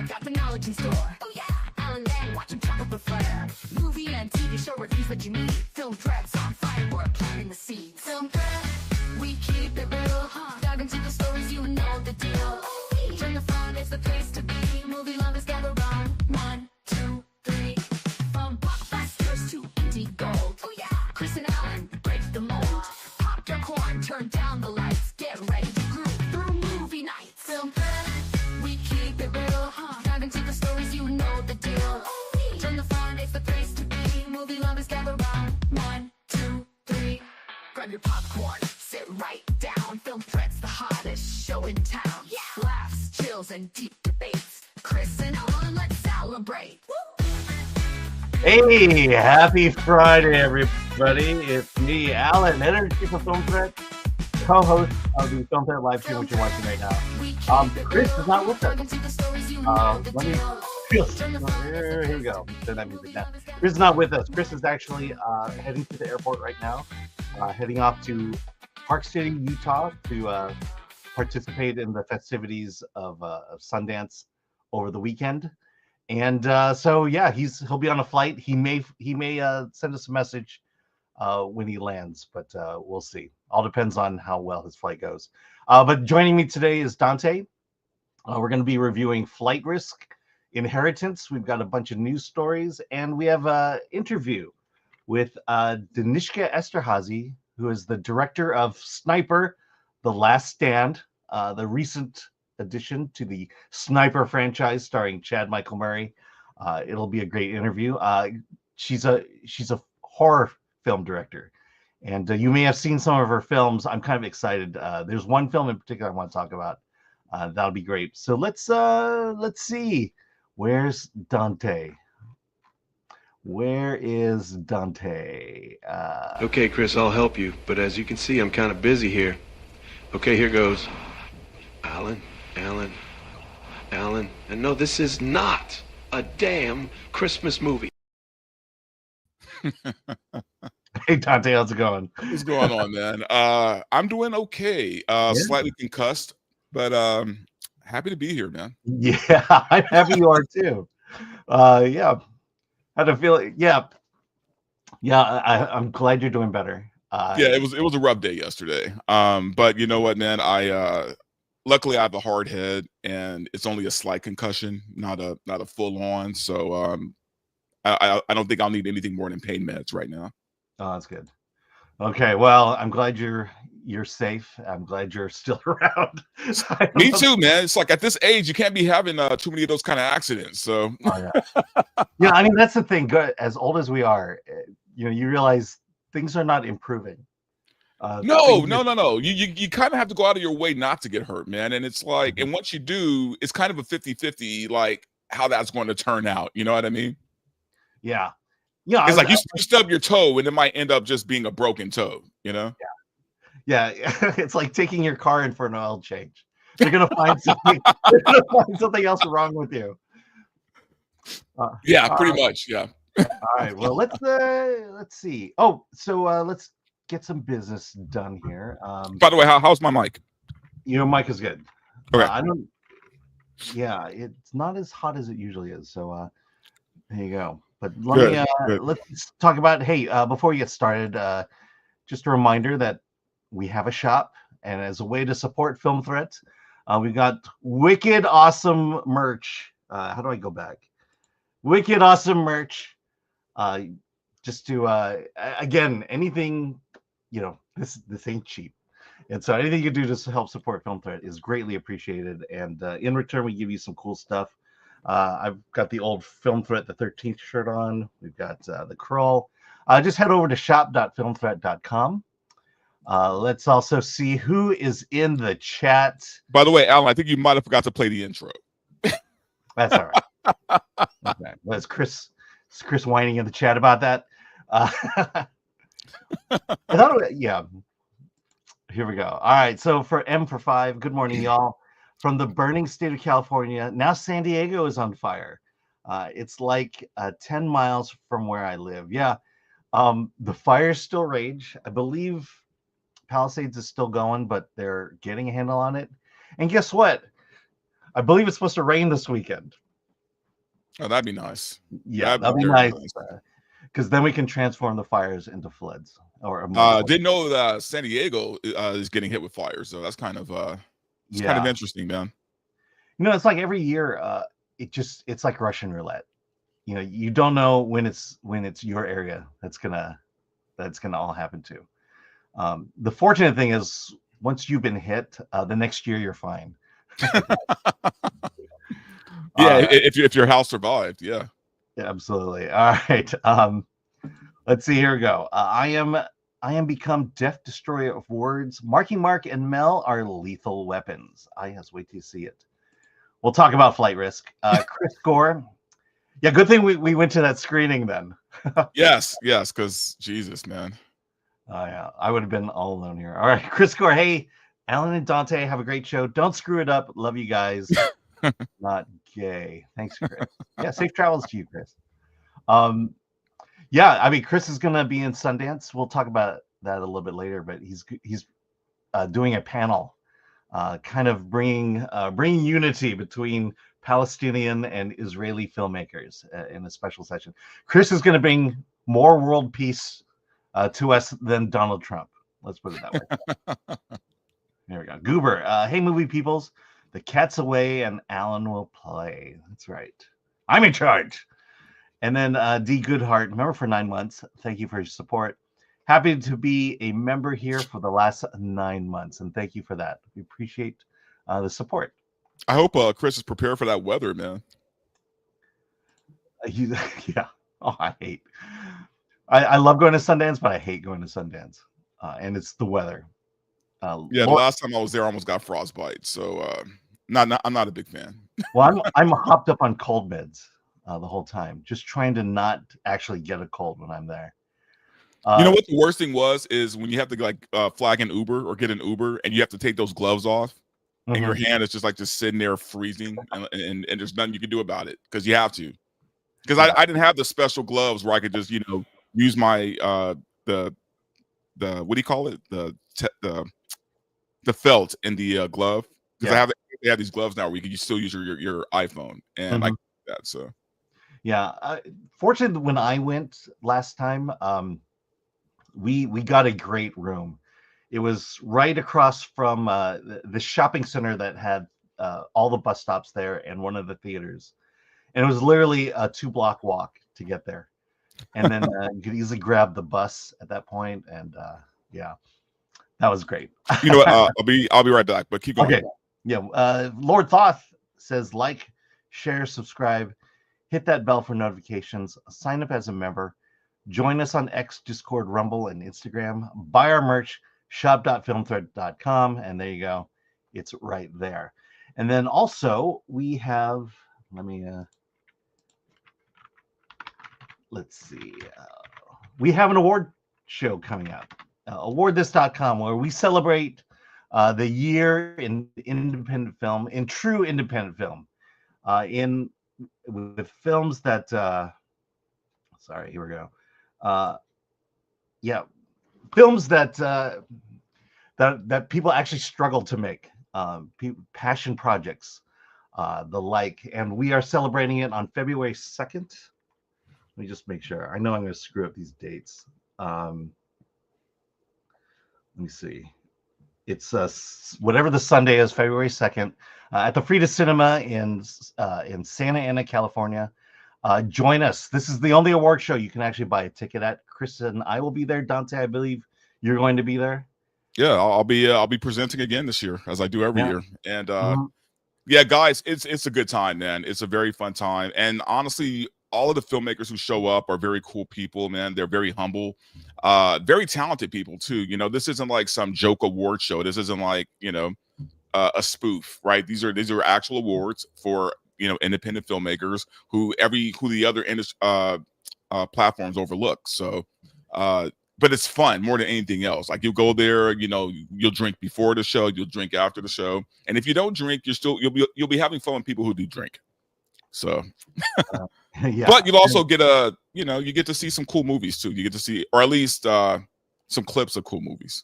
got the knowledge in store. Oh yeah, Alan Lang watching top of a flare. Movie and TV show reviews what you need. Film threats on firework, planting the seeds. Film threat, we keep it real. Dive into the stories, you know the deal. Turn the phone, it's the place to be. Movie lovers gather round. 1, 2, 3. From blockbusters to indie gold. Oh yeah, Chris and Alan break the mold. Pop your corn, turn down the lights. Get ready to groove through movie nights. Film threat, we keep it real. Dive into the stories, you know the deal. Turn the phone, it's the place to be. Movie lovers gather round. 1, 2, 3. Grab your popcorn, sit right down. Film threat's the hottest show in town. Yeah. Laughs, chills, and deep debates. Chris and Alan, let's celebrate. Woo! Hey, happy Friday, everybody. It's me, Alan, editor for Film Threat, co-host of the Film Threat live stream, which you're watching right now. Chris is not with us. Let me here we go. Turn that music down. Chris is not with us. Chris is actually heading to the airport right now, heading off to Park City, Utah, to participate in the festivities of Sundance over the weekend. And so yeah, he'll be on a flight. He may send us a message when he lands, but we'll see. All depends on how well his flight goes. But joining me today is Dante. We're going to be reviewing Flight Risk, Inheritance. We've got a bunch of news stories, and we have an interview with Danishka Esterhazy, who is the director of Sniper: The Last Stand, the recent addition to the Sniper franchise starring Chad Michael Murray. It'll be a great interview. She's a horror film director, and you may have seen some of her films. I'm kind of excited. There's one film in particular I want to talk about. That'll be great. So let's see. Where's Dante? Where is Dante? Okay, Chris, I'll help you, but as you can see, I'm kind of busy here. Okay, here goes. Alan, and no, this is not a damn Christmas movie. Hey, Dante, how's it going? What's going on, man? I'm doing okay. Slightly concussed, but happy to be here, man. Yeah, I'm happy you are too. Yeah, had to feel it. Yeah. I'm glad you're doing better. Yeah, it was a rough day yesterday. But you know what, man? Luckily I have a hard head, and it's only a slight concussion, not a full on. So I don't think I'll need anything more than pain meds right now. Oh, that's good. Okay, well, I'm glad you're safe. I'm glad you're still around. Me too, man. It's like at this age, you can't be having too many of those kind of accidents. So yeah, I mean that's the thing. As old as we are, you realize things are not improving. No. You kind of have to go out of your way not to get hurt, man. And it's like, and once you do, it's kind of a 50-50, like how that's going to turn out. You know what I mean? Yeah. It's like you stub your toe and it might end up just being a broken toe, you know? Yeah. It's like taking your car in for an oil change. They're gonna find something. They're gonna find something else wrong with you. Yeah, pretty much. Yeah. All right. Well, let's see. Oh, so let's get some business done here. By the way, how's my mic? Your mic is good. Okay. Yeah, it's not as hot as it usually is. So there you go. But let's talk about. Hey, before we get started, just a reminder that we have a shop, and as a way to support Film Threat, we've got wicked awesome merch. How do I go back? Wicked awesome merch. Just to again, anything, this ain't cheap, and so anything you do to help support Film Threat is greatly appreciated. And in return, we give you some cool stuff. I've got the old Film Threat the 13th shirt on. We've got the Krull. Just head over to shop.filmthreat.com. Let's also see who is in the chat. By the way, Alan, I think you might have forgot to play the intro. That's all right. Okay. Well, it's Chris whining in the chat about that. Yeah. Here we go. All right. So for M for 5, good morning, y'all. From the burning state of California, now San Diego is on fire. It's like 10 miles from where I live. Yeah. The fires still rage. I believe Palisades is still going, but they're getting a handle on it. And guess what? I believe it's supposed to rain this weekend. Oh, that'd be nice. Yeah, that'd be very nice. Because then we can transform the fires into floods. Didn't know that San Diego is getting hit with fires, so that's kind of it's kind of interesting, man. You know, it's like every year, it's like Russian roulette. You know, you don't know when it's your area that's gonna all happen to. The fortunate thing is, once you've been hit, the next year you're fine. Yeah, if your house survived, yeah. Absolutely. All right. Let's see. Here we go. I am become Death Destroyer of Words. Marking Mark and Mel are lethal weapons. I just wait till you see it. We'll talk about flight risk. Chris Gore. Yeah, good thing we went to that screening then. yes, because Jesus, man. Yeah, I would have been all alone here. All right, Chris Gore. Hey, Alan and Dante, have a great show. Don't screw it up. Love you guys. Not gay. Thanks, Chris. Yeah, safe travels to you, Chris. Yeah, I mean, Chris is gonna be in Sundance. We'll talk about that a little bit later, but he's doing a panel, kind of bringing unity between Palestinian and Israeli filmmakers in a special session. Chris is going to bring more world peace to us than Donald Trump. Let's put it that way. There we go. Goober. Hey, movie peoples. The cat's away and Alan will play. That's right. I'm in charge. And then D. Goodhart, member for 9 months. Thank you for your support. Happy to be a member here for the last 9 months. And thank you for that. We appreciate the support. I hope Chris is prepared for that weather, man. Yeah. Oh, I love going to Sundance, but I hate going to Sundance. And it's the weather. Yeah, the last time I was there, I almost got frostbite. So I'm not a big fan. Well, I'm hopped up on cold meds the whole time, just trying to not actually get a cold when I'm there. You know what the worst thing is when you have to flag an Uber or get an Uber and you have to take those gloves off. And your hand is just sitting there freezing, and there's nothing you can do about it because you have to. Because I didn't have the special gloves where I could just use my the what do you call it, the felt in the glove, because they have these gloves now where you can still use your iPhone and I can do that. So yeah, fortunately when I went last time, we got a great room. It was right across from the shopping center that had all the bus stops there and one of the theaters. And it was literally a 2-block walk to get there. And then you could easily grab the bus at that point. And yeah, that was great. You know what? I'll be right back, but keep going. Okay. Yeah. Lord Thoth says, like, share, subscribe, hit that bell for notifications, sign up as a member, join us on X, Discord, Rumble, and Instagram, buy our merch, shop.filmthread.com, and there you go. It's right there. And then also we have, let's see. We have an award show coming up, awardthis.com, where we celebrate the year in independent film, in true independent film, with films that, sorry, here we go. Yeah. Films that that people actually struggle to make, passion projects, the like, and we are celebrating it on February 2nd. Let me just make sure. I know I'm going to screw up these dates. Let me see. It's whatever the Sunday is, February 2nd, at the Frida Cinema in Santa Ana, California. Join us. This is the only award show you can actually buy a ticket at. Chris and I will be there. Dante, I believe you're going to be there. Yeah, I'll be presenting again this year, as I do every year. And yeah, guys, it's a good time, man. It's a very fun time. And honestly, all of the filmmakers who show up are very cool people, man. They're very humble, very talented people too. This isn't like some joke award show. This isn't like, a spoof, right? These are actual awards for, independent filmmakers who the other platforms overlook. So, but it's fun more than anything else. Like, you go there, you'll drink before the show, you'll drink after the show, and if you don't drink, you'll be having fun with people who do drink. So, yeah. But you'll also get you get to see some cool movies too. You get to see, or at least some clips of cool movies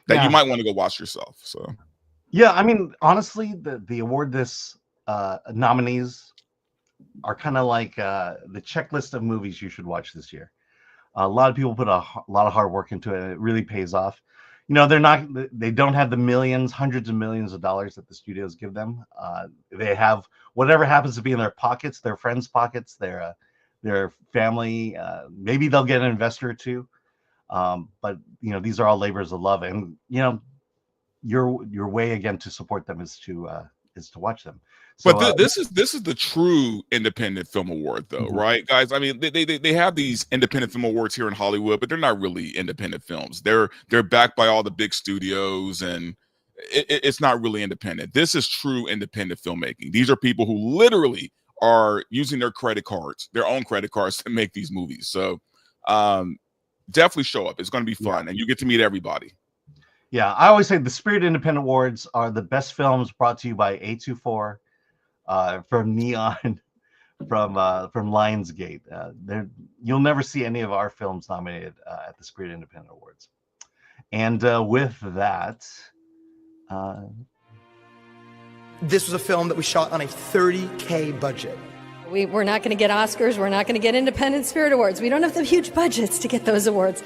that you might want to go watch yourself. So, yeah, I mean, honestly, the award this nominees are kind of like the checklist of movies you should watch this year. A lot of people put a lot of hard work into it, and it really pays off. You know, they don't have the millions, hundreds of millions of dollars that the studios give them. They have whatever happens to be in their pockets, their friends' pockets, their family. Maybe they'll get an investor or two. But you know, these are all labors of love, and you know, your way again to support them is to watch them. So, but this is the true independent film award, though, right, guys? I mean, they have these independent film awards here in Hollywood, but they're not really independent films. They're backed by all the big studios, and it's not really independent. This is true independent filmmaking. These are people who literally are using their own credit cards to make these movies. So definitely show up. It's going to be fun, and you get to meet everybody. Yeah, I always say the Spirit Independent Awards are the best films brought to you by A24, from Neon, from Lionsgate. You'll never see any of our films nominated at the Spirit Independent Awards. And with that, this was a film that we shot on a $30K budget. We're not going to get Oscars. We're not going to get Independent Spirit Awards. We don't have the huge budgets to get those awards.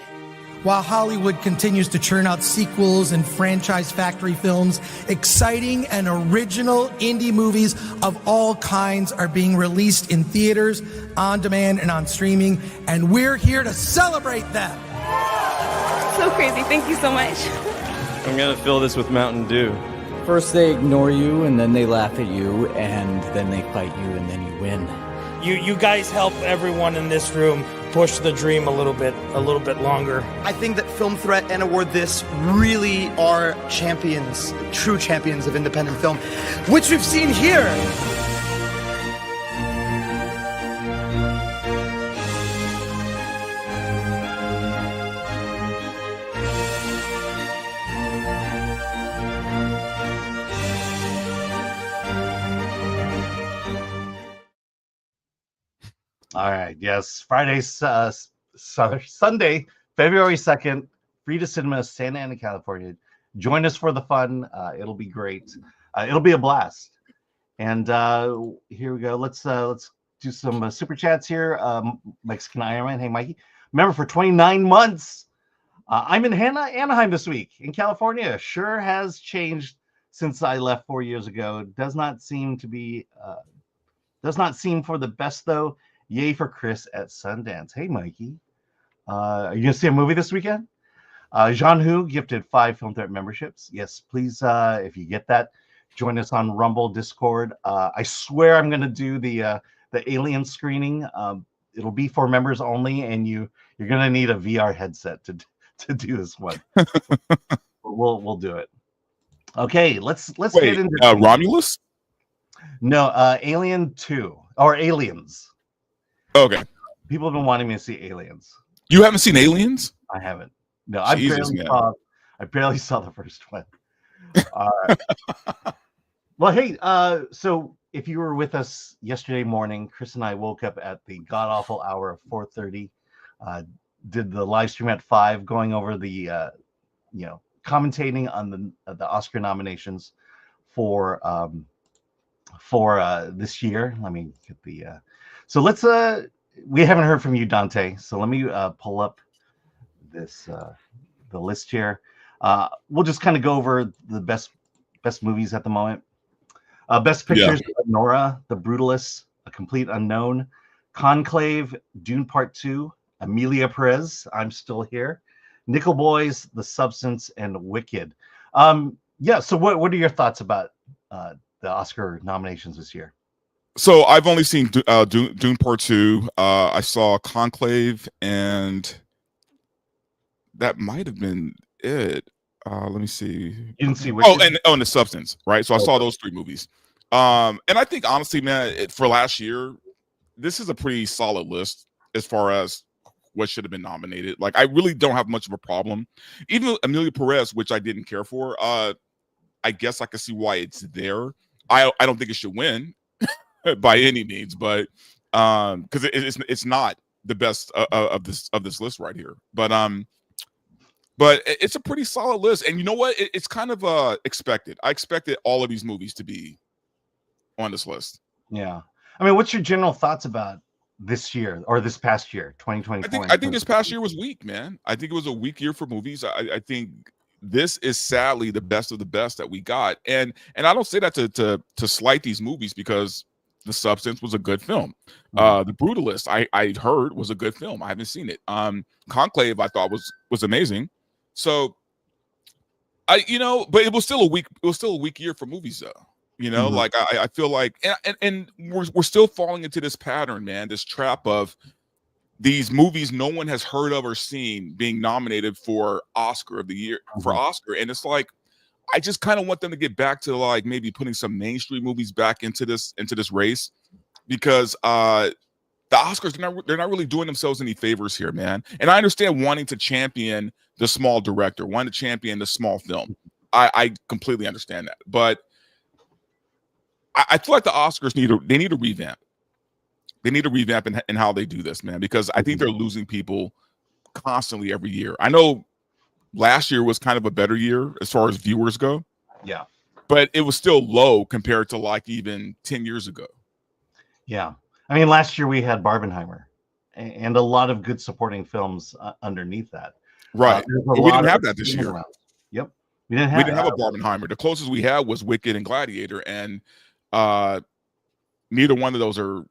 While Hollywood continues to churn out sequels and franchise factory films, exciting and original indie movies of all kinds are being released in theaters, on demand, and on streaming, and we're here to celebrate them. So crazy. Thank you so much. I'm gonna fill this with Mountain Dew. First they ignore you, and then they laugh at you, and then they fight you, and then you win. You guys help everyone in this room push the dream a little bit longer. I think that Film Threat and Award This really are champions, true champions of independent film, which we've seen here. all right, yes, Sunday, February 2nd, Frida Cinema, Santa Ana, California. Join us for the fun. It'll be great. It'll be a blast. And here we go. Let's do some super chats here. Mexican Iron Man. Hey, Mikey. Remember, for 29 months, I'm in Anaheim this week in California. Sure has changed since I left 4 years ago. Does not seem for the best, though. Yay for Chris at Sundance. Hey, Mikey. Are you going to see a movie this weekend? Jean Hu gifted 5 Film Threat memberships. Yes, please, if you get that, join us on Rumble, Discord. I swear I'm going to do the Alien screening. It'll be for members only, and you're going to need a VR headset to do this one. we'll do it. Okay, let's Wait, get into Romulus. No, Alien 2 or Aliens. Okay. People have been wanting me to see Aliens. You haven't seen Aliens? I haven't. No, Jesus, I barely saw the first one. Well, hey, so if you were with us yesterday morning, Chris and I woke up at the god-awful hour of 4:30, did the live stream at 5, going over the, commentating on the Oscar nominations for this year. Let me get the... So let's... we haven't heard from you, Dante, so let me pull up this the list here. We'll just kind of go over the best movies at the moment. Best pictures: Nora, The Brutalists, A Complete Unknown, Conclave, Dune Part 2, Emilia Perez, I'm Still Here, Nickel Boys, The Substance, and Wicked. So what are your thoughts about the Oscar nominations this year? So I've only seen Dune Part 2. I saw Conclave, and that might have been it. Let me see. You didn't see Wicked? And The Substance, right? So I saw those 3 movies. And I think, honestly, man, for last year, this is a pretty solid list as far as what should have been nominated. Like, I really don't have much of a problem. Even Emilia Perez, which I didn't care for, I guess I can see why it's there. I don't think it should win by any means, but because it's not the best of this list right here. But it's a pretty solid list, and you know what? It's kind of expected. I expected all of these movies to be on this list. Yeah, I mean, what's your general thoughts about this year or this past year, 2024? I think this past year was weak, man. I think it was a weak year for movies. I think this is sadly the best of the best that we got, and I don't say that to slight these movies because The Substance was a good film. The Brutalist I heard was a good film. I haven't seen it. Conclave I thought was amazing. So but it was still a weak year for movies though. Like I feel like and we're still falling into this pattern, man, this trap of these movies no one has heard of or seen being nominated for Oscar of the year for Oscar. And it's like, I just kind of want them to get back to like maybe putting some mainstream movies back into this race, because the Oscars, they're not really doing themselves any favors here, man. And I understand wanting to champion the small director, wanting to champion the small film. I completely understand that. But I feel like the Oscars need to revamp. They need to revamp in how they do this, man, because I think they're losing people constantly every year. I know last year was kind of a better year as far as viewers go. Yeah. But it was still low compared to like even 10 years ago. Yeah. I mean, last year we had Barbenheimer and a lot of good supporting films underneath that. Right. But we didn't have that this year. Yep. We didn't have a Barbenheimer. The closest we had was Wicked and Gladiator, and neither one of those are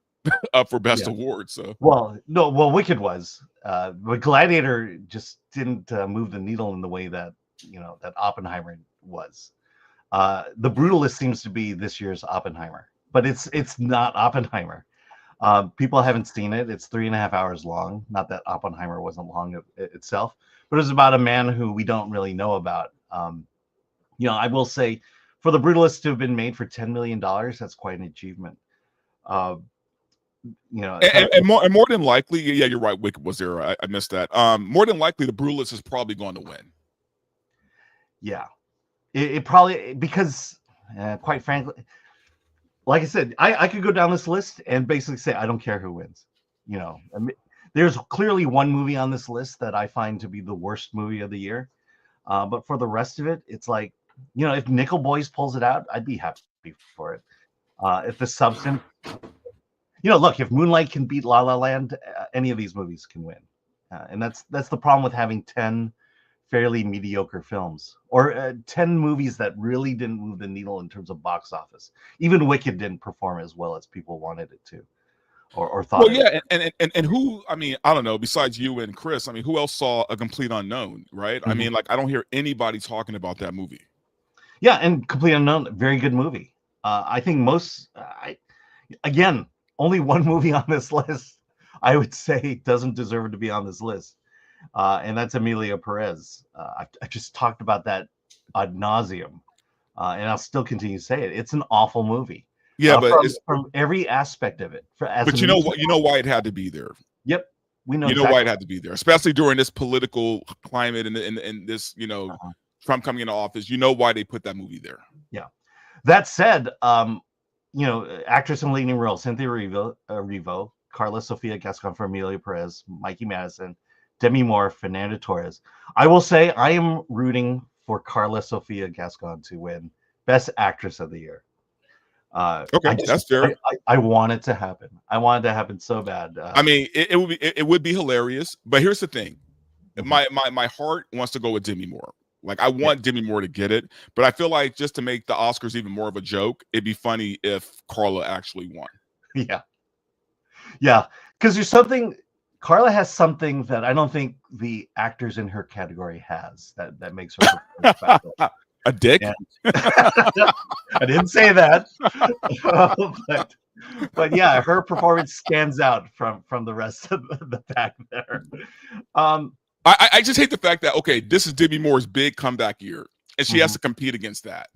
up for best awards. So Wicked was, but Gladiator just didn't move the needle in the way that that Oppenheimer was. The Brutalist seems to be this year's Oppenheimer, but it's not Oppenheimer. People haven't seen it. It's 3.5 hours long. Not that Oppenheimer wasn't long itself, but it's about a man who we don't really know about. I will say, for The Brutalist to have been made for $10 million, that's quite an achievement. And more than likely, yeah, you're right. Wicked was there. I missed that. More than likely, The Brutalist is probably going to win. Yeah, it probably, because quite frankly, like I said, I could go down this list and basically say I don't care who wins. There's clearly one movie on this list that I find to be the worst movie of the year, but for the rest of it, it's like, if Nickel Boys pulls it out, I'd be happy for it. If The Substance. Look, if Moonlight can beat La La Land, any of these movies can win. And that's the problem with having 10 fairly mediocre films, or 10 movies that really didn't move the needle in terms of box office. Even Wicked didn't perform as well as people wanted it to, or thought. Well, yeah, and who, I mean, I don't know, besides you and Chris, I mean, who else saw A Complete Unknown, right? I mean, like, I don't hear anybody talking about that movie. Yeah, and Complete Unknown, very good movie. I think again, only one movie on this list, I would say, doesn't deserve to be on this list, and that's Emilia Perez. I just talked about that ad nauseum, and I'll still continue to say it. It's an awful movie. Yeah, but from every aspect of it. But you know why it had to be there. Yep, we know. You know why it had to be there, especially during this political climate and this, Trump coming into office. You know why they put that movie there. Yeah. That said, actress in leading role, Cynthia Erivo, Carla Sofia Gascon for Emilia Perez, Mikey Madison, Demi Moore, Fernanda Torres. I will say I am rooting for Carla Sofia Gascon to win Best Actress of the Year. Okay, that's fair. I want it to happen. I want it to happen so bad. I mean, it would be hilarious. But here's the thing: my heart wants to go with Demi Moore. Like, I want Demi Moore to get it, but I feel like just to make the Oscars even more of a joke, it'd be funny if Carla actually won. Yeah, because Carla has something that I don't think the actors in her category has that makes her special. A dick? I didn't say that, but yeah, her performance stands out from the rest of the pack there. I just hate the fact that, okay, this is Demi Moore's big comeback year, and she has to compete against that,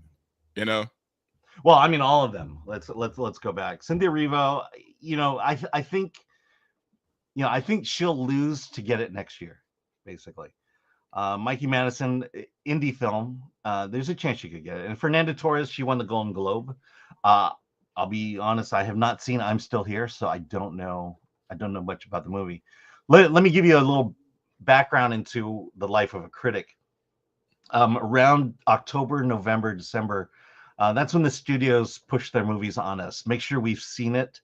Well, I mean, all of them. Let's go back. Cynthia Erivo, I think she'll lose to get it next year, basically. Mikey Madison, indie film. There's a chance she could get it. And Fernanda Torres, she won the Golden Globe. I'll be honest, I have not seen I'm Still Here, so I don't know much about the movie. Let me give you a little background into the life of a critic. Around October, November, December, that's when the studios push their movies on us. Make sure we've seen it.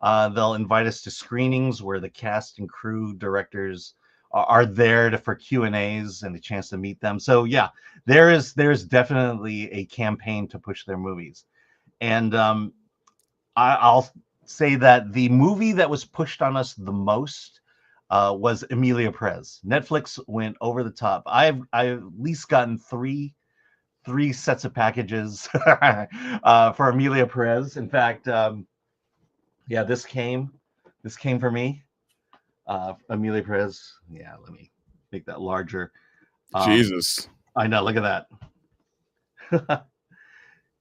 They'll invite us to screenings where the cast and crew directors are there for Q&As and a chance to meet them. So yeah, there's definitely a campaign to push their movies. And I'll say that the movie that was pushed on us the most was Emilia Perez. Netflix went over the top. I've at least gotten three sets of packages for Emilia Perez. In fact, yeah, this came for me. Emilia Perez. Yeah, let me make that larger. Jesus. I know. Look at that.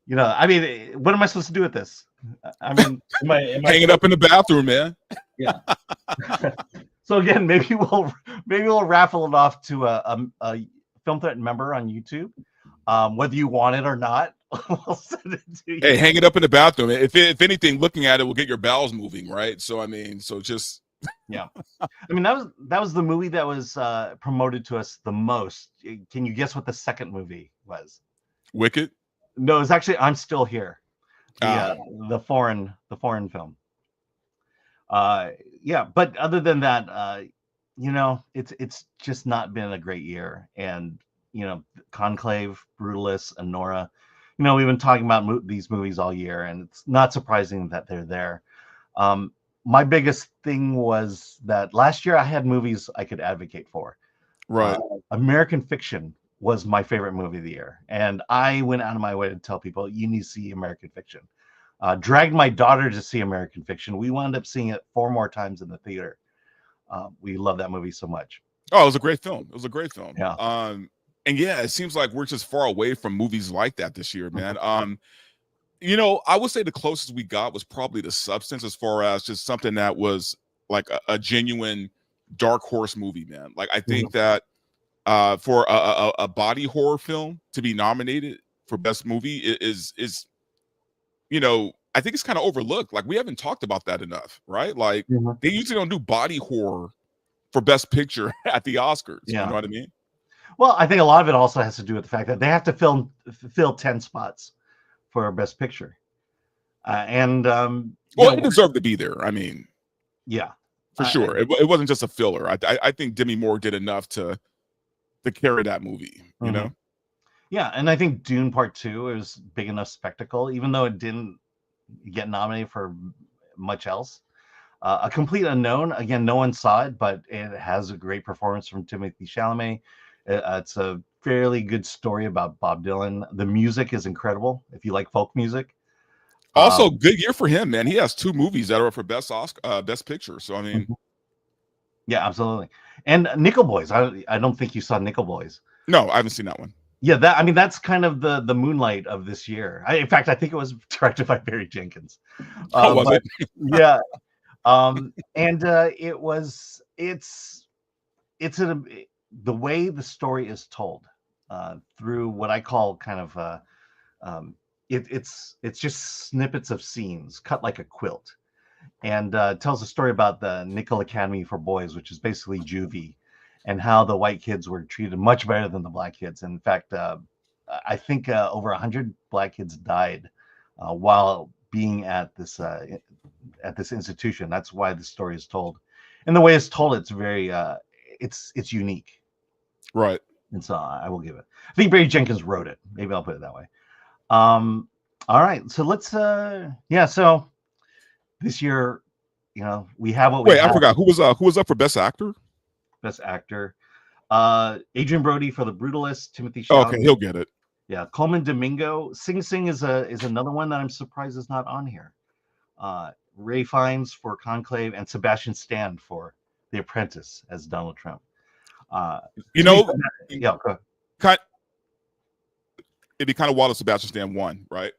You know, I mean, what am I supposed to do with this? I mean, am I hang it up in the bathroom, man? Yeah. So again, maybe we'll raffle it off to a Film Threat member on YouTube. Whether you want it or not, we'll send it to you. Hey, hang it up in the bathroom. If anything, looking at it will get your bowels moving, right? So I mean, so just yeah. I mean, that was the movie that was promoted to us the most. Can you guess what the second movie was? Wicked? No, it's actually I'm Still Here. The foreign film. Yeah, but other than that, you know, it's just not been a great year. And you know, Conclave, Brutalist, and Nora. You know, we've been talking about these movies all year, and it's not surprising that they're there. My biggest thing was that last year I had movies I could advocate for. Right. American Fiction was my favorite movie of the year, and I went out of my way to tell people you need to see American Fiction. Dragged my daughter to see American Fiction. We wound up seeing it 4 more times in the theater. We love that movie so much. Oh, it was a great film. It was a great film. Yeah. And yeah, it seems like we're just far away from movies like that this year, man. You know, I would say the closest we got was probably The Substance, as far as just something that was like a genuine dark horse movie, man. Like I think that for a body horror film to be nominated for best movie is you know, I think it's kind of overlooked. Like we haven't talked about that enough, right? Like they usually don't do body horror for best picture at the Oscars. Yeah. You know what I mean? Well, I think a lot of it also has to do with the fact that they have to fill 10 spots for best picture. Well, it deserved to be there. I mean, yeah, for sure. It wasn't just a filler. I think Demi Moore did enough to carry that movie, you know? Yeah, and I think Dune Part 2 is big enough spectacle, even though it didn't get nominated for much else. A Complete Unknown, again, no one saw it, but it has a great performance from Timothée Chalamet. It's a fairly good story about Bob Dylan. The music is incredible if you like folk music. Also, good year for him, man. He has 2 movies that are for best picture. So I mean, yeah, absolutely. And Nickel Boys. I don't think you saw Nickel Boys. No, I haven't seen that one. Yeah, that's kind of the moonlight of this year. In fact, I think it was directed by Barry Jenkins. Was it? Yeah. The way the story is told through what I call kind of it's just snippets of scenes cut like a quilt, and tells a story about the Nickel Academy for Boys, which is basically juvie, and how the white kids were treated much better than the black kids. In fact, I think over 100 black kids died while being at this institution. That's why the story is told, and the way it's told, it's very it's unique, right? And so I will give it. I think Barry Jenkins wrote it. Maybe I'll put it that way. All right, so let's so this year, you know, we have what we I forgot who was up for best actor. Best actor, Adrian Brody for The Brutalist, Timothée Chalamet. Okay, he'll get it. Yeah, Coleman Domingo. Sing Sing is another one that I'm surprised is not on here. Ray Fiennes for Conclave, and Sebastian Stan for The Apprentice as Donald Trump. You know, yeah, go ahead. It'd be kind of wild if Sebastian Stan won, right?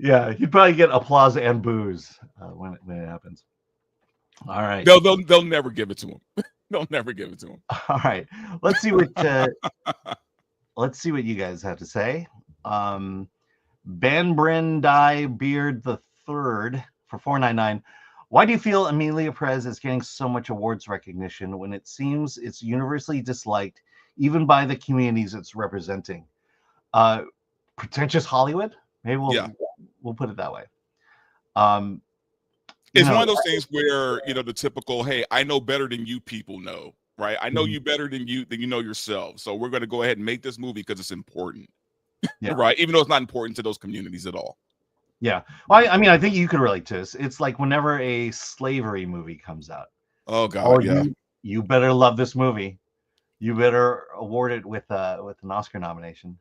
Yeah, he'd probably get applause and boos when it happens. All right. They'll never give it to him. They'll never give it to him. All right. Let's see what you guys have to say. Banbrendai Beard the Third for $4.99. Why do you feel Emilia Perez is getting so much awards recognition when it seems it's universally disliked, even by the communities it's representing? Pretentious Hollywood? Maybe we'll put it that way. It's one of those things where, the typical, hey, I know better than you people know, right? I know you better than you know yourself. So we're going to go ahead and make this movie because it's important, right? Even though it's not important to those communities at all. Yeah. Well, I mean, I think you could relate to this. It's like whenever a slavery movie comes out. Oh God, yeah. You better love this movie. You better award it with an Oscar nomination.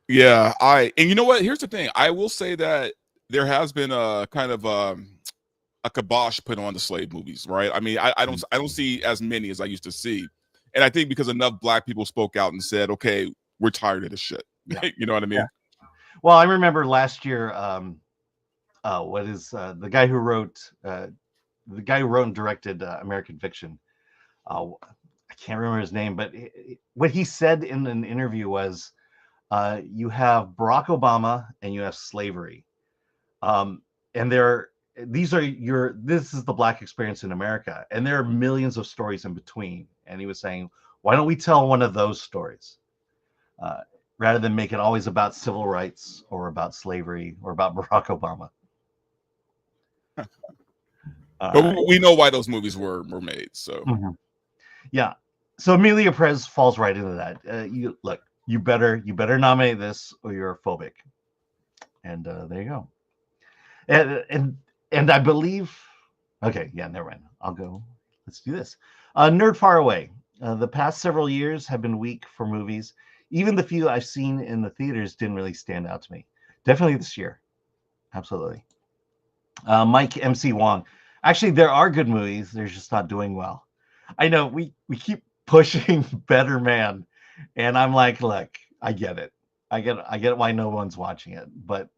Yeah, and you know what? Here's the thing. I will say that there has been a kind of a kibosh put on the slave movies, right? I mean, I don't see as many as I used to see, and I think because enough Black people spoke out and said, "Okay, we're tired of this shit." Yeah. You know what I mean? Yeah. Well, I remember last year. What is the guy who wrote and directed American Fiction? I can't remember his name, but what he said in an interview was, you have Barack Obama and you have slavery, and this is the Black experience in America, and there are millions of stories in between. And he was saying, why don't we tell one of those stories rather than make it always about civil rights or about slavery or about Barack Obama? But we know why those movies were made. So yeah, so Amelia Perez falls right into that. You better nominate this or you're phobic, and there you go. And I believe, okay, yeah, never mind. I'll go. Let's do this. Nerd Far Away. The past several years have been weak for movies. Even the few I've seen in the theaters didn't really stand out to me. Definitely this year, absolutely. Mike MC Wong. Actually, there are good movies. They're just not doing well. I know we keep pushing Better Man, and I'm like, look, I get it. I get why no one's watching it. But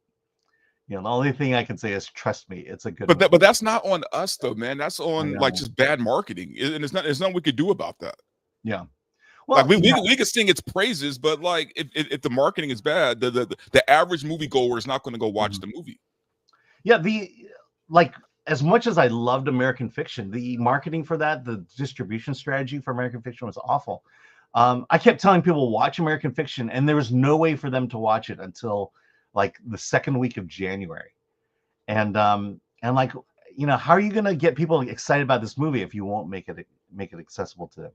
the only thing I can say is trust me, it's a good movie. But that's not on us though, man. That's on like just bad marketing. And there's nothing we could do about that. Yeah. Well, like we could sing its praises, but like if the marketing is bad, the average moviegoer is not going to go watch the movie. Yeah, as much as I loved American Fiction, the marketing for that, the distribution strategy for American Fiction was awful. I kept telling people watch American Fiction, and there was no way for them to watch it until like the second week of January. And like, how are you going to get people excited about this movie if you won't make it accessible to them?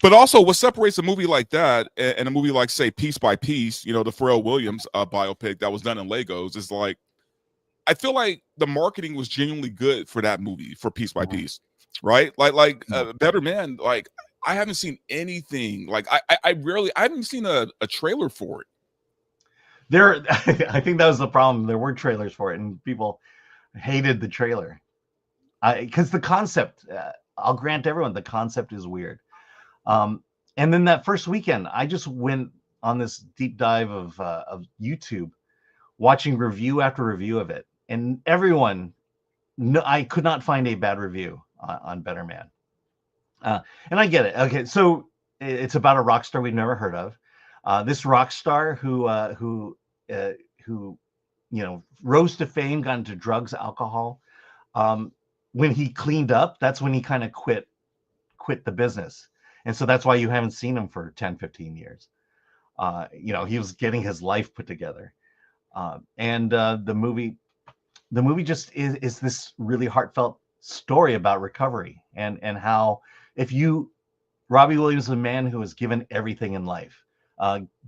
But also, what separates a movie like that and a movie like, say, Piece by Piece, the Pharrell Williams biopic that was done in Legos, is like, I feel like the marketing was genuinely good for that movie, for Piece by Piece, right? Like Better Man, like I haven't seen anything. Like I haven't seen a trailer for it. I think that was the problem. There weren't trailers for it, and people hated the trailer. Because the concept, I'll grant everyone, the concept is weird. And then that first weekend, I just went on this deep dive of YouTube, watching review after review of it. And everyone, I could not find a bad review on Better Man. And I get it. Okay, so it's about a rock star we've never heard of. This rock star who rose to fame, got into drugs, alcohol. When he cleaned up, that's when he kind of quit the business. And so that's why you haven't seen him for 10, 15 years. He was getting his life put together. And the movie just is this really heartfelt story about recovery and how Robbie Williams is a man who has given everything in life,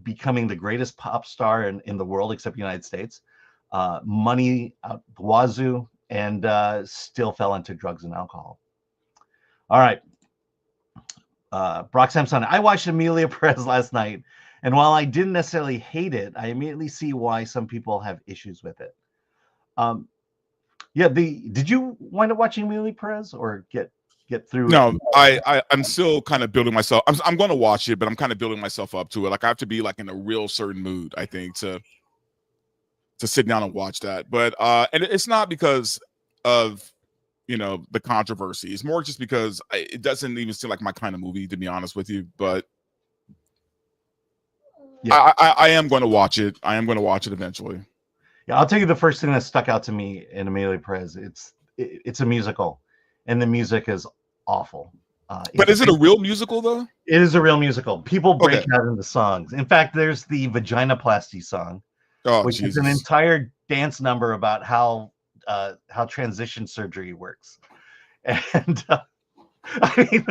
becoming the greatest pop star in the world except the United States, money out the wazoo, and still fell into drugs and alcohol. All right. Brock Samson. I watched Amelia Perez last night, and while I didn't necessarily hate it, I immediately see why some people have issues with it. Did you wind up watching Amelia Perez or get through? No, I'm still kind of building myself. I'm going to watch it, but I'm kind of building myself up to it. Like I have to be like in a real certain mood, I think, to sit down and watch that. But and it's not because of the controversy. It's more just because it doesn't even seem like my kind of movie, to be honest with you. But yeah, I am going to watch it. I am going to watch it eventually. Yeah, I'll tell you the first thing that stuck out to me in Amelia Perez. It's a musical, and the music is awful. But is it a real musical though? It is a real musical. People break out into songs. In fact, there's the Vaginoplasty song, which is an entire dance number about how how transition surgery works, and I mean,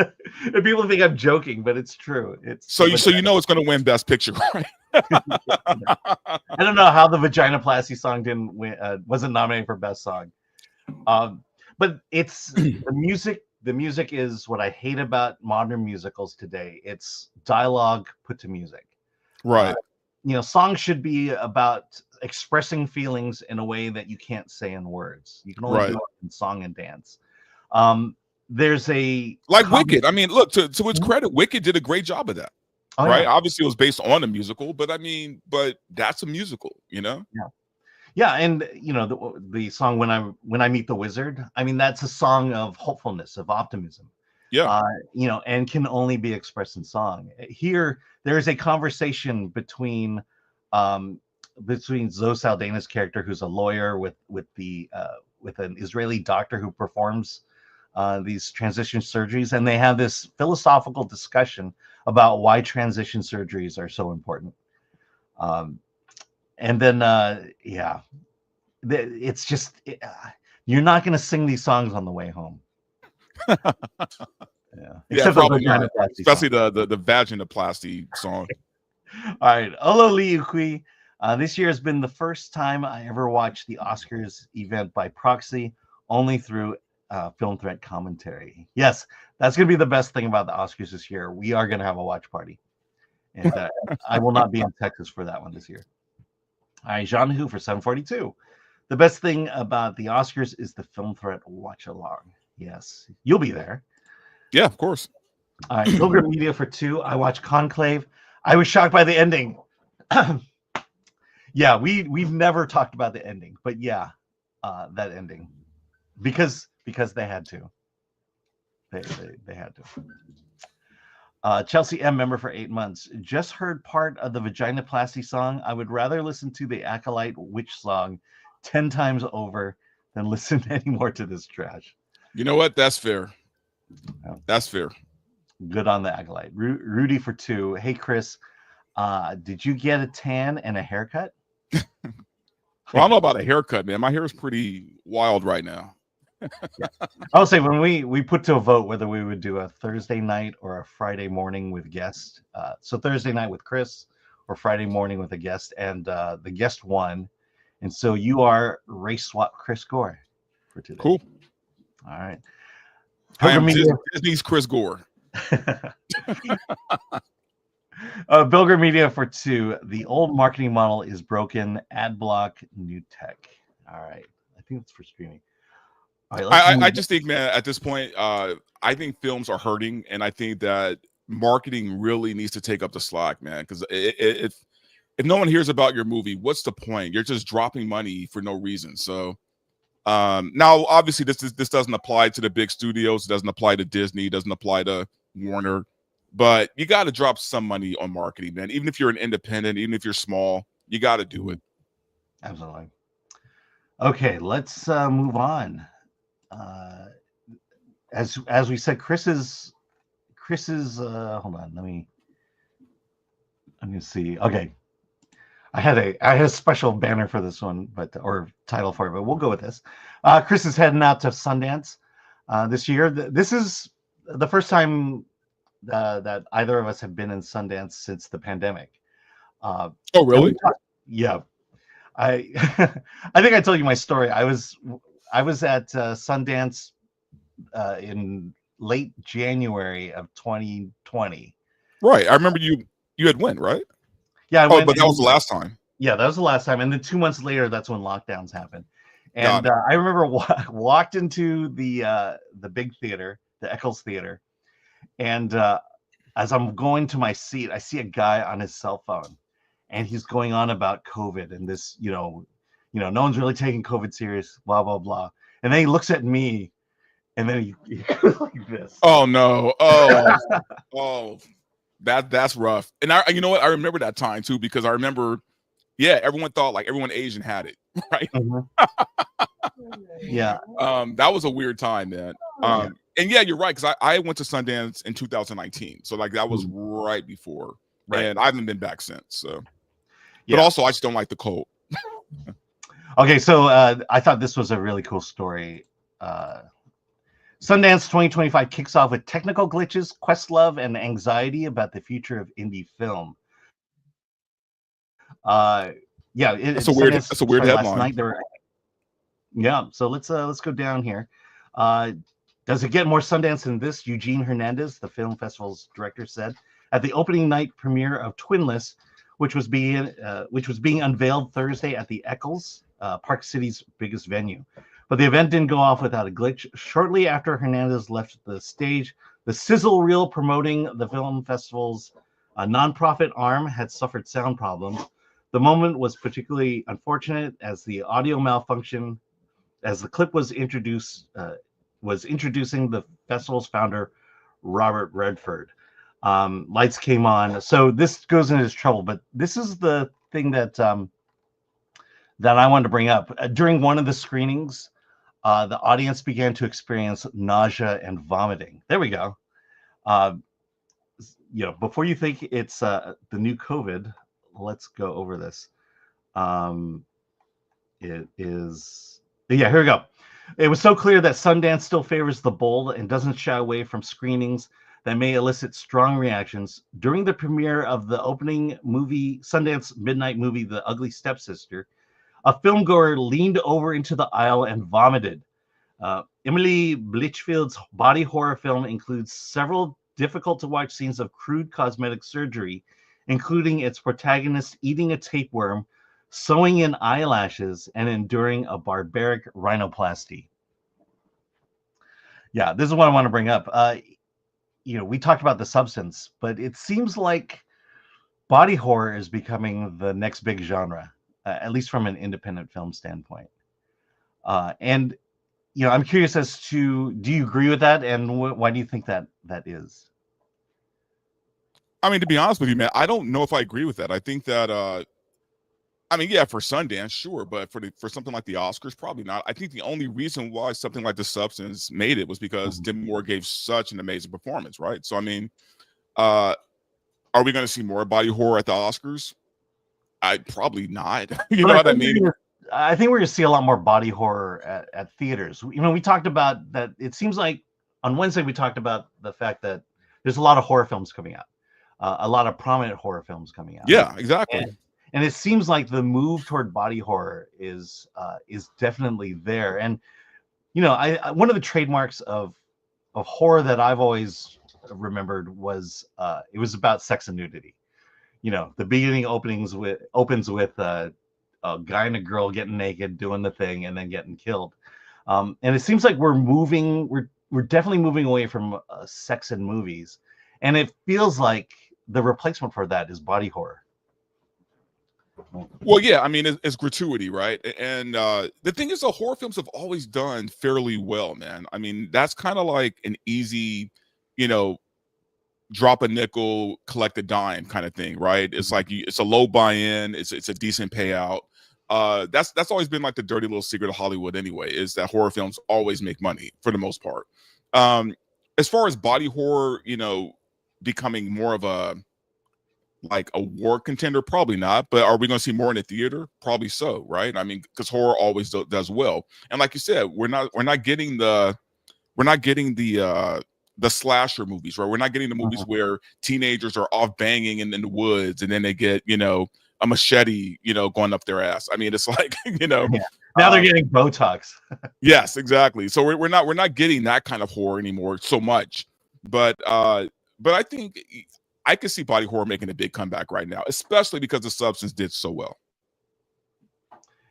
and people think I'm joking, but it's true. It's so you know it's going to win Best Picture, right? I don't know how the Vaginoplasty song didn't win, wasn't nominated for Best Song, but it's the music. The music is what I hate about modern musicals today. It's dialogue put to music. Right. Songs should be about expressing feelings in a way that you can't say in words. You can only do it in song and dance. There's like Wicked. I mean, look, to its credit, Wicked did a great job of that. Oh, right? Yeah. Obviously, it was based on a musical, but I mean, that's a musical, Yeah. Yeah, and the song when I Meet the Wizard. I mean, that's a song of hopefulness, of optimism. Yeah. And can only be expressed in song. Here, there is a conversation between Zoe Saldana's character, who's a lawyer, with an Israeli doctor who performs these transition surgeries, and they have this philosophical discussion about why transition surgeries are so important. And then, it's just you're not going to sing these songs on the way home. Yeah, probably not. Especially the vaginoplasty song. All right, Olo Liukui. This year has been the first time I ever watched the Oscars event by proxy, only through Film Threat commentary. Yes, that's going to be the best thing about the Oscars this year. We are going to have a watch party, and I will not be in Texas for that one this year. All right, Jean Hu for 742. The best thing about the Oscars is the Film Threat watch along. Yes, you'll be there. Yeah, of course. All right, Pilgrim Media for 2. I watched Conclave. I was shocked by the ending. Yeah, we've never talked about the ending, but yeah, that ending, because they had to. They had to. Chelsea M, member for 8 months. Just heard part of the Vaginoplasty song. I would rather listen to the Acolyte Witch song 10 times over than listen anymore to this trash. You know what? That's fair. That's fair. Good on the Acolyte. Rudy for 2. Hey, Chris, did you get a tan and a haircut? Well, I don't know about a haircut, man. My hair is pretty wild right now. Yeah. I'll say when we put to a vote whether we would do a Thursday night or a Friday morning with guests. So Thursday night with Chris or Friday morning with a guest, and the guest won. And so you are race swap Chris Gore for today. Cool. All right. I am Disney's Chris Gore. Bilger Media for 2. The old marketing model is broken. Ad block, new tech. All right. I think it's for streaming. All right, I just think, man, at this point, I think films are hurting, and I think that marketing really needs to take up the slack, man. Because if no one hears about your movie, what's the point? You're just dropping money for no reason. So now, obviously, this doesn't apply to the big studios. It doesn't apply to Disney. It doesn't apply to Warner. But you got to drop some money on marketing, man. Even if you're an independent, even if you're small, you got to do it. Absolutely. Okay, let's move on. As we said, Chris's hold on, I'm gonna see. Okay, I had a special banner for this one, or title for it, but we'll go with this. Chris is heading out to Sundance this year. This is the first time that either of us have been in Sundance since the pandemic. Oh, really? Yeah. I I think I told you my story. I was at Sundance in late January of 2020. Right. I remember you had went, right? Yeah. But that was the last time. Yeah, that was the last time. And then 2 months later, that's when lockdowns happened. And I remember walked into the big theater, the Eccles Theater. And as I'm going to my seat, I see a guy on his cell phone. And he's going on about COVID and this, no one's really taking COVID serious, blah, blah, blah. And then he looks at me and then he goes like this. Oh, no. Oh, that's rough. And you know what? I remember that time, too, because I remember, everyone thought like everyone Asian had it, right? Mm-hmm. Yeah. That was a weird time, man. And yeah, you're right, because I went to Sundance in 2019. So like that was right before. Right. And I haven't been back since. So. But also, I just don't like the cold. Okay, so I thought this was a really cool story. Sundance 2025 kicks off with technical glitches, Questlove, and anxiety about the future of indie film. Yeah, That's a weird started last headline. night. Yeah, so let's go down here. Does it get more Sundance than this? Eugene Hernandez, the film festival's director, said at the opening night premiere of Twinless, which was being unveiled Thursday at the Eccles, Park City's biggest venue. But the event didn't go off without a glitch. Shortly after Hernandez left the stage, the sizzle reel promoting the film festival's nonprofit arm had suffered sound problems. The moment was particularly unfortunate as the audio malfunction, as the clip was introducing the festival's founder, Robert Redford. Lights came on, so this goes into his trouble. But this is the thing that I wanted to bring up. During one of the screenings, the audience began to experience nausea and vomiting. There we go. Before you think it's the new COVID, let's go over this. It is, yeah, here we go. It was so clear that Sundance still favors the bold and doesn't shy away from screenings that may elicit strong reactions. During the premiere of the opening movie, Sundance midnight movie, The Ugly Stepsister, a filmgoer leaned over into the aisle and vomited. Emily Blichfield's body horror film includes several difficult-to-watch scenes of crude cosmetic surgery, including its protagonist eating a tapeworm, sewing in eyelashes, and enduring a barbaric rhinoplasty. Yeah, this is what I want to bring up. We talked about The Substance, but it seems like body horror is becoming the next big genre, at least from an independent film standpoint. And I'm curious as to, do you agree with that, and why do you think that is? I mean, to be honest with you, man, I don't know if I agree with that. I think that, yeah, for Sundance, sure, but for something like the Oscars, probably not. I think the only reason why something like The Substance made it was because Demi Moore gave such an amazing performance, right? So, I mean, are we going to see more body horror at the Oscars? Probably not. You know what I mean? I think we're going to see a lot more body horror at theaters. We talked about that. It seems like on Wednesday we talked about the fact that there's a lot of horror films coming out, a lot of prominent horror films coming out. Yeah, exactly. And it seems like the move toward body horror is definitely there. And one of the trademarks of horror that I've always remembered was it was about sex and nudity. The beginning opens with a guy and a girl getting naked, doing the thing, and then getting killed. And it seems like we're definitely moving away from sex in movies, and it feels like the replacement for that is body horror. Well, yeah, I mean, it's gratuity, right? And the thing is, the horror films have always done fairly well, man. I mean, that's kind of like an easy, drop a nickel, collect a dime kind of thing, right? It's like it's a low buy-in, it's a decent payout. That's always been like the dirty little secret of Hollywood anyway, is that horror films always make money for the most part. As far as body horror, becoming more of a war contender, probably not. But are we going to see more in the theater? Probably so, right? I mean, because horror always does well. And like you said, we're not getting the slasher movies, right? We're not getting the movies where teenagers are off banging in the woods and then they get a machete going up their ass. I mean, it's like Yeah. Now they're getting Botox. Yes, exactly. So we're not getting that kind of horror anymore so much. But I think I could see body horror making a big comeback right now, especially because The Substance did so well.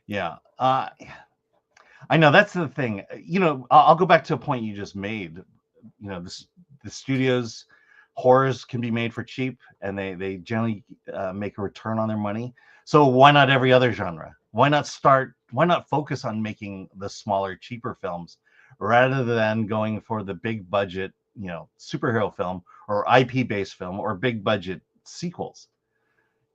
Yeah. I know that's the thing. I'll go back to a point you just made. The studios, horrors can be made for cheap, and they generally make a return on their money. So why not every other genre? Why not focus on making the smaller, cheaper films rather than going for the big budget, superhero film or IP-based film or big budget sequels?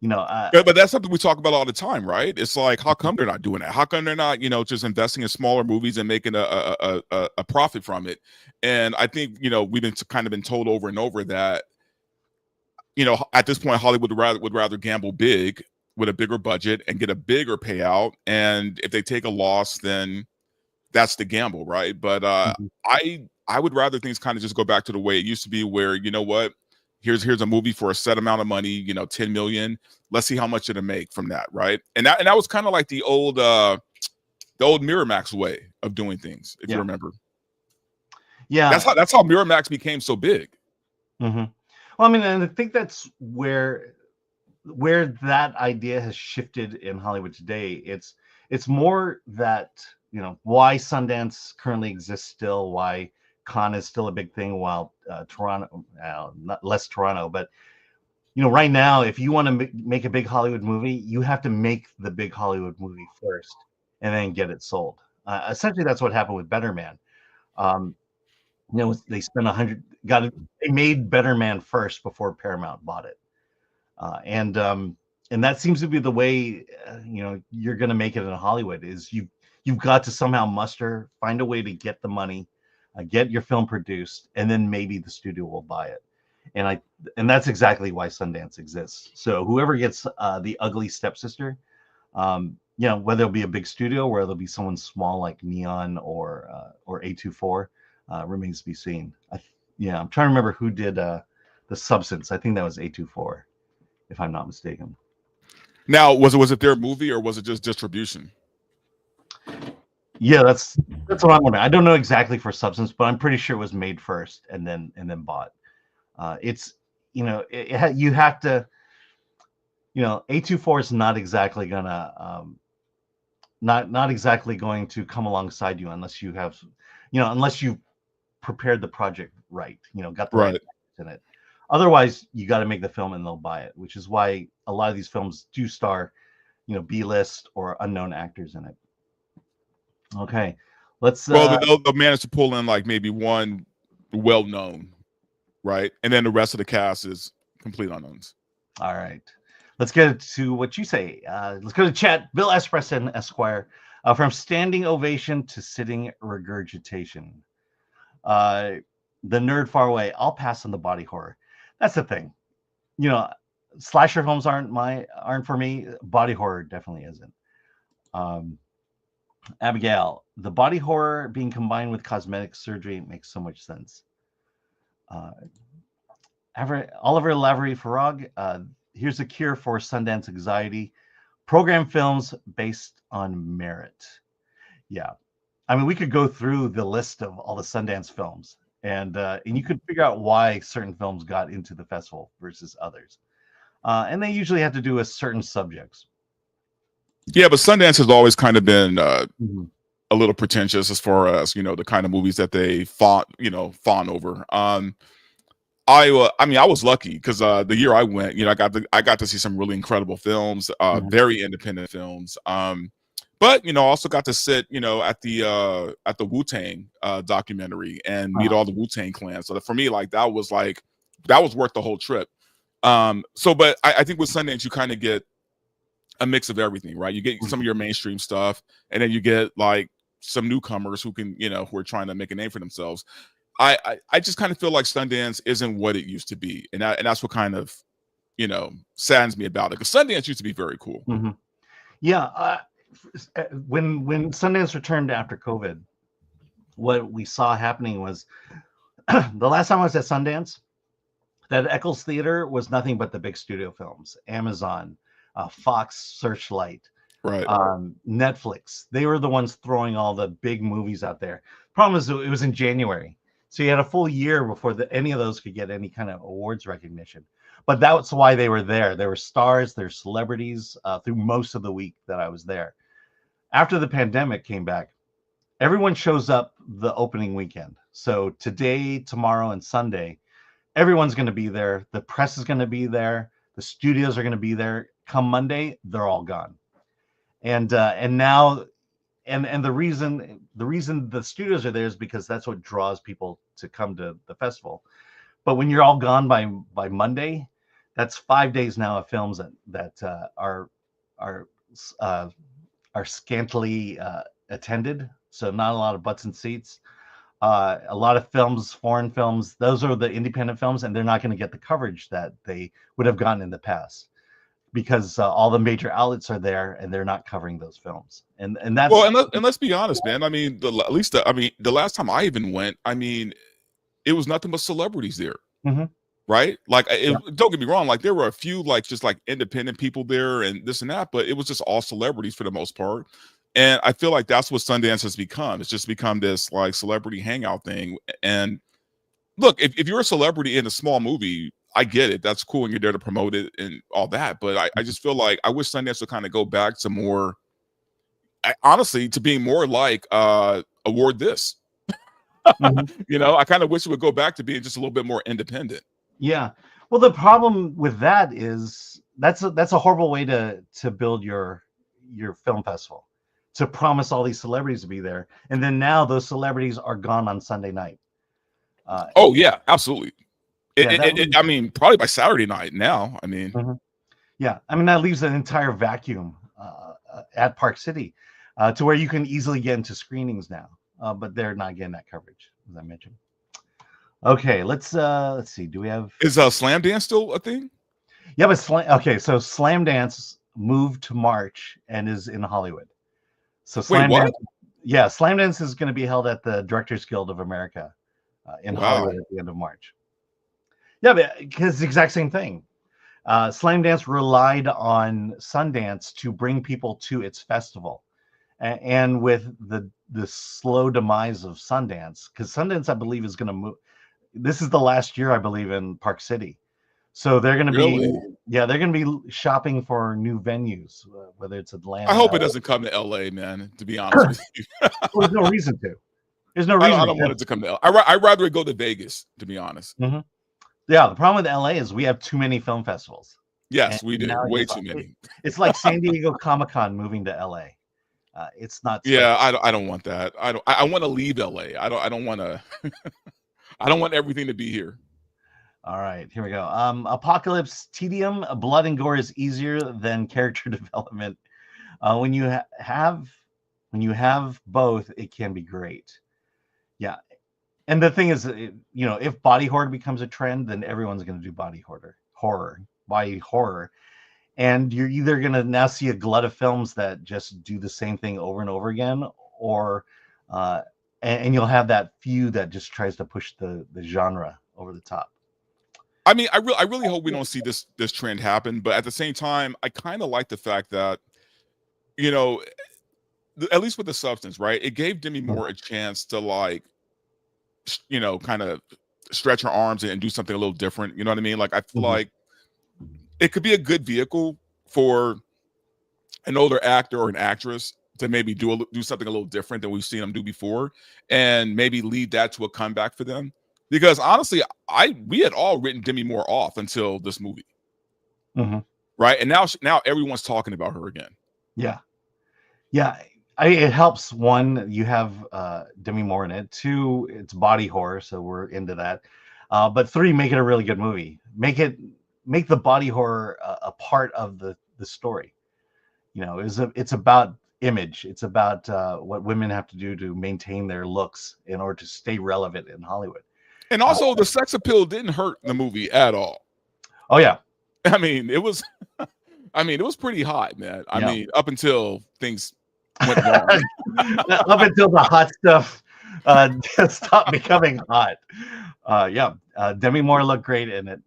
But that's something we talk about all the time, right? It's like, how come they're not doing that? How come they're not, just investing in smaller movies and making a profit from it? And I think, we've been told over and over that, at this point, Hollywood would rather gamble big with a bigger budget and get a bigger payout. And if they take a loss, then that's the gamble, right? But I would rather things kind of just go back to the way it used to be, where, you know what, here's a movie for a set amount of money, you know, 10 million. Let's see how much it'll make from that, right? And that was kind of like the old Miramax way of doing things, if you remember. Yeah, that's how Miramax became so big. Well, I mean, and I think that's where that idea has shifted in Hollywood today. It's more that, you know, why Sundance currently exists still, why Con is still a big thing, while Toronto, not less Toronto, but, you know, right now, if you want to make a big Hollywood movie, you have to make the big Hollywood movie first and then get it sold. Essentially, that's what happened with Better Man. You know, they spent they made Better Man first before Paramount bought it. And that seems to be the way, you know, you're going to make it in Hollywood, is you've got to somehow find a way to get the money, get your film produced, and then maybe the studio will buy it. And that's exactly why Sundance exists. So whoever gets the ugly stepsister, you know, whether it'll be a big studio, whether it'll be someone small like Neon or A24, remains to be seen. I'm trying to remember who did The Substance. I think that was A24, if I'm not mistaken. Now, was it their movie, or was it just distribution? Yeah, that's what I'm wondering. I don't know exactly for Substance, but I'm pretty sure it was made first and then bought. It's, you know, you have to, you know, A24 is not exactly gonna not exactly going to come alongside you unless you have, you know, unless you prepared the project right, you know, got the right in it. Otherwise, you got to make the film and they'll buy it, which is why a lot of these films do star, you know, B-list or unknown actors in it. Okay, let's. Well, they'll manage to pull in like maybe one well-known, right, and then the rest of the cast is complete unknowns. All right, let's get to what you say. Let's go to chat. Bill Espresson, Esquire, from standing ovation to sitting regurgitation. The nerd far away. I'll pass on the body horror. That's the thing. You know, slasher films aren't for me. Body horror definitely isn't. Abigail, the body horror being combined with cosmetic surgery makes so much sense. Oliver Lavery Farag, here's a cure for Sundance anxiety. Program films based on merit. Yeah. I mean, we could go through the list of all the Sundance films, and you could figure out why certain films got into the festival versus others. And they usually have to do with certain subjects. Yeah, but Sundance has always kind of been a little pretentious as far as, you know, the kind of movies that they fawn over. I mean, I was lucky because the year I went, you know, I got to see some really incredible films, very independent films. But, you know, also got to sit, you know, at the Wu-Tang documentary and meet all the Wu-Tang Clan. So for me, like that was worth the whole trip. But I think with Sundance, you kind of get a mix of everything, right? You get some of your mainstream stuff, and then you get like some newcomers who can, you know, who are trying to make a name for themselves. I just kind of feel like Sundance isn't what it used to be, and that's what kind of, you know, saddens me about it, because Sundance used to be very cool. Yeah, when Sundance returned after COVID, what we saw happening was the last time I was at Sundance, that Eccles Theater was nothing but the big studio films, Amazon, Fox, Searchlight, right, Netflix. They were the ones throwing all the big movies out there. Problem is, it was in January, so you had a full year before any of those could get any kind of awards recognition. But that's why they were there. There were stars, there were celebrities through most of the week that I was there. After the pandemic came back, everyone shows up the opening weekend. So today, tomorrow, and Sunday, everyone's going to be there. The press is going to be there. The studios are going to be there. Come Monday, they're all gone. And now, and the reason the studios are there is because that's what draws people to come to the festival. But when you're all gone by Monday, that's 5 days now of films that are scantily attended. So not a lot of butts and seats. A lot of films, foreign films, those are the independent films, and they're not going to get the coverage that they would have gotten in the past. because all the major outlets are there and they're not covering those films. And that's Well, and let's be honest, man. I mean, at least the last time I even went, I mean, it was nothing but celebrities there. Mhm. Right? Like, don't get me wrong. Like, there were a few, like, just like independent people there and this and that, but it was just all celebrities for the most part. And I feel like that's what Sundance has become. It's just become this like celebrity hangout thing. And look, if you're a celebrity in a small movie, I get it. That's cool, and you're there to promote it and all that. But I just feel like I wish Sundance would kind of go back to more, honestly, to being more like award this. You know, I kind of wish it would go back to being just a little bit more independent. Yeah. Well, the problem with that is that's a horrible way to build your film festival, to promise all these celebrities to be there, and then now those celebrities are gone on Sunday night. Oh yeah, absolutely. Yeah, I mean, probably by Saturday night now. I mean, yeah, I mean that leaves an entire vacuum at Park City to where you can easily get into screenings now, but they're not getting that coverage, as I mentioned. Okay, let's see. Do we have Slam Dance still a thing? Yeah, but so Slam Dance moved to March and is in Hollywood. So Slam Wait, what? Dance, yeah, Slam Dance is going to be held at the Directors Guild of America in Hollywood at the end of March. Yeah, because it's the exact same thing. Slam Dance relied on Sundance to bring people to its festival, and with the slow demise of Sundance, because Sundance, I believe, is going to move. This is the last year, I believe, in Park City. So they're going to be, they're going to be shopping for new venues, whether it's Atlanta. I hope it doesn't come to LA, man, to be honest with you. Well, there's no reason to. There's no reason. I don't want it to come to LA. I'd rather it go to Vegas, to be honest. Yeah, the problem with LA is we have too many film festivals. Yes, we do. Way too many. It's like San Diego Comic-Con moving to LA. It's not. Yeah, I don't want that. I want to leave LA. I don't want to. I don't want everything to be here. All right, here we go. Apocalypse tedium, blood and gore is easier than character development. When you have both, it can be great. Yeah, and the thing is, if body horror becomes a trend, then everyone's going to do body horror, and you're either going to now see a glut of films that just do the same thing over and over again, or and you'll have that few that just tries to push the genre over the top. I mean, I really hope we don't see this trend happen, but at the same time, I kind of like the fact that, at least with the Substance, right? It gave Demi Moore a chance to kind of stretch her arms and do something a little different. You know what I mean? Like, I feel like it could be a good vehicle for an older actor or an actress to maybe do something a little different than we've seen them do before, and maybe lead that to a comeback for them. Because honestly, we had all written Demi Moore off until this movie, right? And now everyone's talking about her again. Yeah. It helps. One, you have Demi Moore in it. Two, it's body horror, so we're into that. But three, make it a really good movie. Make the body horror a part of the story. It's about image. It's about what women have to do to maintain their looks in order to stay relevant in Hollywood. And also, the sex appeal didn't hurt the movie at all. Oh yeah, I mean, it was pretty hot, man. I mean, up until things went wrong. Up until the hot stuff stopped becoming hot. Demi Moore looked great in it.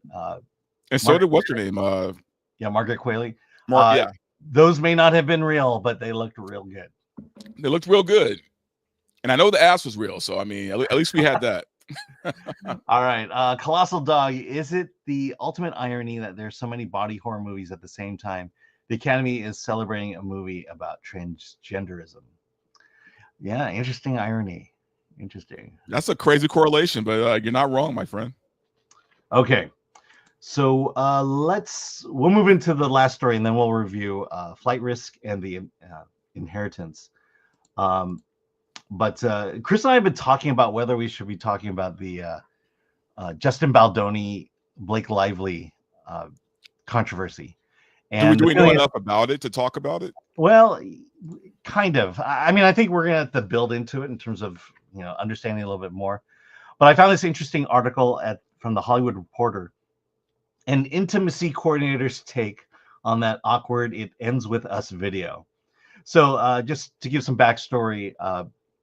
And so did what's her name? Margaret Qualley. Yeah. Those may not have been real, but they looked real good. They looked real good. And I know the ass was real, so I mean, at least we had that. All right. Colossal Dog, is it the ultimate irony that there's so many body horror movies at the same time? The Academy is celebrating a movie about transgenderism. Yeah, interesting irony. Interesting. That's a crazy correlation, but you're not wrong, my friend. Okay. So we'll move into the last story, and then we'll review Flight Risk and the Inheritance. But Chris and I have been talking about whether we should be talking about the Justin Baldoni, Blake Lively controversy. And do we know enough about it to talk about it? Well, kind of. I mean, I think we're going to have to build into it in terms of understanding a little bit more. But I found this interesting article from the Hollywood Reporter, an intimacy coordinator's take on that awkward "It Ends With Us" video. So just to give some backstory,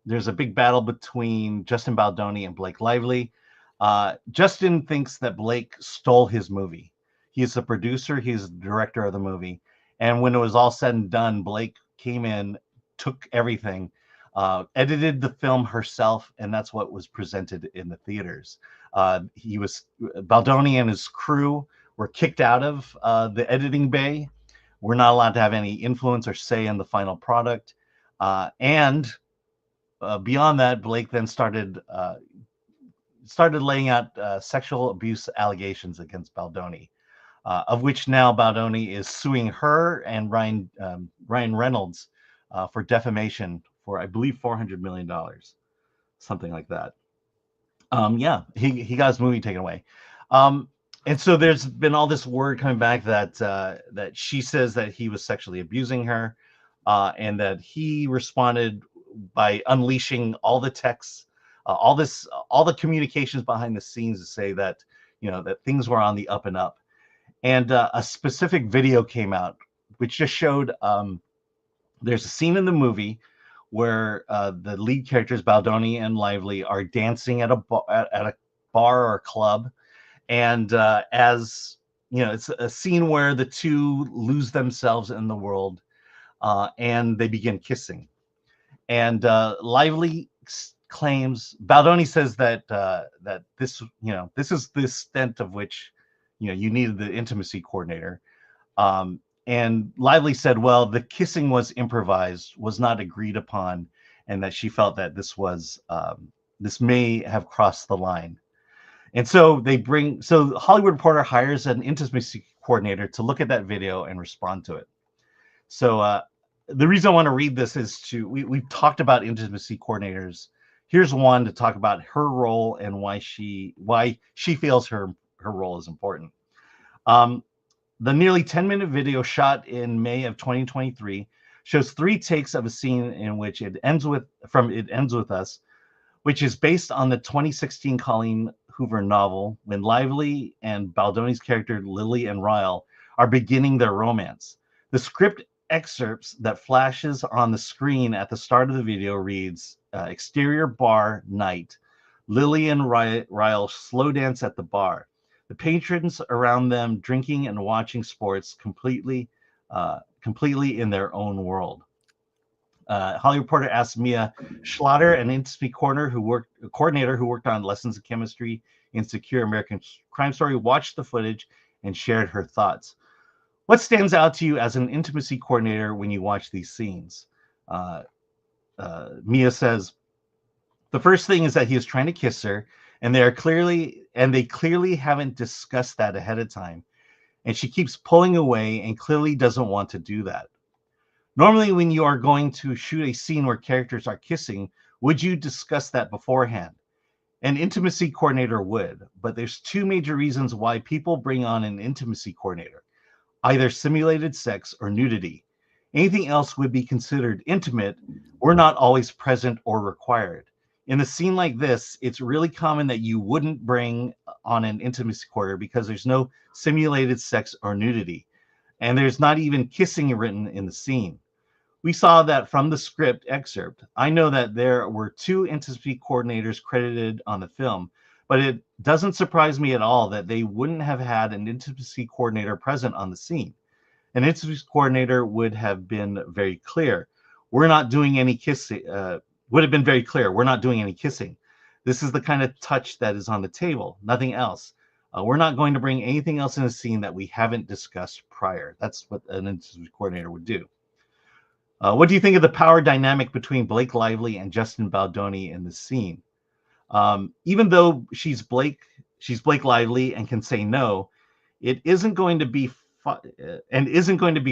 there's a big battle between Justin Baldoni and Blake Lively. Justin thinks that Blake stole his movie. He's the producer, he's the director of the movie. And when it was all said and done, Blake came in, took everything, edited the film herself, and that's what was presented in the theaters. Baldoni and his crew were kicked out of the editing bay. We're not allowed to have any influence or say in the final product. And beyond that, Blake then started laying out sexual abuse allegations against Baldoni, of which now Baldoni is suing her and Ryan Reynolds for defamation for, I believe, $400 million, something like that. He got his movie taken away. And so there's been all this word coming back that she says that he was sexually abusing her, and that he responded by unleashing all the texts, all the communications behind the scenes to say that, that things were on the up and up. And a specific video came out which just showed there's a scene in the movie where the lead characters Baldoni and Lively are dancing at a bar or a club. And as it's a scene where the two lose themselves in the world, and they begin kissing. And Lively claims, Baldoni says that this, this is the extent of which, you needed the intimacy coordinator. And Lively said, well, the kissing was improvised, was not agreed upon, and that she felt that this was this may have crossed the line. And so Hollywood Reporter hires an intimacy coordinator to look at that video and respond to it. So the reason I want to read this is we've talked about intimacy coordinators. Here's one to talk about her role and why she feels her role is important. The nearly 10-minute video shot in May of 2023 shows 3 takes of a scene in which It Ends With Us, which is based on the 2016 Colleen Hoover novel, when Lively and Baldoni's character Lily and Ryle are beginning their romance. The script excerpts that flashes on the screen at the start of the video reads, exterior bar, night. Lily and Ryle slow dance at the bar. The patrons around them drinking and watching sports completely in their own world. Hollywood Reporter asked Mia Schlatter, an intimacy coordinator who worked on Lessons in Chemistry in Secure American Crime Story, watched the footage and shared her thoughts. What stands out to you as an intimacy coordinator when you watch these scenes? Mia says, the first thing is that he is trying to kiss her, and they clearly haven't discussed that ahead of time. And she keeps pulling away and clearly doesn't want to do that. Normally, when you are going to shoot a scene where characters are kissing, would you discuss that beforehand? An intimacy coordinator would, but there's 2 major reasons why people bring on an intimacy coordinator: either simulated sex or nudity. Anything else would be considered intimate, or not always present or required. In a scene like this, it's really common that you wouldn't bring on an intimacy coordinator because there's no simulated sex or nudity, and there's not even kissing written in the scene. We saw that from the script excerpt. I know that there were 2 intimacy coordinators credited on the film, but it doesn't surprise me at all that they wouldn't have had an intimacy coordinator present on the scene. An intimacy coordinator would have been very clear. We're not doing any kissing. Would have been very clear. We're not doing any kissing. This is the kind of touch that is on the table, nothing else. We're not going to bring anything else in the scene that we haven't discussed prior. That's what an intimacy coordinator would do. What do you think of the power dynamic between Blake Lively and Justin Baldoni in this scene? Even though she's Blake Lively and can say no, it isn't going to be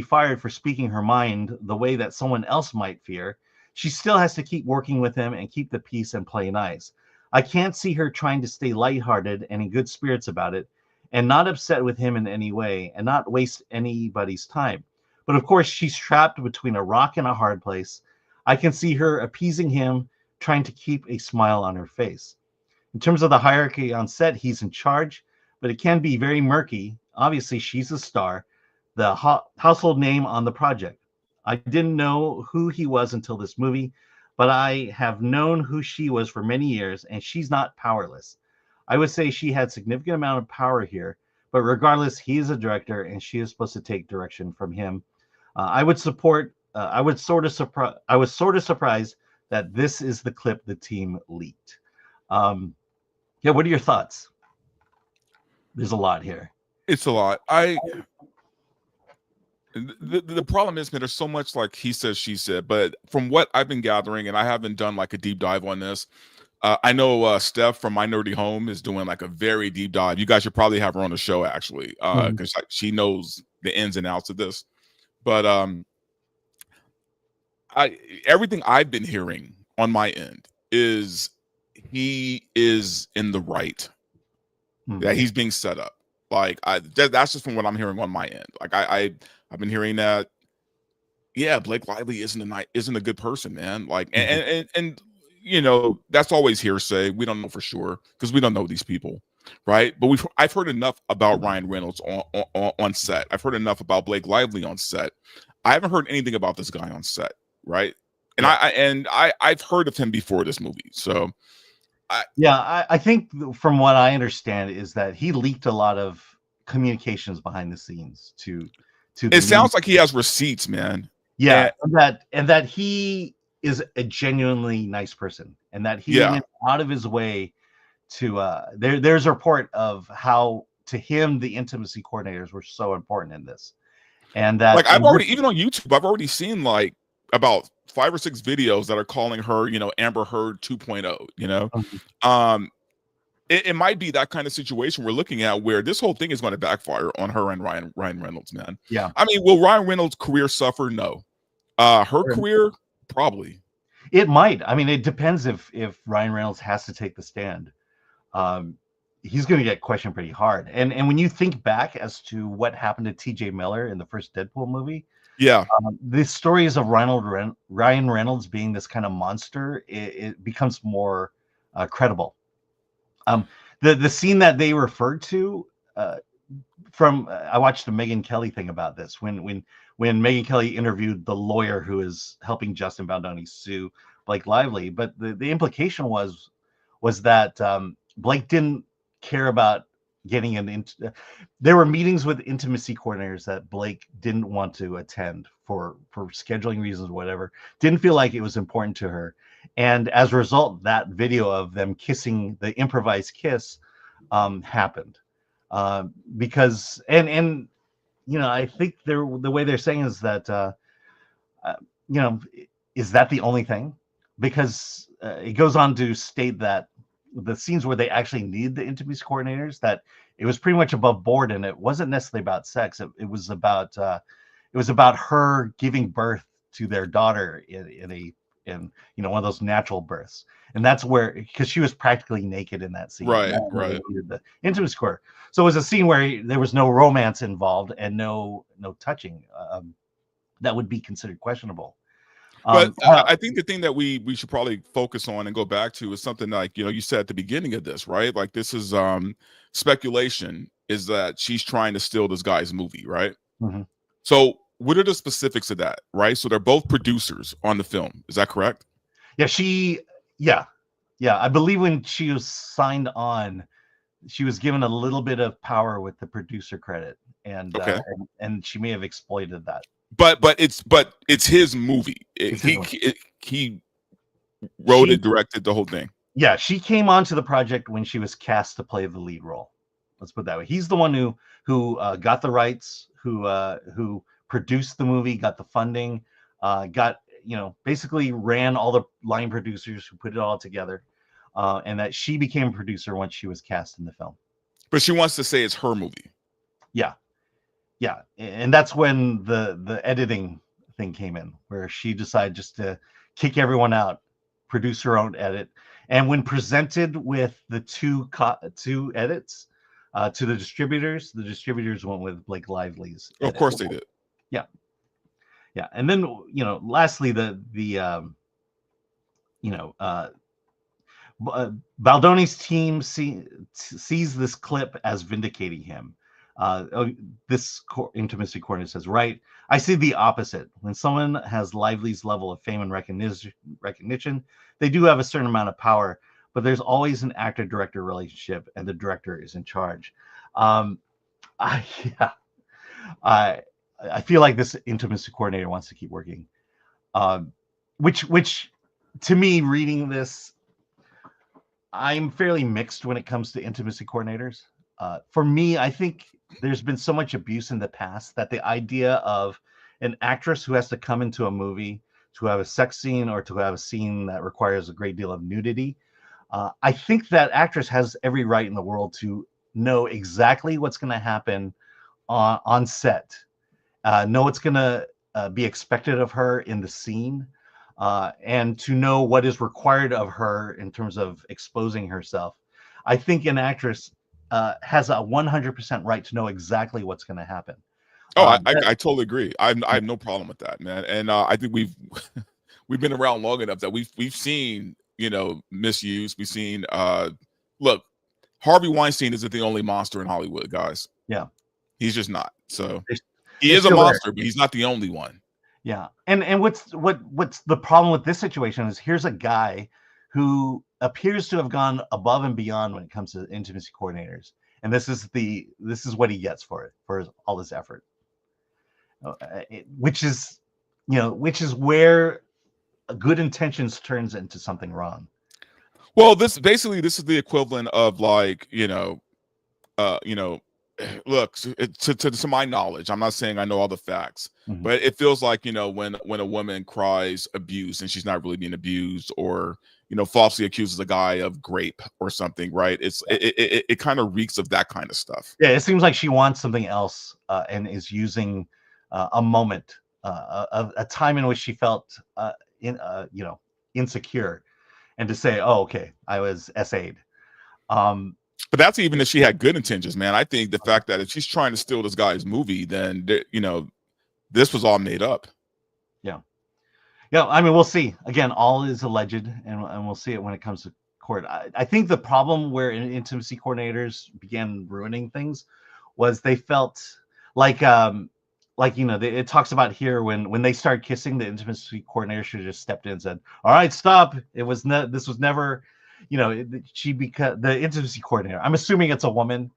fired for speaking her mind the way that someone else might fear. She still has to keep working with him and keep the peace and play nice. I can't see her trying to stay lighthearted and in good spirits about it, and not upset with him in any way, and not waste anybody's time. But of course, she's trapped between a rock and a hard place. I can see her appeasing him, trying to keep a smile on her face. In terms of the hierarchy on set, he's in charge, but it can be very murky. Obviously, she's a star. the household name on the project. I didn't know who he was until this movie, but I have known who she was for many years, and she's not powerless. I would say she had significant amount of power here, but regardless, he is a director, and she is supposed to take direction from him. I was sort of surprised that this is the clip the team leaked. Yeah, what are your thoughts? There's a lot here. It's a lot. The problem is, man, there's so much like he said, she said, but from what I've been gathering, and I haven't done like a deep dive on this, I know Steph from My Nerdy Home is doing like a very deep dive. You guys should probably have her on the show, actually, because she knows the ins and outs of this. But everything I've been hearing on my end is he is in the right. That he's being set up. Like that's just from what I'm hearing on my end. Like I've been hearing that, yeah, Blake Lively isn't a good person, man. Like and you know, that's always hearsay. We don't know for sure because we don't know these people, right? But I've heard enough about Ryan Reynolds on set. I've heard enough about Blake Lively on set. I haven't heard anything about this guy on set, right? And I've heard of him before this movie, so. I think from what I understand is that he leaked a lot of communications behind the scenes to it sounds like he has receipts, man. Yeah, and that he is a genuinely nice person, and that he went out of his way to there's a report of how to him the intimacy coordinators were so important in this. And that, like, I've already, even on YouTube, I've already seen like about 5 or 6 videos that are calling her, you know, Amber Heard 2.0, you know. It might be that kind of situation we're looking at where this whole thing is going to backfire on her and Ryan Reynolds, man. Yeah. I mean, will Ryan Reynolds' career suffer? No. Her career, probably. It might. I mean, it depends if Ryan Reynolds has to take the stand. He's going to get questioned pretty hard. And when you think back as to what happened to T.J. Miller in the first Deadpool movie, yeah, the stories of Ryan Reynolds being this kind of monster, it becomes more credible. The scene that they referred to from I watched the Megyn Kelly thing about this when Megyn Kelly interviewed the lawyer who is helping Justin Baldoni sue Blake Lively, but the implication was that Blake didn't care about getting there were meetings with intimacy coordinators that Blake didn't want to attend for scheduling reasons or whatever, didn't feel like it was important to her. And as a result, that video of them kissing, the improvised kiss, happened because and you know, I think the way they're saying is that you know, is that the only thing? Because it goes on to state that the scenes where they actually need the intimacy coordinators, that it was pretty much above board, and it wasn't necessarily about sex. It was about her giving birth to their daughter in you know, one of those natural births, and that's where, because she was practically naked in that scene, right. The intimacy core. So it was a scene where there was no romance involved and no touching that would be considered questionable. But I think the thing that we should probably focus on and go back to is something like, you know, you said at the beginning of this, right? Like, this is speculation is that she's trying to steal this guy's movie, right? So what are the specifics of that, right? So they're both producers on the film. Is that correct? Yeah, I believe when she was signed on, she was given a little bit of power with the producer credit, and she may have exploited that. But it's his movie. He wrote it, directed the whole thing. Yeah, she came onto the project when she was cast to play the lead role. Let's put it that way. He's the one who got the rights, who produced the movie, got the funding, got, you know, basically ran all the line producers who put it all together, and that she became a producer once she was cast in the film. But she wants to say it's her movie. Yeah, and that's when the editing thing came in, where she decided just to kick everyone out, produce her own edit, and when presented with the two edits to the distributors went with Blake Lively's edit. Of course they did. Yeah, and then, you know, lastly, Baldoni's team sees this clip as vindicating him. This intimacy coordinator says, right, I see the opposite. When someone has Lively's level of fame and recognition, they do have a certain amount of power, but there's always an actor-director relationship, and the director is in charge. I feel like this intimacy coordinator wants to keep working. Which to me, reading this, I'm fairly mixed when it comes to intimacy coordinators. For me, I think there's been so much abuse in the past that the idea of an actress who has to come into a movie to have a sex scene or to have a scene that requires a great deal of nudity, I think that actress has every right in the world to know exactly what's going to happen on set, know what's going to be expected of her in the scene, and to know what is required of her in terms of exposing herself. I think an actress has a 100% right to know exactly what's going to happen. Oh, I totally agree. I have no problem with that, man. And I think we've been around long enough that we've seen, misuse. We've seen look, Harvey Weinstein isn't the only monster in Hollywood, guys. Yeah, he's just not. So he is a monster, but he's not the only one. Yeah, and what's the problem with this situation is here's a guy who appears to have gone above and beyond when it comes to intimacy coordinators, and this is what he gets for it, for all this effort, which is where good intentions turns into something wrong. Well, this is the equivalent of like look, to my knowledge, I'm not saying I know all the facts, but it feels like when a woman cries abuse and she's not really being abused, or falsely accuses a guy of grape or something, right? It kind of reeks of that kind of stuff. Yeah, it seems like she wants something else and is using a moment, a time in which she felt insecure, and to say, oh, okay, I was SA'd. But that's even if she had good intentions, man. I think the fact that if she's trying to steal this guy's movie, then this was all made up. Yeah, I mean, we'll see. Again, all is alleged, and we'll see it when it comes to court. I think the problem where intimacy coordinators began ruining things was they felt like it talks about here when they started kissing, the intimacy coordinator should have just stepped in and said, "All right, stop. This was never." The intimacy coordinator, I'm assuming it's a woman,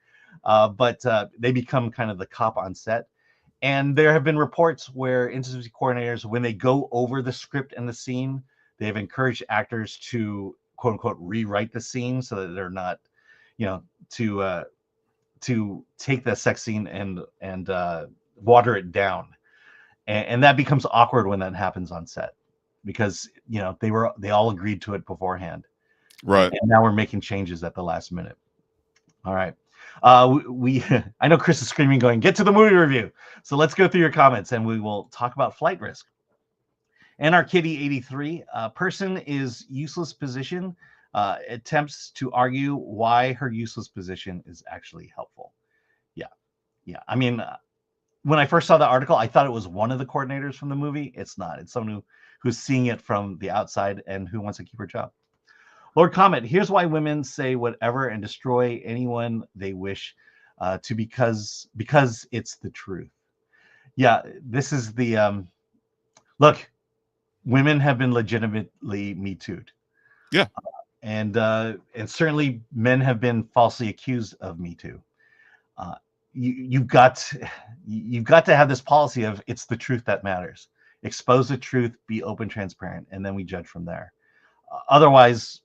but they become kind of the cop on set. And there have been reports where intimacy coordinators, when they go over the script and the scene, they've encouraged actors to quote unquote rewrite the scene so that they're not, to take the sex scene and water it down. And that becomes awkward when that happens on set, because they all agreed to it beforehand. Right. And now we're making changes at the last minute. All right. I know Chris is screaming going, get to the movie review. So let's go through your comments and we will talk about flight risk. And our Kitty 83, person is useless position, attempts to argue why her useless position is actually helpful. Yeah. I mean, when I first saw the article, I thought it was one of the coordinators from the movie. It's not. It's someone who's seeing it from the outside and who wants to keep her job. Lord Comet, here's why women say whatever and destroy anyone they wish to because it's the truth. Yeah, this is the look, women have been legitimately Me Too'd. Yeah. And certainly men have been falsely accused of Me Too. You've got to have this policy of it's the truth that matters. Expose the truth, be open, transparent, and then we judge from there. Otherwise,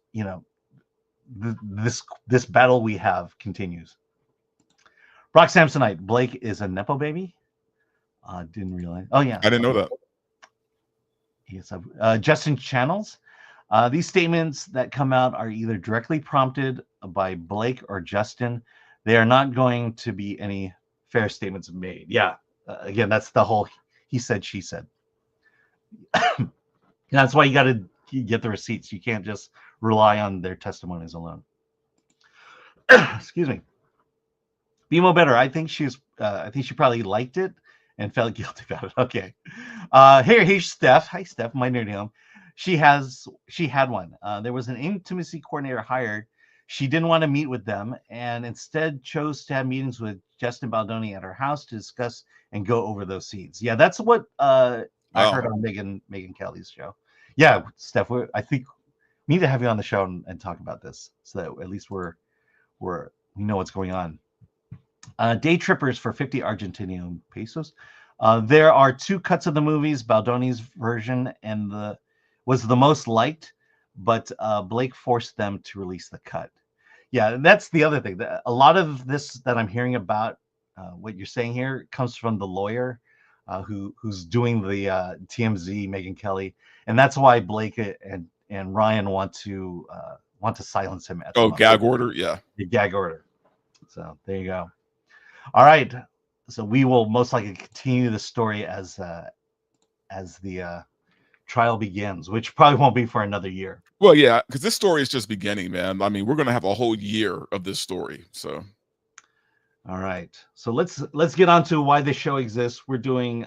this battle we have continues. Brock Samsonite, Blake is a Nepo baby. Didn't realize. Oh yeah, I didn't know that. Yes, Justin Channels. These statements that come out are either directly prompted by Blake or Justin. They are not going to be any fair statements made. Yeah, again, that's the whole he said, she said. That's why you got to get the receipts. You can't just rely on their testimonies alone. Excuse me. Bimo Better. I think she probably liked it and felt guilty about it. Okay. Here's Steph. Hi, Steph. My nerd home. She had one. There was an intimacy coordinator hired. She didn't want to meet with them and instead chose to have meetings with Justin Baldoni at her house to discuss and go over those scenes. Yeah, that's what I heard on Megan Kelly's show. Yeah, Steph, I think we need to have you on the show and talk about this so that at least we know what's going on. Day trippers for 50 Argentinian pesos. There are 2 cuts of the movies. Baldoni's version was the most liked, but Blake forced them to release the cut. Yeah, that's the other thing. A lot of this that I'm hearing about, what you're saying here, comes from the lawyer who's doing the TMZ, Megan Kelly, and that's why Blake and Ryan want to silence him. Gag order, yeah. The gag order. So there you go. All right. So we will most likely continue the story as the trial begins, which probably won't be for another year. Well, yeah, because this story is just beginning, man. I mean, we're gonna have a whole year of this story. So, all right. So let's get on to why the show exists. We're doing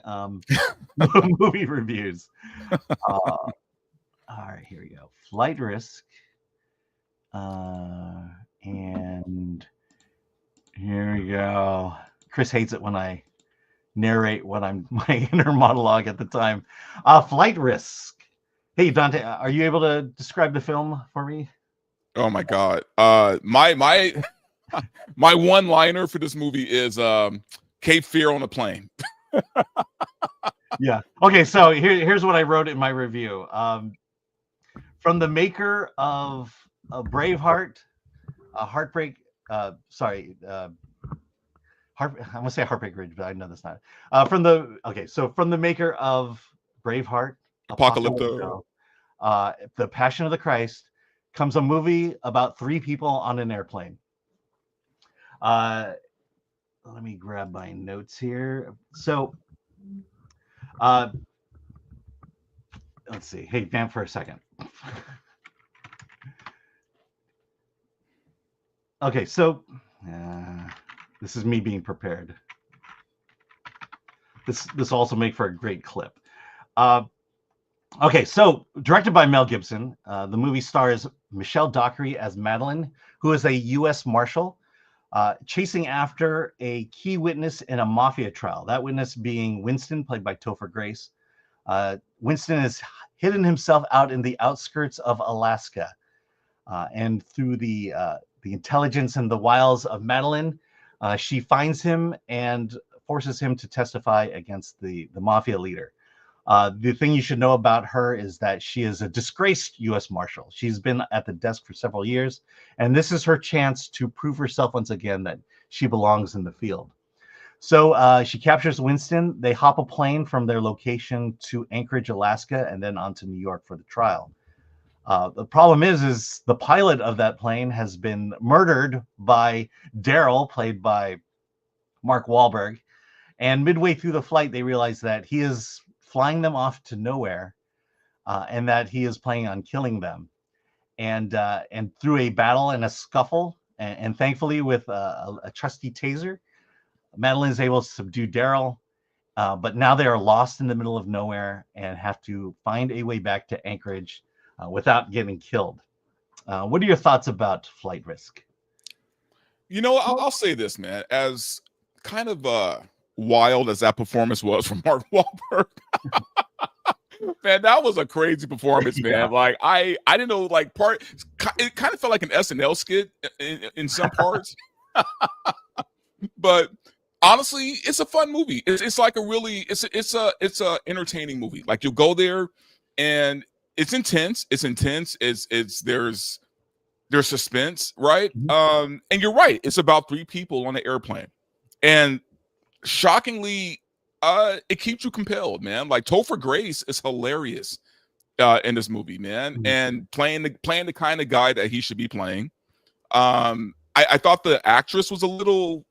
movie reviews. All right, here we go. Flight Risk, and here we go. Chris hates it when I narrate my inner monologue at the time. Flight Risk. Hey, Dante, are you able to describe the film for me? Oh my God. My one-liner for this movie is Cape Fear on a plane. Yeah. Okay, so here's what I wrote in my review. From the maker of Braveheart, Heartbreak, I'm gonna say Heartbreak Ridge, but I know that's not. From the maker of Braveheart, Apocalypto, The Passion of the Christ, comes a movie about 3 people on an airplane. Let me grab my notes here. So, let's see. Hey, vamp for a second. Okay, so this is me being prepared. This also make for a great clip. Okay, so directed by Mel Gibson, the movie stars Michelle Dockery as Madeline, who is a U.S. Marshal chasing after a key witness in a mafia trial. That witness being Winston, played by Topher Grace. Winston has hidden himself out in the outskirts of Alaska, and through the intelligence and the wiles of Madeline, she finds him and forces him to testify against the mafia leader. The thing you should know about her is that she is a disgraced U.S. Marshal. She's been at the desk for several years, and this is her chance to prove herself once again that she belongs in the field. So she captures Winston. They hop a plane from their location to Anchorage, Alaska, and then on to New York for the trial. The problem is the pilot of that plane has been murdered by Daryl, played by Mark Wahlberg. And midway through the flight, they realize that he is flying them off to nowhere, and that he is planning on killing them. And through a battle and a scuffle, and thankfully with a trusty taser, Madeline is able to subdue Daryl. But now they are lost in the middle of nowhere and have to find a way back to Anchorage without getting killed. What are your thoughts about Flight Risk? You know, I'll say this, man. As kind of wild as that performance was from Mark Wahlberg, man, that was a crazy performance, man. Yeah. Like I didn't know, like it kind of felt like an SNL skit in some parts, but honestly, it's a fun movie. It's like it's a entertaining movie. Like you go there and it's intense. There's suspense, right? Mm-hmm. And you're right. It's about 3 people on an airplane, and shockingly, it keeps you compelled, man. Like Topher Grace is hilarious in this movie, man, mm-hmm. and playing the kind of guy that he should be playing. I thought the actress was a little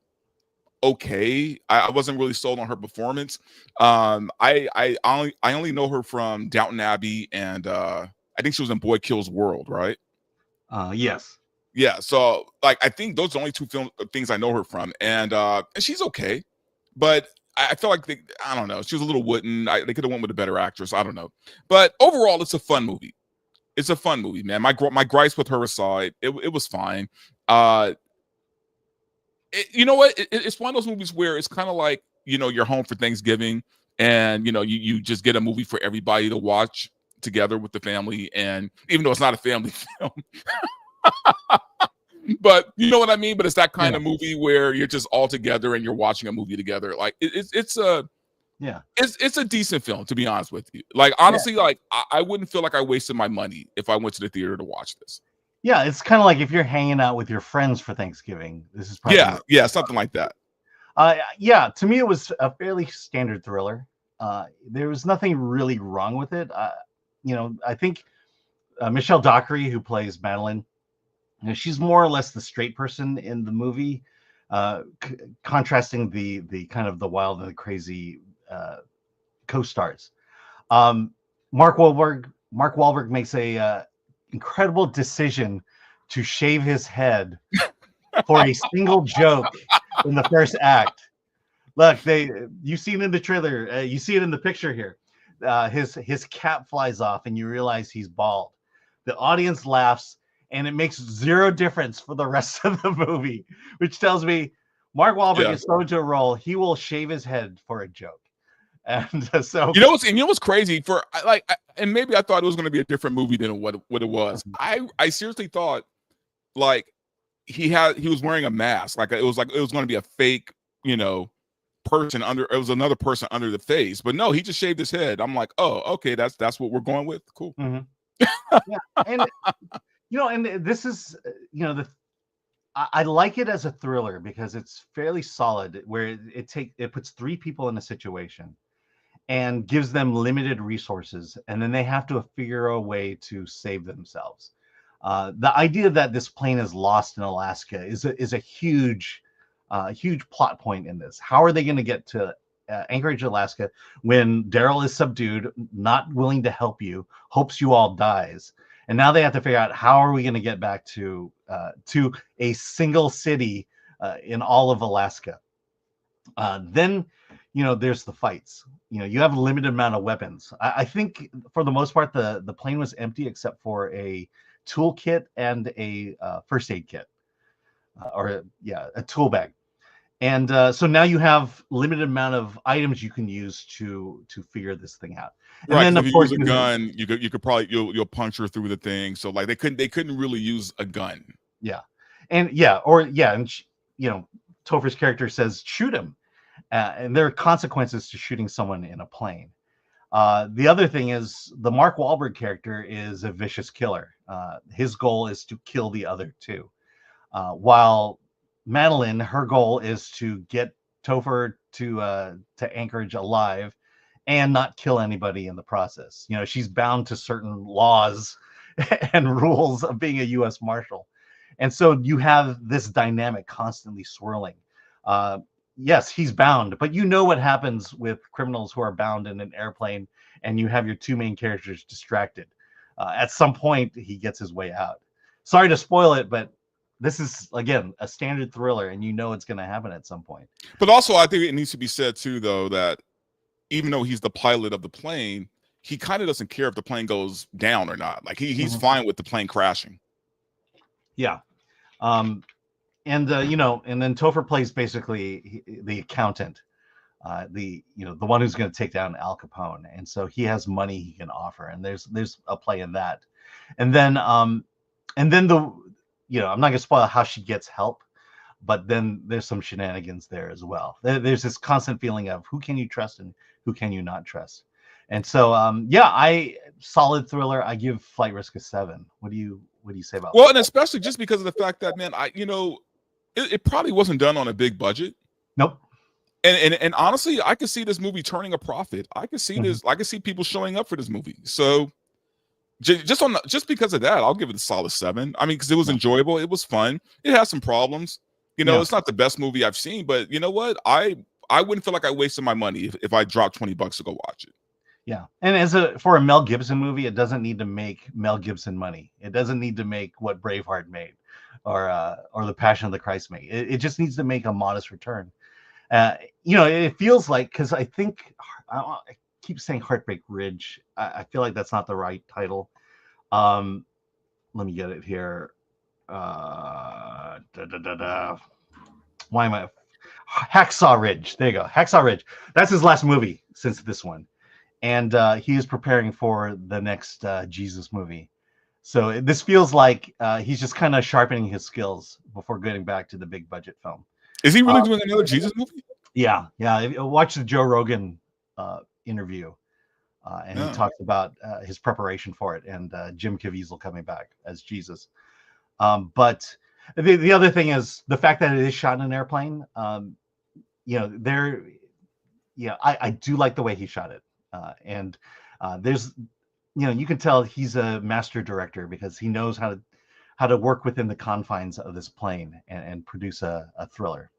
okay. I wasn't really sold on her performance. I only know her from Downton Abbey, and I think she was in Boy Kills World, right? Yes. Yeah. So like I think those are the only 2 things I know her from, and she's okay, but I feel like I don't know. She was a little wooden. They could have went with a better actress. I don't know, but overall, it's a fun movie. it's a fun movie, man. My gripes with her aside, it was fine. You know what? It's one of those movies where it's kind of like, you know, you're home for Thanksgiving, and you know, you just get a movie for everybody to watch together with the family, and even though it's not a family film. But you know what I mean? But it's that kind of movie where you're just all together and you're watching a movie together. Like it's a decent film, to be honest with you. Like, honestly, like I wouldn't feel like I wasted my money if I went to the theater to watch this. Yeah, it's kind of like if you're hanging out with your friends for Thanksgiving. This is probably something like that. Yeah, to me it was a fairly standard thriller. There was nothing really wrong with it. You know, I think Michelle Dockery, who plays Madeline, you know, she's more or less the straight person in the movie, contrasting the kind of the wild and the crazy co-stars. Mark Wahlberg makes a incredible decision to shave his head for a single joke in the first act. Look, you see it in the trailer, you see it in the picture here. His cap flies off and you realize he's bald. The audience laughs, and it makes zero difference for the rest of the movie, which tells me Mark Wahlberg is so into a role, he will shave his head for a joke. And so you know what's crazy for and maybe I thought it was going to be a different movie than what it was. I seriously thought like he was wearing a mask, like it was going to be a fake, you know, person under. It was another person under the face, but no, he just shaved his head. I'm like, oh, okay, that's what we're going with. Cool. Mm-hmm. Yeah, and you know, and this is, you know, I like it as a thriller because it's fairly solid, where it puts three people in a situation and gives them limited resources, and then they have to figure a way to save themselves. The idea that this plane is lost in Alaska is a huge plot point in this. How are they going to get to Anchorage, Alaska, when Daryl is subdued, not willing to help you, hopes you all dies, and now they have to figure out how are we going to get back to a single city in all of Alaska. Then, you know, there's the fights. You know, you have a limited amount of weapons. I think for the most part, the plane was empty except for a tool kit and a first aid kit, a tool bag. And so now you have limited amount of items you can use to figure this thing out. And right, then of of course, course you use a gun, you could probably you'll puncture through the thing. So like they couldn't really use a gun. Yeah, and you know, Topher's character says shoot him, and there are consequences to shooting someone in a plane. The other thing is the Mark Wahlberg character is a vicious killer. His goal is to kill the other two, while Madeline, her goal is to get Topher to Anchorage alive and not kill anybody in the process. You know, she's bound to certain laws and rules of being a U.S. Marshal. And so you have this dynamic constantly swirling. Yes, he's bound, but you know what happens with criminals who are bound in an airplane and you have your two main characters distracted. At some point, he gets his way out. Sorry to spoil it, but this is, again, a standard thriller, and you know it's going to happen at some point. But also, I think it needs to be said, too, though, that even though he's the pilot of the plane, he kind of doesn't care if the plane goes down or not. Like, he's fine with the plane crashing. Yeah. You know, and then Topher plays basically the accountant, the one who's going to take down Al Capone. And so he has money he can offer, and there's a play in that. And then you know, I'm not going to spoil how she gets help, but then there's some shenanigans there as well. There's this constant feeling of who can you trust and who can you not trust. And so, solid thriller. I give Flight Risk a 7. What do you say about Well, and especially just because of the fact that, man, it probably wasn't done on a big budget. Nope. And honestly, I could see this movie turning a profit. I could see this. I could see people showing up for this movie. So just because of that, I'll give it a solid 7. I mean, because it was enjoyable, it was fun. It has some problems. You know, it's not the best movie I've seen, but you know what? I wouldn't feel like I wasted my money if I dropped $20 to go watch it. Yeah, and for a Mel Gibson movie, it doesn't need to make Mel Gibson money. It doesn't need to make what Braveheart made, or The Passion of the Christ made. It just needs to make a modest return. You know, it feels like, because I think I keep saying Heartbreak Ridge. I feel like that's not the right title. Let me get it here. Why am I? Hacksaw Ridge. There you go. Hacksaw Ridge. That's his last movie since this one. And he is preparing for the next Jesus movie. So this feels like he's just kind of sharpening his skills before getting back to the big budget film. Is he really doing another Jesus movie? Yeah. Watch the Joe Rogan interview, and he talks about his preparation for it, and Jim Caviezel coming back as Jesus. But the other thing is the fact that it is shot in an airplane. I do like the way he shot it, and there's, you can tell he's a master director because he knows how to work within the confines of this plane and produce a thriller.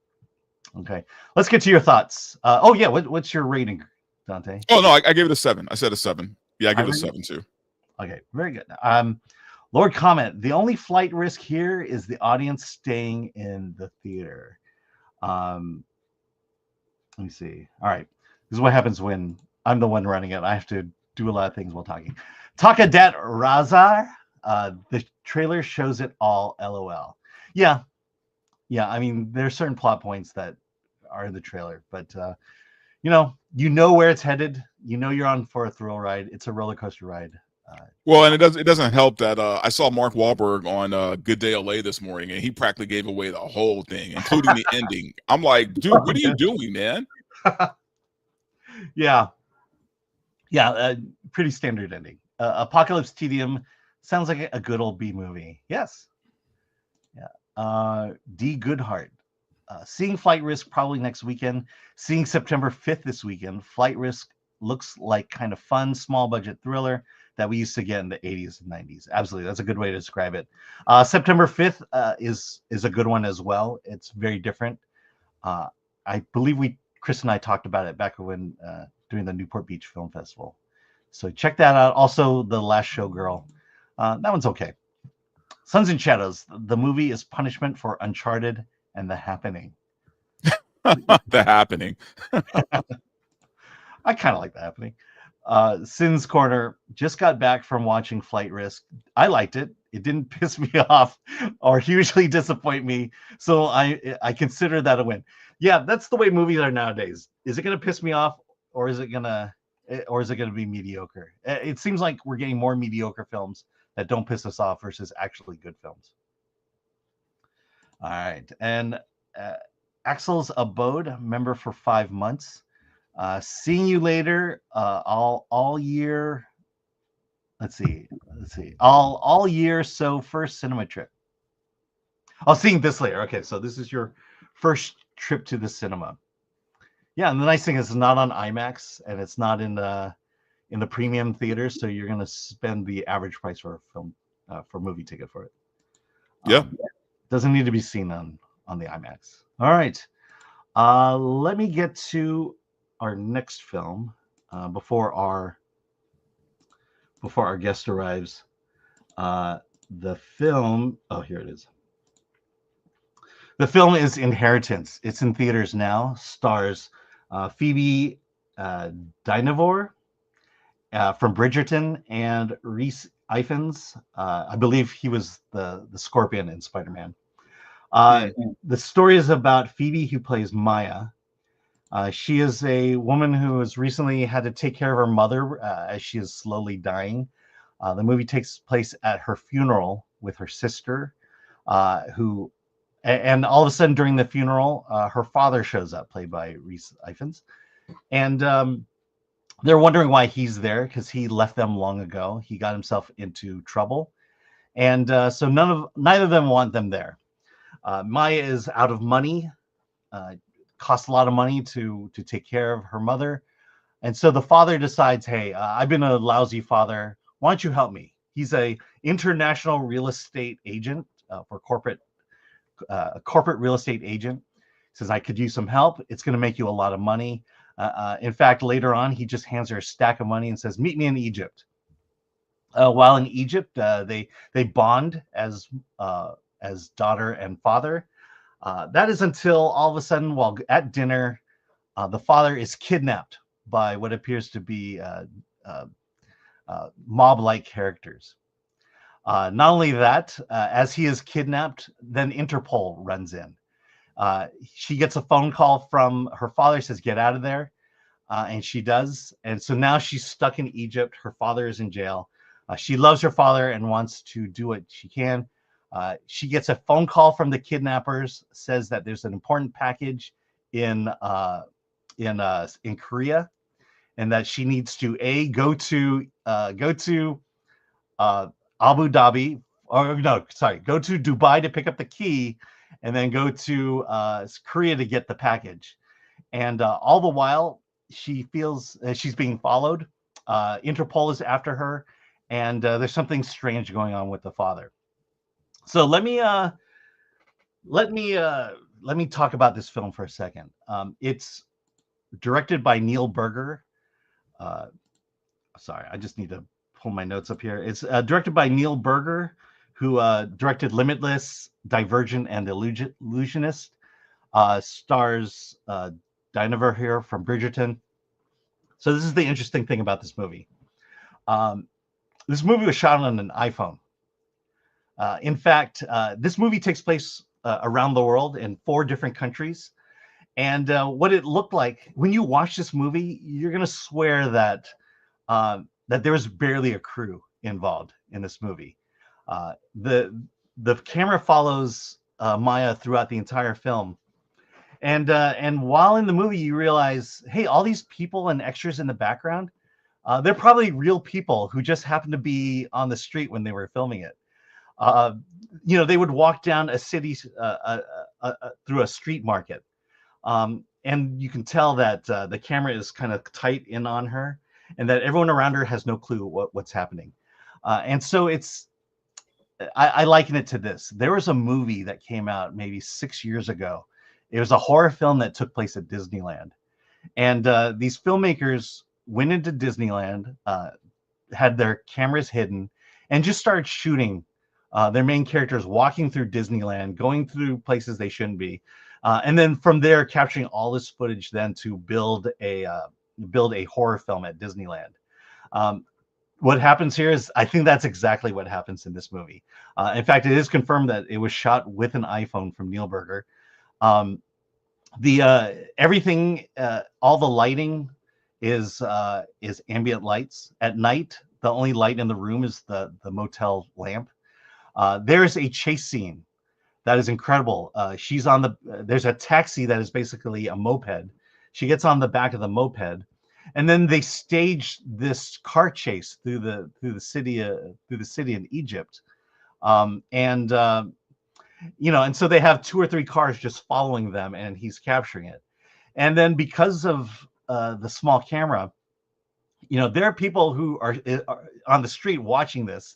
Okay, let's get to your thoughts. What's your rating, Dante? Oh no, I gave it a 7. I said a 7. Yeah, I give it a 7 too. Okay, very good. Lord Comment, the only flight risk here is the audience staying in the theater. Let me see. All right, this is what happens when I'm the one running it. I have to do a lot of things while talking. Takadat Razar, the trailer shows it all. LOL. Yeah. I mean, there are certain plot points that are in the trailer, but you know where it's headed. You're on for a thrill ride. It's a roller coaster ride. Well, and it doesn't help that I saw Mark Wahlberg on Good Day LA this morning, and he practically gave away the whole thing, including the ending. I'm like, dude, what are you doing, man? Yeah, pretty standard ending. Apocalypse Tedium sounds like a good old B movie. Yes. Yeah. D Goodheart. Seeing Flight Risk probably next weekend. Seeing September 5th this weekend. Flight Risk looks like kind of fun, small budget thriller that we used to get in the 80s and 90s. Absolutely. That's a good way to describe it. September 5th is a good one as well. It's very different. I believe Chris and I talked about it back when during the Newport Beach Film Festival. So check that out. Also, The Last Showgirl. That one's okay. Sons and Shadows. The movie is punishment for Uncharted and The Happening. The Happening. I kind of like The Happening. Sin's Corner. Just got back from watching Flight Risk. I liked it. It didn't piss me off or hugely disappoint me. So I consider that a win. Yeah, that's the way movies are nowadays. Is it going to piss me off, or is it going to be mediocre? It seems like we're getting more mediocre films that don't piss us off versus actually good films. All right, and Axel's Abode, member for 5 months. Seeing you later. All year. Let's see. All year. So first cinema trip. Oh, seeing this later. Okay, so this is your first trip to the cinema. Yeah, and the nice thing is it's not on IMAX and it's not in the premium theaters, so you're gonna spend the average price for a film for a movie ticket for it. Yeah. Doesn't need to be seen on the IMAX. All right. Let me get to our next film before our guest arrives. The film, here it is. The film is Inheritance. It's in theaters now. Stars Phoebe Dynevor from Bridgerton and Rhys Ifans. I believe he was the Scorpion in Spider-Man. The story is about Phoebe, who plays Maya. She is a woman who has recently had to take care of her mother as she is slowly dying. The movie takes place at her funeral with her sister, and all of a sudden during the funeral, her father shows up, played by Rhys Ifans. And they're wondering why he's there because he left them long ago. He got himself into trouble. And so neither of them want them there. Maya is out of money. Costs a lot of money to take care of her mother. And so the father decides, hey, I've been a lousy father. Why don't you help me? He's a international real estate agent for corporate real estate agent. Says, I could use some help. It's going to make you a lot of money. In fact, later on, he just hands her a stack of money and says, meet me in Egypt. While in Egypt, they bond as daughter and father. That is until all of a sudden, while at dinner, the father is kidnapped by what appears to be mob-like characters. Not only that, as he is kidnapped, then Interpol runs in. She gets a phone call from her father, says, get out of there. And she does. And so now she's stuck in Egypt. Her father is in jail. She loves her father and wants to do what she can. She gets a phone call from the kidnappers, says that there's an important package in Korea, and that she needs to go to Abu Dhabi, or no, sorry, go to Dubai to pick up the key, and then go to Korea to get the package. And all the while, she feels she's being followed. Interpol is after her, and there's something strange going on with the father. So let me talk about this film for a second. It's directed by Neil Berger. Sorry, I just need to pull my notes up here. It's directed by Neil Berger, who directed Limitless, Divergent, and Illusionist. Stars Dynevor here from Bridgerton. So this is the interesting thing about this movie. This movie was shot on an iPhone. In fact, this movie takes place around the world in 4 different countries. And what it looked like when you watch this movie, you're going to swear that there was barely a crew involved in this movie. The camera follows Maya throughout the entire film. And while in the movie, you realize, hey, all these people and extras in the background, they're probably real people who just happened to be on the street when they were filming it. They would walk down a city through a street market. And you can tell that the camera is kind of tight in on her, and that everyone around her has no clue what's happening. And so I liken it to this. There was a movie that came out maybe 6 years ago. It was a horror film that took place at Disneyland. And these filmmakers went into Disneyland, had their cameras hidden, and just started shooting their main characters walking through Disneyland, going through places they shouldn't be. And then from there, capturing all this footage then to build a horror film at Disneyland. What happens here is, I think that's exactly what happens in this movie. In fact, it is confirmed that it was shot with an iPhone from Neil Berger. Everything, all the lighting is ambient lights. At night, the only light in the room is the motel lamp. There's a chase scene that is incredible. There's a taxi that is basically a moped. She gets on the back of the moped, and then they stage this car chase through the city in Egypt. And so they have 2 or 3 cars just following them, and he's capturing it. And then because of the small camera, there are people who are on the street watching this.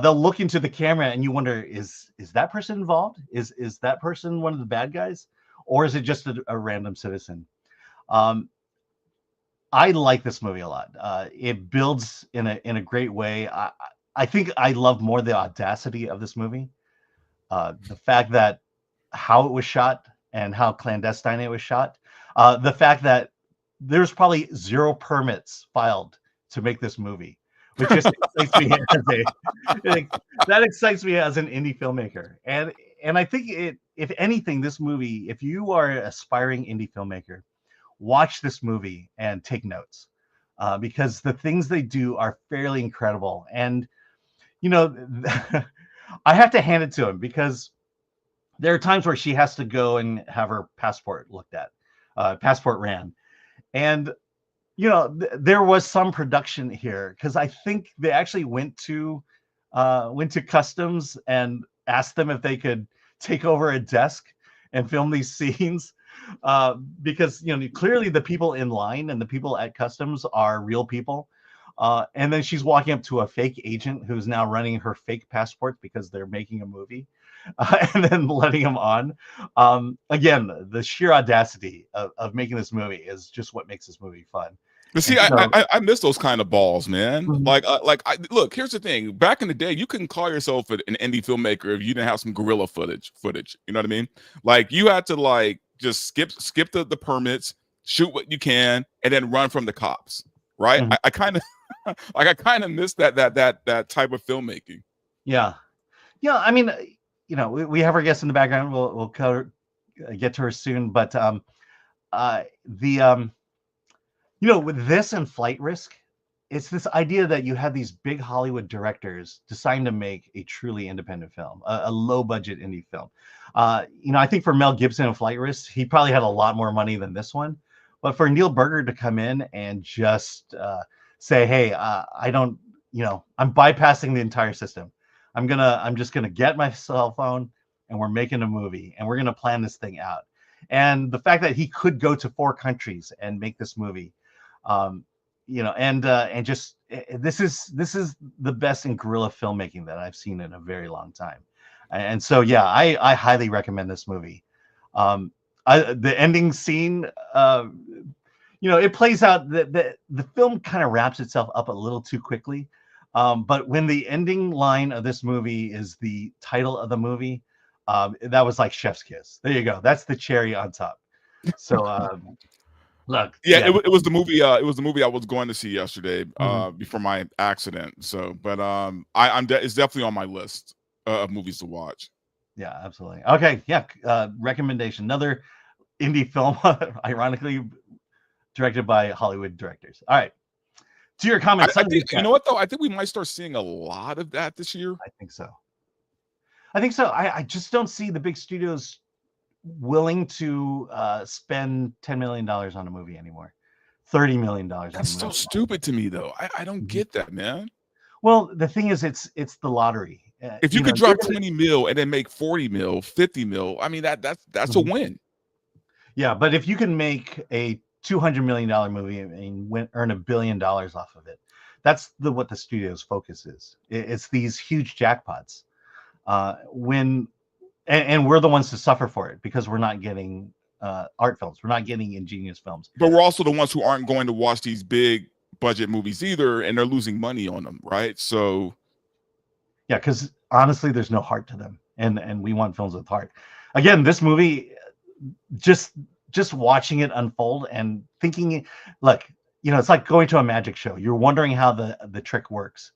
They'll look into the camera and you wonder, is that person involved? Is that person one of the bad guys? Or is it just a random citizen? I like this movie a lot. It builds in a great way. I think I love more the audacity of this movie. The fact that how it was shot and how clandestine it was shot. The fact that there's probably 0 permits filed to make this movie, which just excites me that excites me as an indie filmmaker. And I think if anything, this movie, if you are an aspiring indie filmmaker, watch this movie and take notes, because the things they do are fairly incredible. And I have to hand it to him, because there are times where she has to go and have her passport looked at, passport ran. And, there was some production here, because I think they actually went to customs and asked them if they could take over a desk and film these scenes. Because, clearly the people in line and the people at customs are real people. And then she's walking up to a fake agent who's now running her fake passport because they're making a movie, and then letting him on. Again, the sheer audacity of making this movie is just what makes this movie fun. But see, I miss those kind of balls, man. Mm-hmm. Look, here's the thing. Back in the day, you couldn't call yourself an indie filmmaker if you didn't have some guerrilla footage. You know what I mean? Like, you had to just skip the permits, shoot what you can, and then run from the cops. Right? Mm-hmm. I kind of miss that type of filmmaking. Yeah. Yeah. I mean, we have our guest in the background. We'll get to her soon. But with this and Flight Risk, it's this idea that you have these big Hollywood directors deciding to make a truly independent film, a low budget indie film. I think for Mel Gibson and Flight Risk, he probably had a lot more money than this one. But for Neil Berger to come in and just say, hey, I don't, I'm bypassing the entire system. I'm just gonna get my cell phone and we're making a movie and we're gonna plan this thing out. And the fact that he could go to 4 countries and make this movie, and just this is the best in guerrilla filmmaking that I've seen in a very long time. And so yeah, I highly recommend this movie. The ending scene, it plays out, the film kind of wraps itself up a little too quickly. But when the ending line of this movie is the title of the movie, that was like chef's kiss. There you go. That's the cherry on top. So look, yeah, it was the movie. It was the movie I was going to see yesterday Mhm. before my accident. So, but it's definitely on my list of movies to watch. Yeah, absolutely. Okay, yeah. Recommendation. Another indie film, ironically directed by Hollywood directors. All right. To your comments. I think, you know what though? I think we might start seeing a lot of that this year. I think so. I just don't see the big studios willing to spend $10 million on a movie anymore. $30 million. That's so stupid to me, though. I don't get that, man. Well, the thing is, it's the lottery. If you could drop 20 mil and then make 40 mil, 50 mil, I mean that's a win. Yeah, but if you can make a $200 million movie and earn $1 billion off of it, that's what the studio's focus is. It's these huge jackpots. And we're the ones to suffer for it because we're not getting art films. We're not getting ingenious films. But we're also the ones who aren't going to watch these big budget movies either, and they're losing money on them, right? So yeah, because honestly, there's no heart to them, and we want films with heart. Again, this movie, just watching it unfold and thinking, look, it's like going to a magic show. You're wondering how the trick works.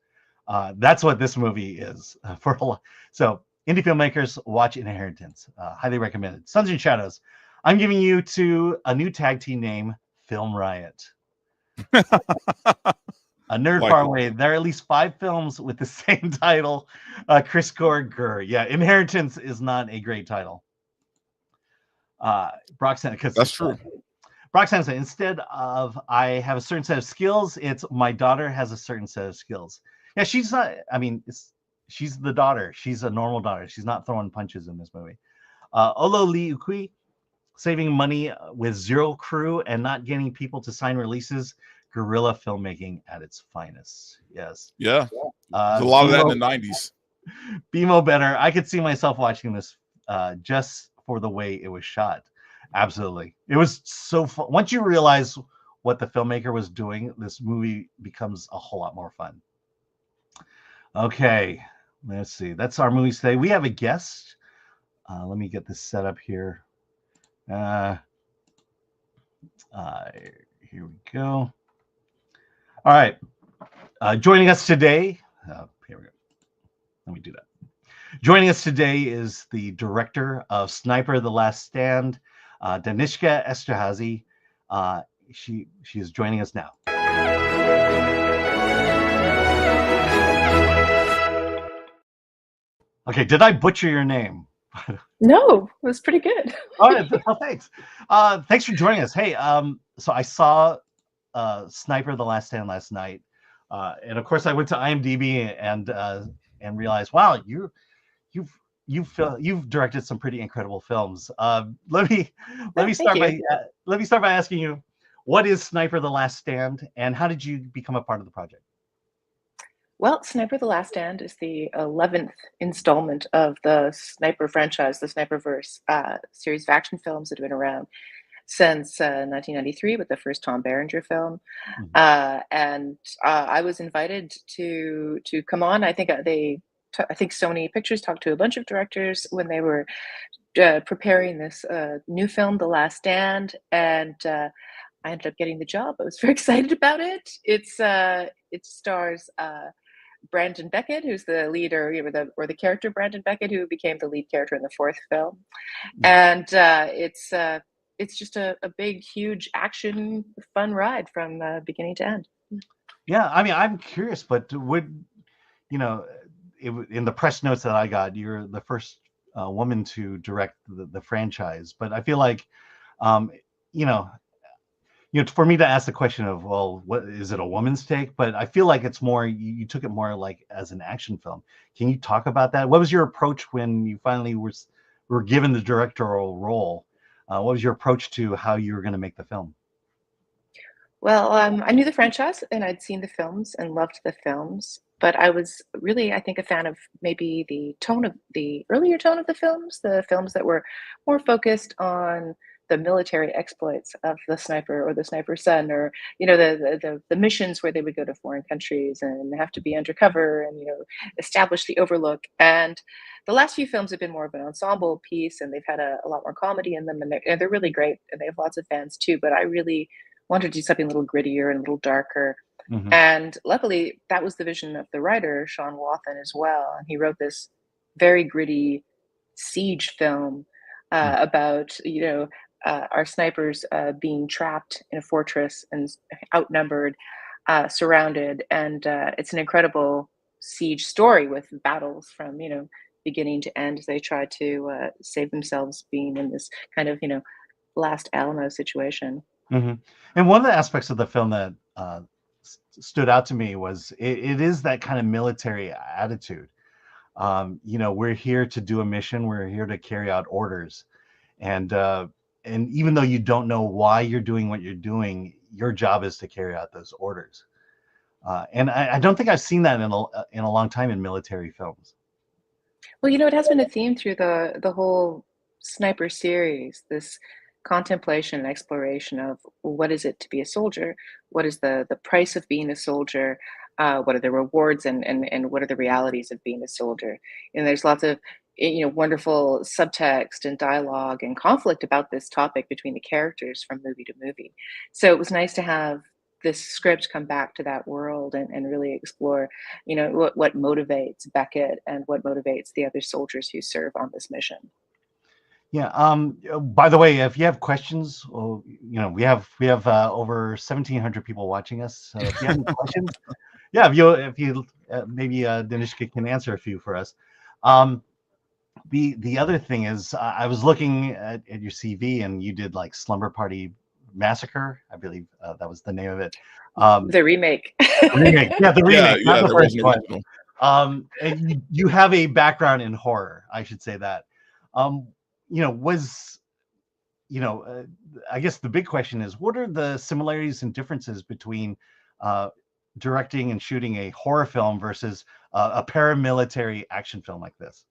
That's what this movie is for a lot. So indie filmmakers, watch Inheritance. Highly recommended. Sons and Shadows. I'm giving you to a new tag team name, Film Riot. A nerd far away. There are at least 5 films with the same title. Chris Gur. Yeah, Inheritance is not a great title. Brock said, because that's true. Brock said, instead of I have a certain set of skills, it's my daughter has a certain set of skills. Yeah, she's not. I mean, she's the daughter. She's a normal daughter. She's not throwing punches in this movie. Olo Lee Ukui, saving money with 0 crew and not getting people to sign releases. Guerrilla filmmaking at its finest. Yes. Yeah. There's a lot of that in the 90s. BMO better. I could see myself watching this just for the way it was shot. Absolutely. It was so fun. Once you realize what the filmmaker was doing, this movie becomes a whole lot more fun. Okay. Let's see. That's our movies today. We have a guest. Let me get this set up here. Here we go. All right. Joining us today. Here we go. Let me do that. Joining us today is the director of Sniper: The Last Stand, Danishka Esterhazy. She is joining us now. Okay, did I butcher your name? No, it was pretty good. All right, thanks. Thanks for joining us. Hey, so I saw Sniper: The Last Stand last night, and of course I went to IMDb and realized, wow, you've directed some pretty incredible films. Let me start by asking you, what is Sniper: The Last Stand, and how did you become a part of the project? Well, Sniper: The Last Stand is the 11th installment of the Sniper franchise, the Sniperverse series of action films that have been around since 1993 with the first Tom Berenger film. And I was invited to come on. I think Sony Pictures talked to a bunch of directors when they were preparing this new film, The Last Stand, and I ended up getting the job. I was very excited about it. It stars Brandon Beckett, who's the leader, or the character Brandon Beckett, who became the lead character in the fourth film. And it's just a big, huge action, fun ride from beginning to end. Yeah, I mean, I'm curious, but would, in the press notes that I got, you're the first woman to direct the franchise. But I feel like, you know, for me to ask the question of, well, what is it, a woman's take? But I feel like it's more, you took it more like as an action film. Can you talk about that? What was your approach when you finally were given the directorial role? What was your approach to how you were going to make the film? Well, I knew the franchise and I'd seen the films and loved the films, but I was really, I think, a fan of maybe the earlier tone of the films that were more focused on the military exploits of the sniper or the sniper's son, or the missions where they would go to foreign countries and have to be undercover and establish the overlook. And the last few films have been more of an ensemble piece, and they've had a lot more comedy in them, and they're really great, and they have lots of fans too. But I really wanted to do something a little grittier and a little darker. Mm-hmm. And luckily, that was the vision of the writer, Sean Wathan, as well. And he wrote this very gritty siege film about, our snipers being trapped in a fortress and outnumbered, surrounded. And it's an incredible siege story with battles from, beginning to end as they try to save themselves, being in this kind of, last Alamo situation. Mm-hmm. And one of the aspects of the film that stood out to me was it is that kind of military attitude. We're here to do a mission. We're here to carry out orders. And even though you don't know why you're doing what you're doing, your job is to carry out those orders. And I don't think I've seen that in a long time in military films. Well, it has been a theme through the whole Sniper series, this contemplation and exploration of what is it to be a soldier, what is the price of being a soldier, what are the rewards, and what are the realities of being a soldier. And there's lots of wonderful subtext and dialogue and conflict about this topic between the characters from movie to movie. So it was nice to have this script come back to that world and really explore what motivates Beckett and what motivates the other soldiers who serve on this mission. Yeah. By the way, if you have questions, we have over 1,700 people watching us. So if you have any questions, yeah, if you maybe Danishka can answer a few for us. The other thing is, I was looking at your CV, and you did like Slumber Party Massacre, I believe that was the name of it. The remake. Remake, yeah, the remake, yeah, not the first one. Original. And you have a background in horror, I should say that. I guess the big question is, what are the similarities and differences between directing and shooting a horror film versus a paramilitary action film like this?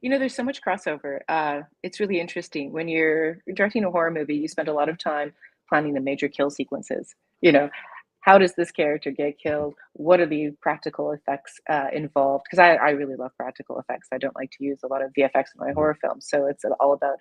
There's so much crossover. It's really interesting. When you're directing a horror movie, you spend a lot of time planning the major kill sequences. How does this character get killed? What are the practical effects involved? Because I really love practical effects. I don't like to use a lot of VFX in my horror films. So it's all about,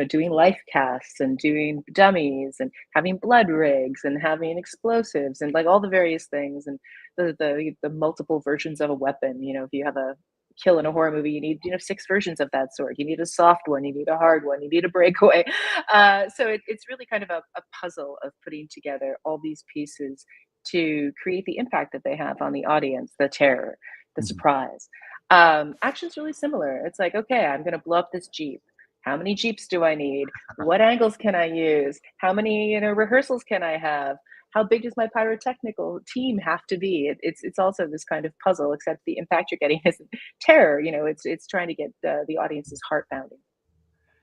doing life casts and doing dummies and having blood rigs and having explosives and like all the various things and the multiple versions of a weapon. If you have a kill in a horror movie, you need 6 versions of that sort. You need a soft one, you need a hard one, you need a breakaway. So it's really kind of a puzzle of putting together all these pieces to create the impact that they have on the audience, the terror, the surprise. Action's really similar. It's like, okay, I'm going to blow up this Jeep. How many Jeeps do I need? What angles can I use? How many rehearsals can I have? How big does my pyrotechnical team have to be? It's also this kind of puzzle, except the impact you're getting is terror. It's trying to get the audience's heart pounding.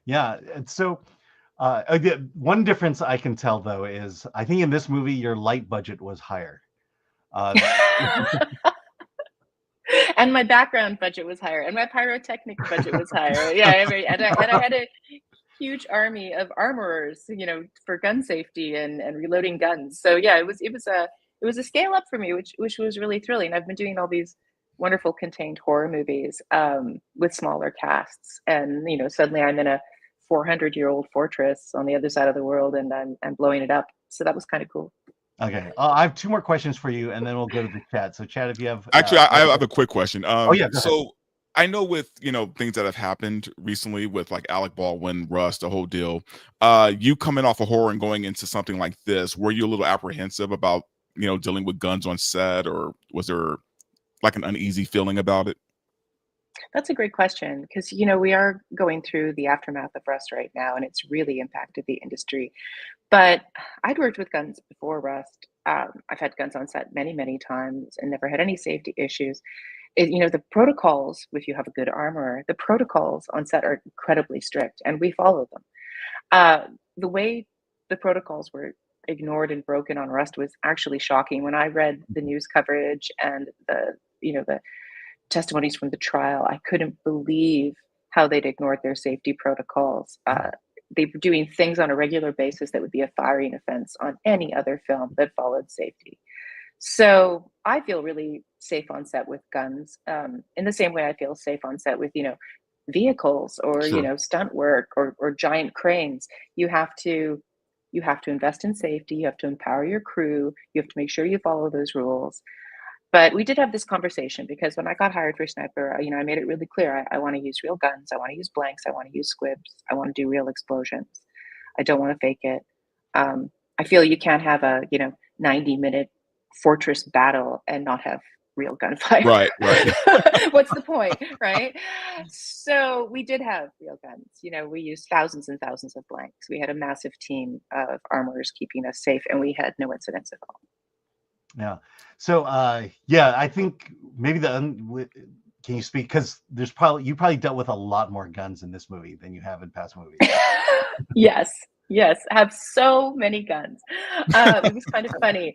Yeah, and so one difference I can tell though is I think in this movie your light budget was higher. And my background budget was higher, and my pyrotechnic budget was higher. Yeah, and I had a huge army of armorers, for gun safety and reloading guns. So yeah, it was a scale up for me, which was really thrilling. I've been doing all these wonderful contained horror movies with smaller casts, and suddenly I'm in a 400-year-old fortress on the other side of the world, and I'm blowing it up. So that was kind of cool. Okay. I have 2 more questions for you, and then we'll go to the chat. So, chat, if you have Actually, I have a quick question. Oh yeah, go ahead. So I know with things that have happened recently with like Alec Baldwin, Rust, the whole deal. You coming off of horror and going into something like this, were you a little apprehensive about dealing with guns on set, or was there like an uneasy feeling about it? That's a great question because, we are going through the aftermath of Rust right now, and it's really impacted the industry. But I'd worked with guns before Rust. I've had guns on set many, many times and never had any safety issues. The protocols, if you have a good armorer, the protocols on set are incredibly strict, and we follow them. The way the protocols were ignored and broken on Rust was actually shocking. When I read the news coverage and the testimonies from the trial, I couldn't believe how they'd ignored their safety protocols. They were doing things on a regular basis that would be a firing offense on any other film that followed safety. So I feel really safe on set with guns, in the same way I feel safe on set with, vehicles or, Sure. stunt work or giant cranes. You have to invest in safety. You have to empower your crew. You have to make sure you follow those rules. But we did have this conversation because when I got hired for Sniper, I made it really clear I want to use real guns. I want to use blanks. I want to use squibs. I want to do real explosions. I don't want to fake it. I feel you can't have a 90-minute fortress battle and not have real gunfire. Right. What's the point, right? So we did have real guns. We used thousands and thousands of blanks. We had a massive team of armorers keeping us safe, and we had no incidents at all. Yeah. So, I think maybe can you speak? Because you probably dealt with a lot more guns in this movie than you have in past movies. Yes, I have so many guns. It was kind of funny.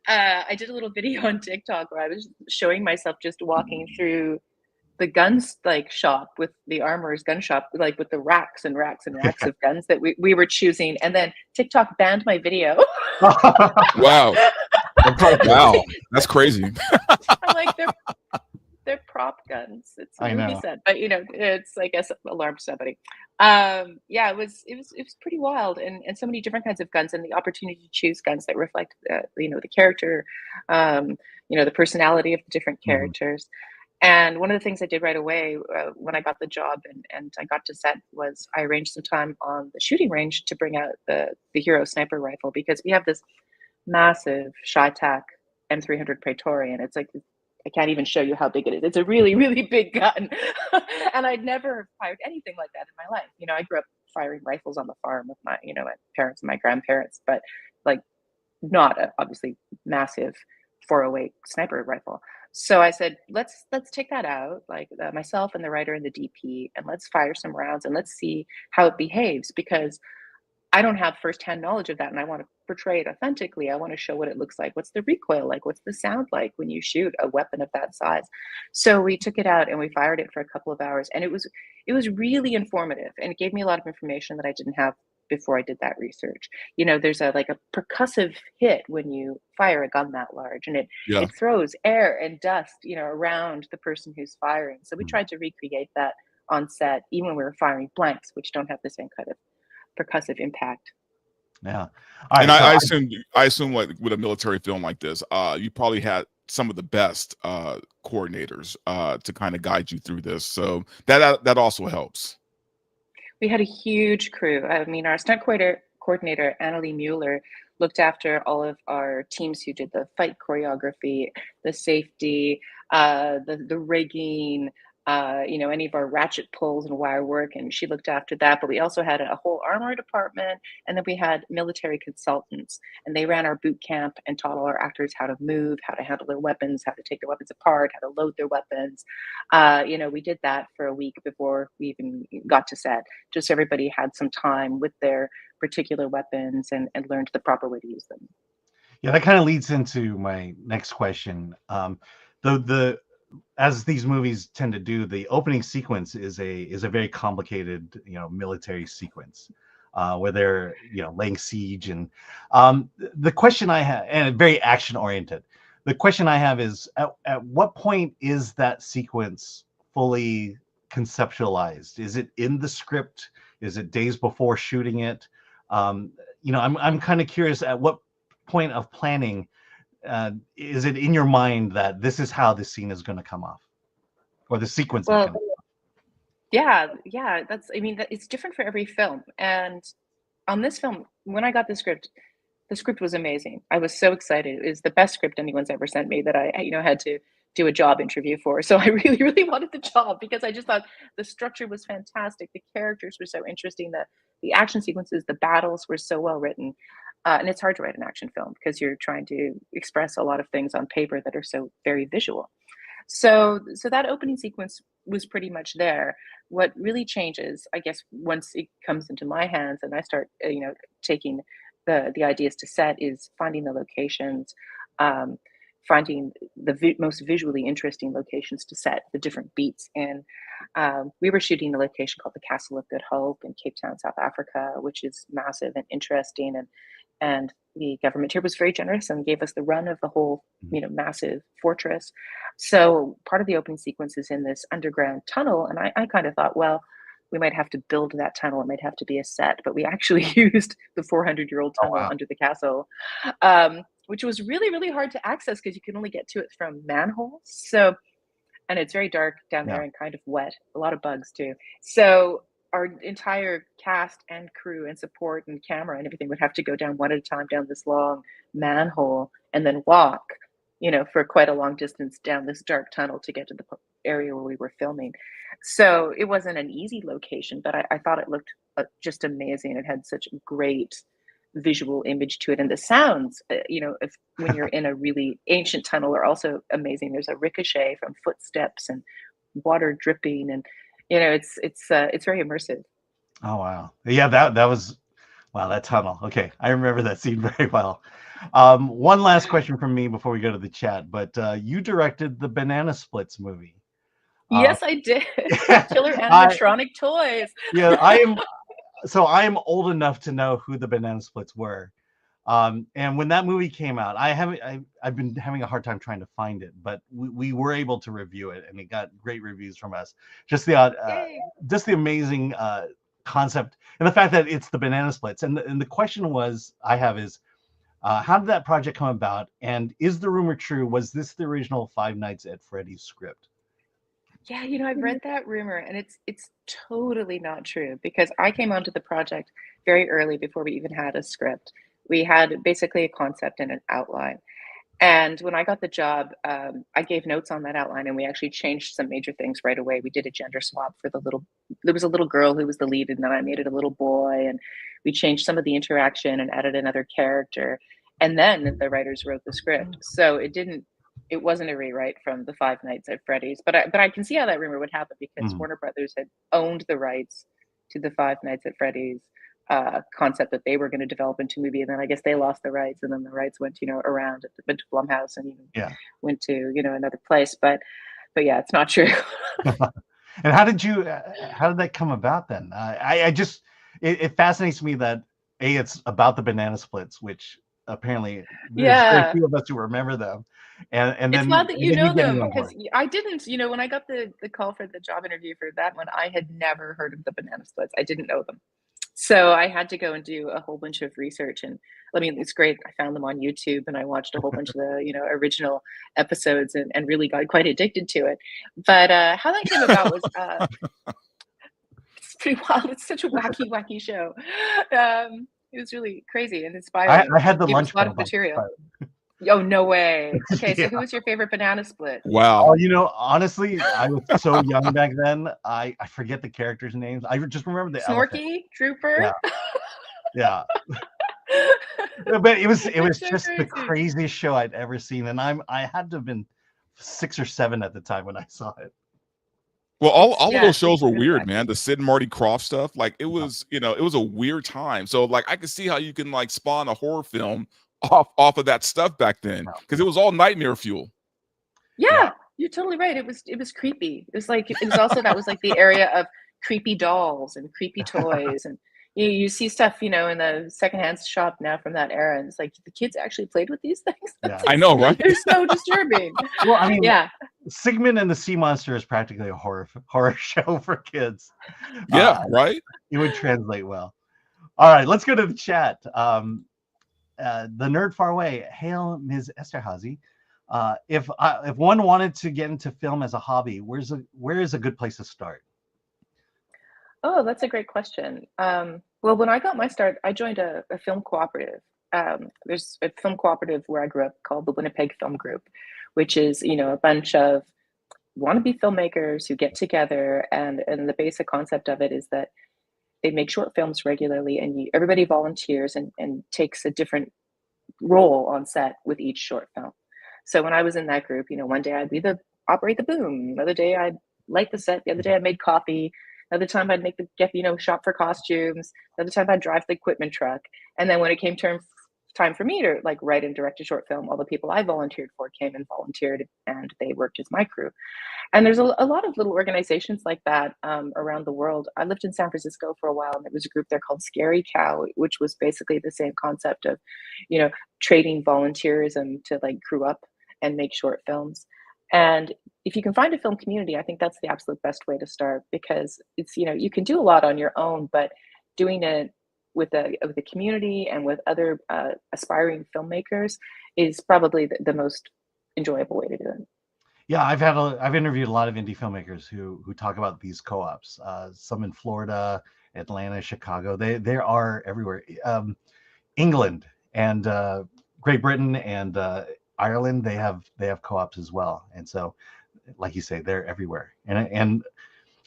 I did a little video on TikTok where I was showing myself just walking through the guns shop with the armorer's gun shop, with the racks and racks and racks of guns that we were choosing, and then TikTok banned my video. Wow. Wow, that's crazy. I'm like, they're prop guns. It's a movie set, but it's, I guess, alarmed somebody. It was pretty wild, and so many different kinds of guns, and the opportunity to choose guns that reflect the character, the personality of the different characters. And one of the things I did right away when I got the job and I got to set was I arranged some time on the shooting range to bring out the Hero sniper rifle, because we have this massive ShyTac M300 Praetorian. It's like, I can't even show you how big it is. It's a really, really big gun. And I'd never fired anything like that in my life. I grew up firing rifles on the farm with my parents and my grandparents, but not a obviously massive 408 sniper rifle. So I said, let's take that out, myself and the writer and the DP, and let's fire some rounds and let's see how it behaves, because I don't have firsthand knowledge of that, and I want to portray it authentically. I want to show what it looks like. What's the recoil like? What's the sound like when you shoot a weapon of that size? So we took it out and we fired it for a couple of hours, and it was really informative, and it gave me a lot of information that I didn't have before I did that research. There's a percussive hit when you fire a gun that large, and it throws air and dust, around the person who's firing. So we tried to recreate that on set, even when we were firing blanks, which don't have the same kind of percussive impact. Yeah. And I assume with a military film like this, you probably had some of the best coordinators to kind of guide you through this. So that also helps. We had a huge crew. I mean, our stunt coordinator, Annalie Mueller, looked after all of our teams who did the fight choreography, the safety, the rigging, any of our ratchet pulls and wire work, and she looked after that. But we also had a whole armor department, and then we had military consultants, and they ran our boot camp and taught all our actors how to move, how to handle their weapons, how to take their weapons apart, how to load their weapons. We did that for a week before we even got to set, just so everybody had some time with their particular weapons and learned the proper way to use them. Yeah, that kind of leads into my next question. As these movies tend to do, the opening sequence is a very complicated, military sequence, where they're, laying siege, and the question I have, and very action oriented. The question I have is, at what point is that sequence fully conceptualized? Is it in the script? Is it days before shooting it? I'm kind of curious at what point of planning, is it in your mind that this is how this scene is going to come off, or the sequence is going to? Yeah, it's different for every film. And on this film, when I got the script was amazing. I was so excited. It was the best script anyone's ever sent me that I had to do a job interview for. So I really, really wanted the job because I just thought the structure was fantastic. The characters were so interesting. The action sequences, the battles were so well written. And it's hard to write an action film because you're trying to express a lot of things on paper that are so very visual. So that opening sequence was pretty much there. What really changes, I guess, once it comes into my hands and I start, taking the ideas to set, is finding the locations, finding the most visually interesting locations to set the different beats. And we were shooting a location called the Castle of Good Hope in Cape Town, South Africa, which is massive and interesting. And the government here was very generous and gave us the run of the whole, massive fortress. So part of the opening sequence is in this underground tunnel. And I kind of thought, well, we might have to build that tunnel. It might have to be a set, but we actually used the 400-year-old tunnel under the castle, which was really, really hard to access because you can only get to it from manholes. So, and it's very dark down there and kind of wet, a lot of bugs too. So our entire cast and crew and support and camera and everything would have to go down one at a time down this long manhole and then walk, for quite a long distance down this dark tunnel to get to the area where we were filming. So it wasn't an easy location, but I thought it looked just amazing. It had such great visual image to it, and the sounds, when you're in a really ancient tunnel, are also amazing. There's a ricochet from footsteps and water dripping, and it's very immersive. Oh wow, yeah, that was wow, that tunnel. Okay, I remember that scene very well. One last question from me before we go to the chat, but you directed the Banana Splits movie. Yes, I did. Killer animatronic toys. Yeah, I am old enough to know who the Banana Splits were. And when that movie came out, I've been having a hard time trying to find it, but we were able to review it, and it got great reviews from us. Just the amazing concept, and the fact that it's the Banana Splits. And the question I have is, how did that project come about? And is the rumor true? Was this the original Five Nights at Freddy's script? Yeah, I've read that rumor, and it's totally not true, because I came onto the project very early before we even had a script. We had basically a concept and an outline. And when I got the job, I gave notes on that outline, and we actually changed some major things right away. We did a gender swap for there was a little girl who was the lead, and then I made it a little boy, and we changed some of the interaction and added another character. And then the writers wrote the script. So it wasn't a rewrite from the Five Nights at Freddy's, but I can see how that rumor would happen, because Warner Brothers had owned the rights to the Five Nights at Freddy's concept that they were going to develop into a movie, and then I guess they lost the rights, and then the rights went around, went to Blumhouse, and even went to another place. But yeah, it's not true. And how did that come about then? It fascinates me that it's about the Banana Splits, which apparently there's very few of us who remember them. And then it's not that you know them, because I didn't. When I got the call for the job interview for that one, I had never heard of the Banana Splits. I didn't know them. So I had to go and do a whole bunch of research, and it's great. I found them on YouTube, and I watched a whole bunch of the original episodes, and really got quite addicted to it. But how that came about was it's pretty wild. It's such a wacky show. It was really crazy and inspiring. I had the lunch a lot of material. Oh, no way. Okay, so who was your favorite Banana Split? Wow. Honestly, I was so young back then. I forget the characters' names. I just remember the Snorky, elephant. Trooper. Yeah. But it was so just crazy. the craziest show I'd ever seen, and I had to have been 6 or 7 at the time when I saw it. Well, all of those shows were weird, man. The Sid and Marty Krofft stuff, it was, it was a weird time. So I could see how you can spawn a horror film off of that stuff back then, because it was all nightmare fuel. Yeah, you're totally right. It was creepy. It was also that was the area of creepy dolls and creepy toys, and you see stuff in the secondhand shop now from that era, and it's the kids actually played with these things. Yeah. I know, right? They're so disturbing. Well, Sigmund and the Sea Monster is practically a horror show for kids. Yeah, right. It would translate well. All right, let's go to the chat. the nerd far away. Hail, Ms. Esterhazy. If one wanted to get into film as a hobby, where is a good place to start? Oh, that's a great question. Well, when I got my start, I joined a film cooperative. There's a film cooperative where I grew up called the Winnipeg Film Group, which is, a bunch of wannabe filmmakers who get together, and the basic concept of it is that they make short films regularly, and everybody volunteers and takes a different role on set with each short film. So when I was in that group, one day I'd be operate the boom, another day I'd light the set, the other day I made coffee, another time I'd make shop for costumes, another time I'd drive the equipment truck. And then when it came time for me to write and direct a short film, all the people I volunteered for came and volunteered, and they worked as my crew. And there's a lot of little organizations like that around the world. I lived in San Francisco for a while, and there was a group there called Scary Cow, which was basically the same concept of, trading volunteerism to crew up and make short films. And if you can find a film community, I think that's the absolute best way to start, because it's, you can do a lot on your own, but doing it with a community and with other aspiring filmmakers is probably the most enjoyable way to do it. Yeah, I've interviewed a lot of indie filmmakers who talk about these co-ops. Some in Florida, Atlanta, Chicago. They are everywhere. England and Great Britain and Ireland, they have co-ops as well. And so, like you say, they're everywhere. And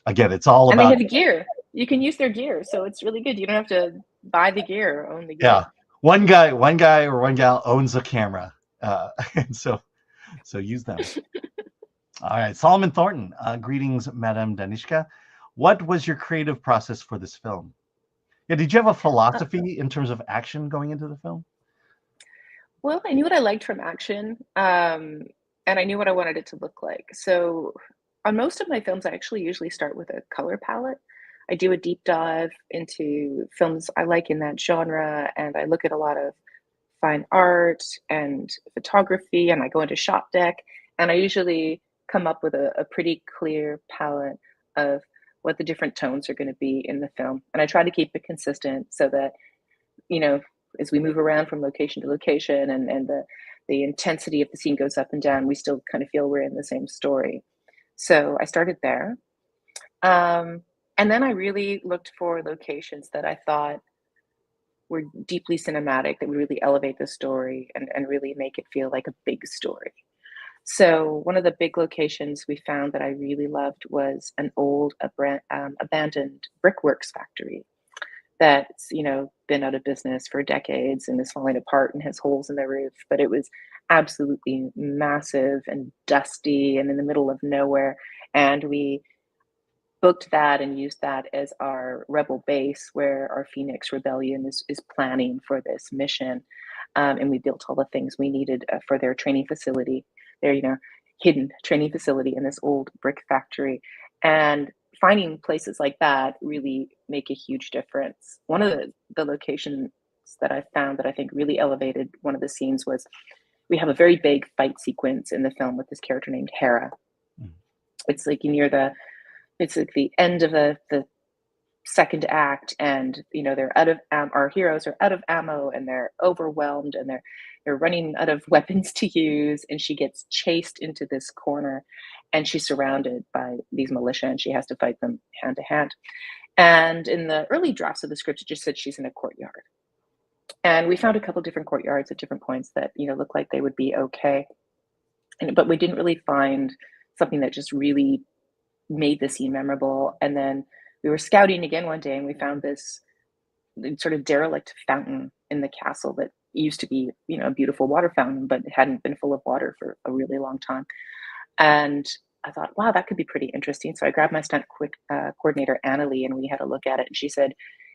again, it's all about. And they have gear. You can use their gear, so it's really good. You don't have to buy the gear or own the gear. Yeah, one guy or one gal owns a camera, and so use them. All right, Solomon Thornton. Greetings, Madame Danishka. What was your creative process for this film? Yeah, did you have a philosophy in terms of action going into the film? Well, I knew what I liked from action, and I knew what I wanted it to look like. So on most of my films, I actually usually start with a color palette. I do a deep dive into films I like in that genre, and I look at a lot of fine art and photography, and I go into shop deck, and I usually come up with a pretty clear palette of what the different tones are going to be in the film. And I try to keep it consistent so that, as we move around from location to location and the intensity of the scene goes up and down, we still kind of feel we're in the same story. So I started there. And then I really looked for locations that I thought were deeply cinematic, that would really elevate the story and really make it feel like a big story. So one of the big locations we found that I really loved was an old abandoned brickworks factory that's been out of business for decades and is falling apart and has holes in the roof. But it was absolutely massive and dusty and in the middle of nowhere. And we booked that and used that as our rebel base where our Phoenix Rebellion is planning for this mission. And we built all the things we needed for their training facility, their hidden training facility in this old brick factory. And finding places like that really make a huge difference. One of the locations that I found that I think really elevated one of the scenes was we have a very big fight sequence in the film with this character named Hera. It's like it's like the end of the second act, and they're out of our heroes are out of ammo and they're overwhelmed and they're running out of weapons to use, and she gets chased into this corner and she's surrounded by these militia and she has to fight them hand to hand. And in the early drafts of the script, it just said she's in a courtyard, and we found a couple different courtyards at different points that looked like they would be okay, but we didn't really find something that just really made the scene memorable. And then we were scouting again one day and we found this sort of derelict fountain in the castle that used to be, a beautiful water fountain, but it hadn't been full of water for a really long time. And I thought, wow, that could be pretty interesting. So I grabbed my stunt coordinator, Annalie, and we had a look at it. And she said,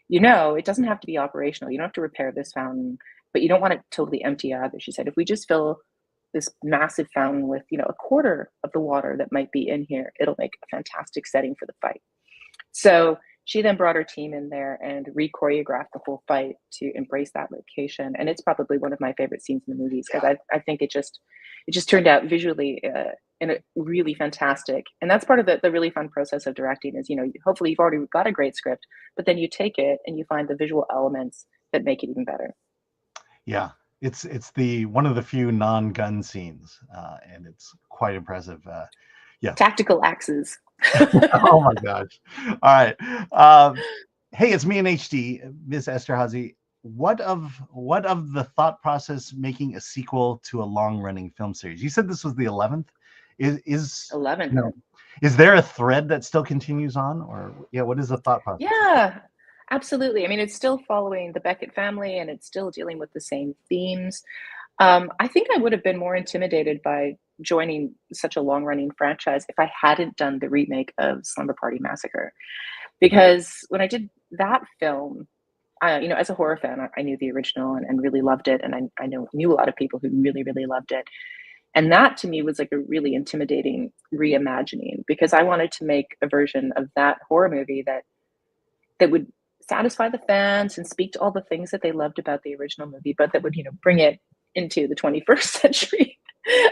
it doesn't have to be operational. You don't have to repair this fountain, but you don't want it totally empty either. She said, if we just fill this massive fountain with, a quarter of the water that might be in here, it'll make a fantastic setting for the fight. So she then brought her team in there and re-choreographed the whole fight to embrace that location. And it's probably one of my favorite scenes in the movies because I think it just turned out visually really fantastic. And that's part of the really fun process of directing is, hopefully you've already got a great script, but then you take it and you find the visual elements that make it even better. Yeah. It's the one of the few non-gun scenes, and it's quite impressive. Yeah. Tactical axes. Oh my gosh! All right. Hey, it's me in HD, Ms. Esterhazy. What of the thought process making a sequel to a long-running film series? You said this was the 11th. Is 11th? No. Is there a thread that still continues on, or what is the thought process? Yeah, absolutely. I mean, it's still following the Beckett family, and it's still dealing with the same themes. I think I would have been more intimidated by joining such a long-running franchise if I hadn't done the remake of Slumber Party Massacre. Because when I did that film, as a horror fan, I knew the original and really loved it, and I knew a lot of people who really, really loved it. And that to me was like a really intimidating reimagining, because I wanted to make a version of that horror movie that would satisfy the fans and speak to all the things that they loved about the original movie, but that would, bring it into the 21st century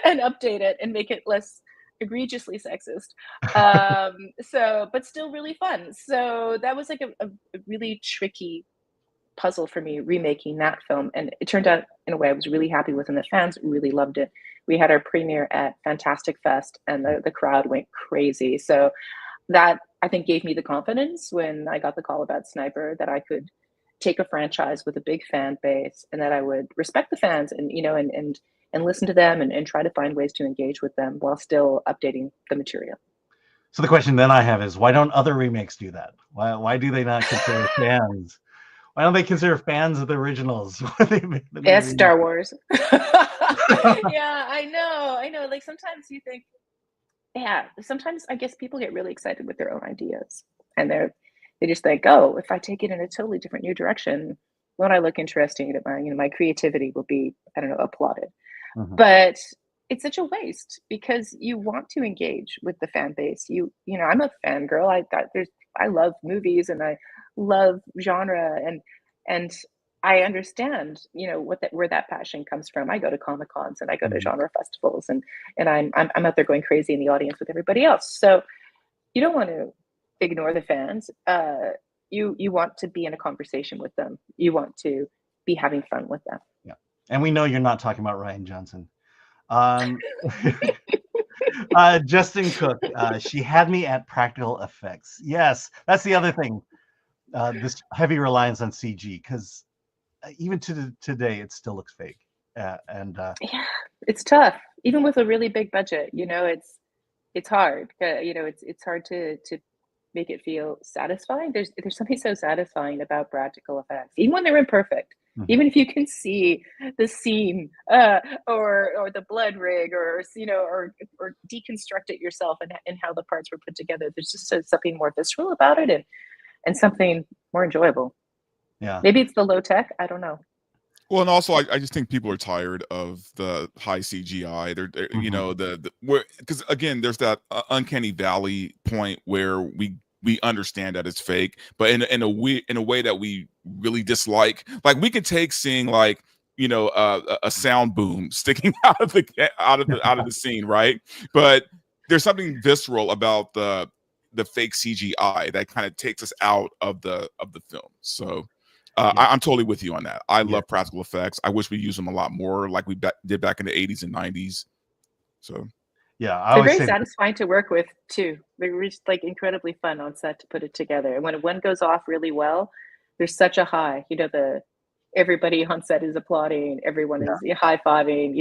and update it and make it less egregiously sexist. But still really fun. So that was like a really tricky puzzle for me, remaking that film. And it turned out in a way I was really happy with, and the fans really loved it. We had our premiere at Fantastic Fest, and the crowd went crazy. So that, I think, gave me the confidence when I got the call about Sniper, that I could take a franchise with a big fan base, and that I would respect the fans and listen to them and try to find ways to engage with them while still updating the material. So the question then I have is, why don't other remakes do that? Why do they not consider fans? Why don't they consider fans of the originals? It's Star Wars. Yeah, I know. Like sometimes you think, sometimes I guess people get really excited with their own ideas, and they just think, oh, if I take it in a totally different new direction, won't I look interesting? My creativity will be, I don't know, applauded. Mm-hmm. But it's such a waste, because you want to engage with the fan base. I'm a fangirl. I love movies and I love genre, and I understand, where that passion comes from. I go to Comic-Cons and I go to genre festivals, and I'm out there going crazy in the audience with everybody else. So you don't want to ignore the fans. You want to be in a conversation with them. You want to be having fun with them. Yeah, and we know you're not talking about Rian Johnson. Justin Cook, she had me at practical effects. Yes, that's the other thing. This heavy reliance on CG, because even to today, it still looks fake. Yeah, it's tough. Even with a really big budget, it's hard. It's hard to make it feel satisfying. There's something so satisfying about practical effects, even when they're imperfect. Mm-hmm. Even if you can see the seam or the blood rig, or deconstruct it yourself and how the parts were put together, there's just something more visceral about it, and something more enjoyable. Yeah, maybe it's the low tech. I don't know. Well, and also I just think people are tired of the high CGI. They're mm-hmm. Because again, there's that uncanny valley point where we understand that it's fake, but in a way that we really dislike. Like, we could take seeing a sound boom sticking out of the scene, right? But there's something visceral about the fake CGI that kind of takes us out of the film. So I'm totally with you on that. I love practical effects. I wish we used them a lot more, like we did back in the 80s and 90s. So yeah, they're very satisfying to work with too. They're just incredibly fun on set to put it together. And when one goes off really well, there's such a high. Everybody on set is applauding. Everyone is high-fiving.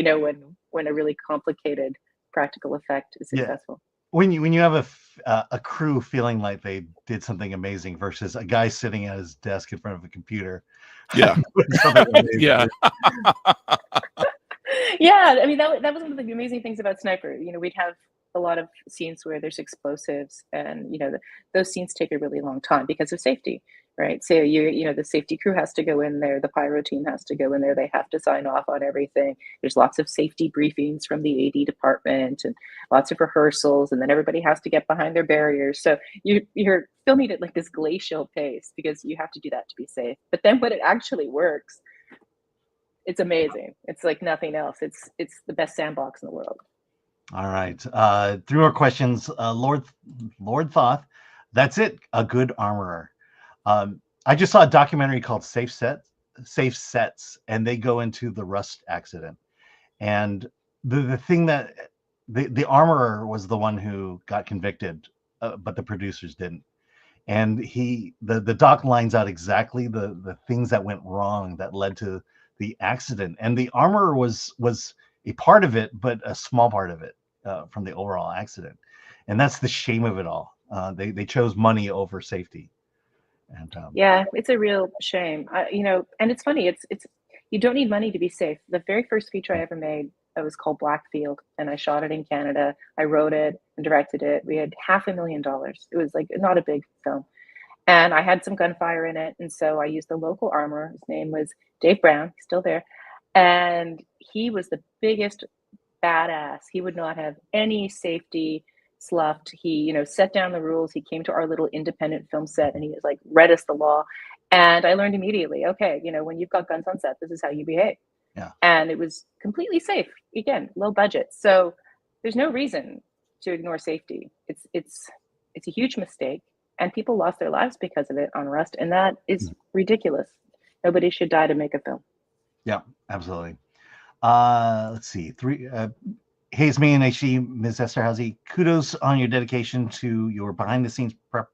When a really complicated practical effect is successful. When you have a crew feeling like they did something amazing versus a guy sitting at his desk in front of a computer. Yeah. Yeah. Yeah, I mean, that was one of the amazing things about Sniper. We'd have a lot of scenes where there's explosives, and those scenes take a really long time because of safety, right? So the safety crew has to go in there, the pyro team has to go in there, they have to sign off on everything. There's lots of safety briefings from the AD department and lots of rehearsals, and then everybody has to get behind their barriers. So you're filming at this glacial pace because you have to do that to be safe. But then when it actually works, it's amazing. It's like nothing else. It's the best sandbox in the world. All right. 3 more questions. Lord Thoth, that's it. A good armorer. I just saw a documentary called Safe Set. safe sets, and they go into the rust accident. And the thing that the armorer was the one who got convicted, but the producers didn't. And the doc lines out exactly the things that went wrong that led to the accident. And the armorer was a part of it, but a small part of it from the overall accident. And that's the shame of it all. They chose money over safety. And yeah, it's a real shame. And it's funny. It's you don't need money to be safe. The very first feature I ever made, it was called Blackfield, and I shot it in Canada. I wrote it and directed it. We had $500,000. It was like not a big film, and I had some gunfire in it, and so I used the local armorer. His name was Dave Brown. He's still there, and he was the biggest badass. He would not have any safety sloughed. He, set down the rules. He came to our little independent film set, and he was like read us the law. And I learned immediately, okay, when you've got guns on set, this is how you behave. Yeah. And it was completely safe. Again, low budget. So there's no reason to ignore safety. It's a huge mistake, and people lost their lives because of it on Rust, and that is ridiculous. Nobody should die to make a film. Yeah, absolutely. Let's see. Hayes, me and Aishi, Ms. Esterhazy, kudos on your dedication to your behind-the-scenes prep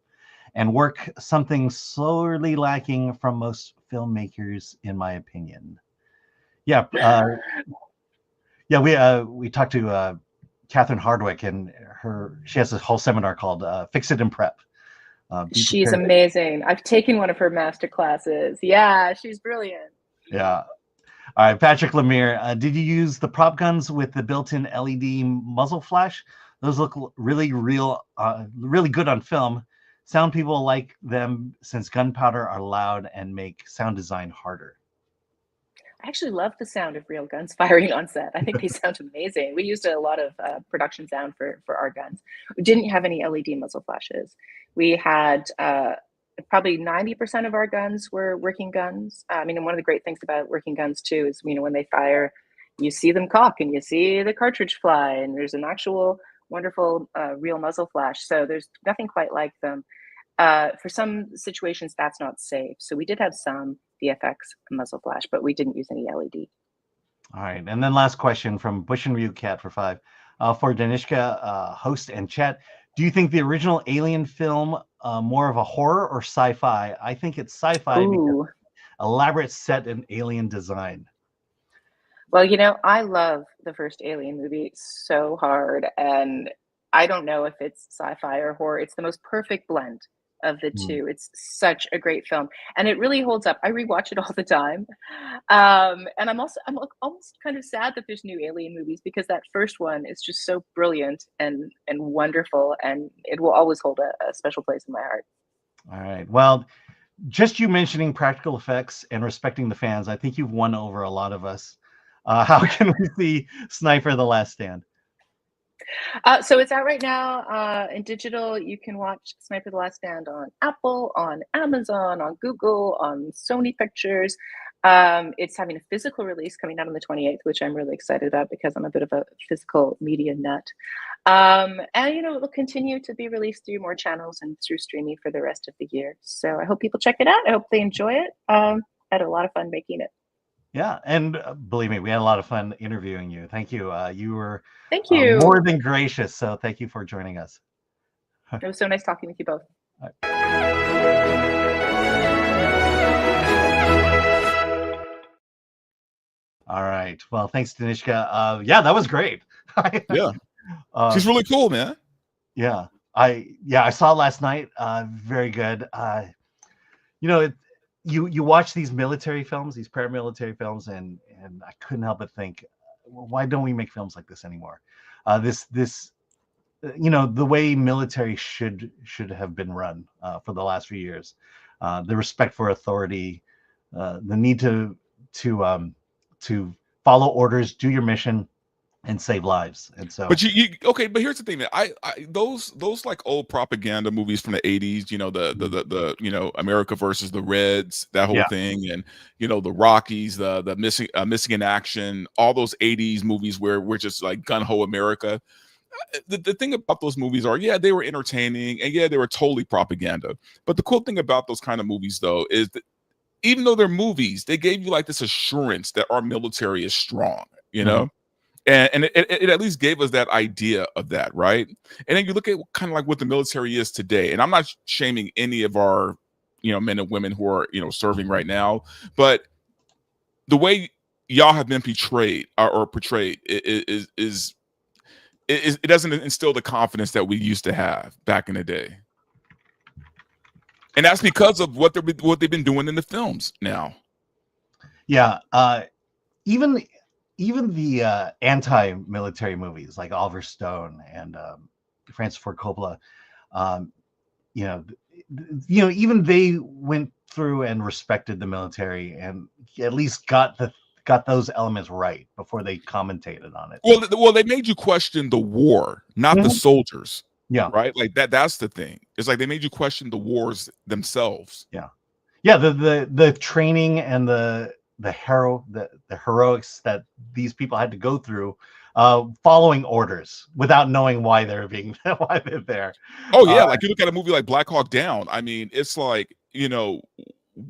and work, something sorely lacking from most filmmakers, in my opinion. Yeah, we talked to Catherine Hardwick, and she has a whole seminar called "Fix It and Prep." She's amazing. I've taken one of her master classes. Yeah, she's brilliant. Yeah. All right, Patrick Lemire, did you use the prop guns with the built-in LED muzzle flash? Those look really good on film. Sound people like them since gunpowder are loud and make sound design harder. I actually love the sound of real guns firing on set. I think they sound amazing. We used a lot of production sound for our guns. We didn't have any LED muzzle flashes. We had probably 90% of our guns were working guns. And one of the great things about working guns too is, when they fire, you see them cock and you see the cartridge fly, and there's an actual wonderful real muzzle flash. So there's nothing quite like them. For some situations, that's not safe. So we did have some VFX muzzle flash, but we didn't use any LED. All right. And then last question from Bush and Ryu Cat for 5. For Danishka, host and chat, do you think the original Alien film more of a horror or sci-fi? I think it's sci-fi because elaborate set and alien design. Well, I love the first Alien movie so hard, and I don't know if it's sci-fi or horror. It's the most perfect blend of the two. It's such a great film, and it really holds up. I rewatch it all the time, and I'm almost kind of sad that there's new Alien movies, because that first one is just so brilliant and wonderful, and it will always hold a special place in my heart. All right. Well, just you mentioning practical effects and respecting the fans, I think you've won over a lot of us. How can we see Sniper: The Last Stand? So it's out right now in digital. You can watch Sniper: The Last Stand on Apple, on Amazon, on Google, on Sony Pictures. It's having a physical release coming out on the 28th, which I'm really excited about because I'm a bit of a physical media nut. And it will continue to be released through more channels and through streaming for the rest of the year. So I hope people check it out. I hope they enjoy it. I had a lot of fun making it. Yeah, and believe me, we had a lot of fun interviewing you. Thank you. You were more than gracious, so thank you for joining us. It was so nice talking with you both. All right. Well, thanks, Danishka. Yeah, that was great. Yeah, she's really cool, man. Yeah, I saw it last night. Very good. You watch these military films, these paramilitary films, and I couldn't help but think, why don't we make films like this anymore? The way military should have been run for the last few years, the respect for authority, the need to follow orders, do your mission, and save lives. And so, but but here's the thing, man. I those like old propaganda movies from the 80s, the America versus the Reds, that whole thing, and the Rockies, the missing in action, all those 80s movies where we're just like gun-ho America. The thing about those movies are, they were entertaining, and they were totally propaganda. But the cool thing about those kind of movies, though, is that even though they're movies, they gave you like this assurance that our military is strong, you know? And it at least gave us that idea of that, right? And then you look at kind of like what the military is today. And I'm not shaming any of our, men and women who are, serving right now, but the way y'all have been portrayed is it doesn't instill the confidence that we used to have back in the day. And that's because of what they've been doing in the films now. Yeah, even the anti-military movies like Oliver Stone and Francis Ford Coppola, even they went through and respected the military and at least got those elements right before they commentated on it. Well, they made you question the war, not the soldiers. Yeah. Right. Like that's the thing. It's like they made you question the wars themselves. Yeah. Yeah. The training and the heroics that these people had to go through, following orders without knowing why they're there. Oh yeah. Like you look at a movie like Black Hawk Down. I mean, it's like,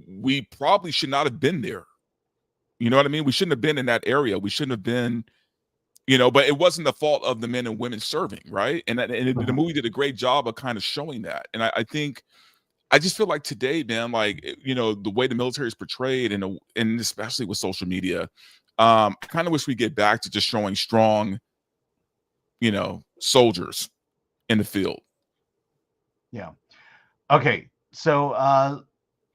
we probably should not have been there. You know what I mean? We shouldn't have been in that area. We shouldn't have been, but it wasn't the fault of the men and women serving, right? And the movie did a great job of kind of showing that. And I think, I just feel like today, man, like, the way the military is portrayed and especially with social media, I kind of wish we get back to just showing strong, soldiers in the field. Yeah. Okay. So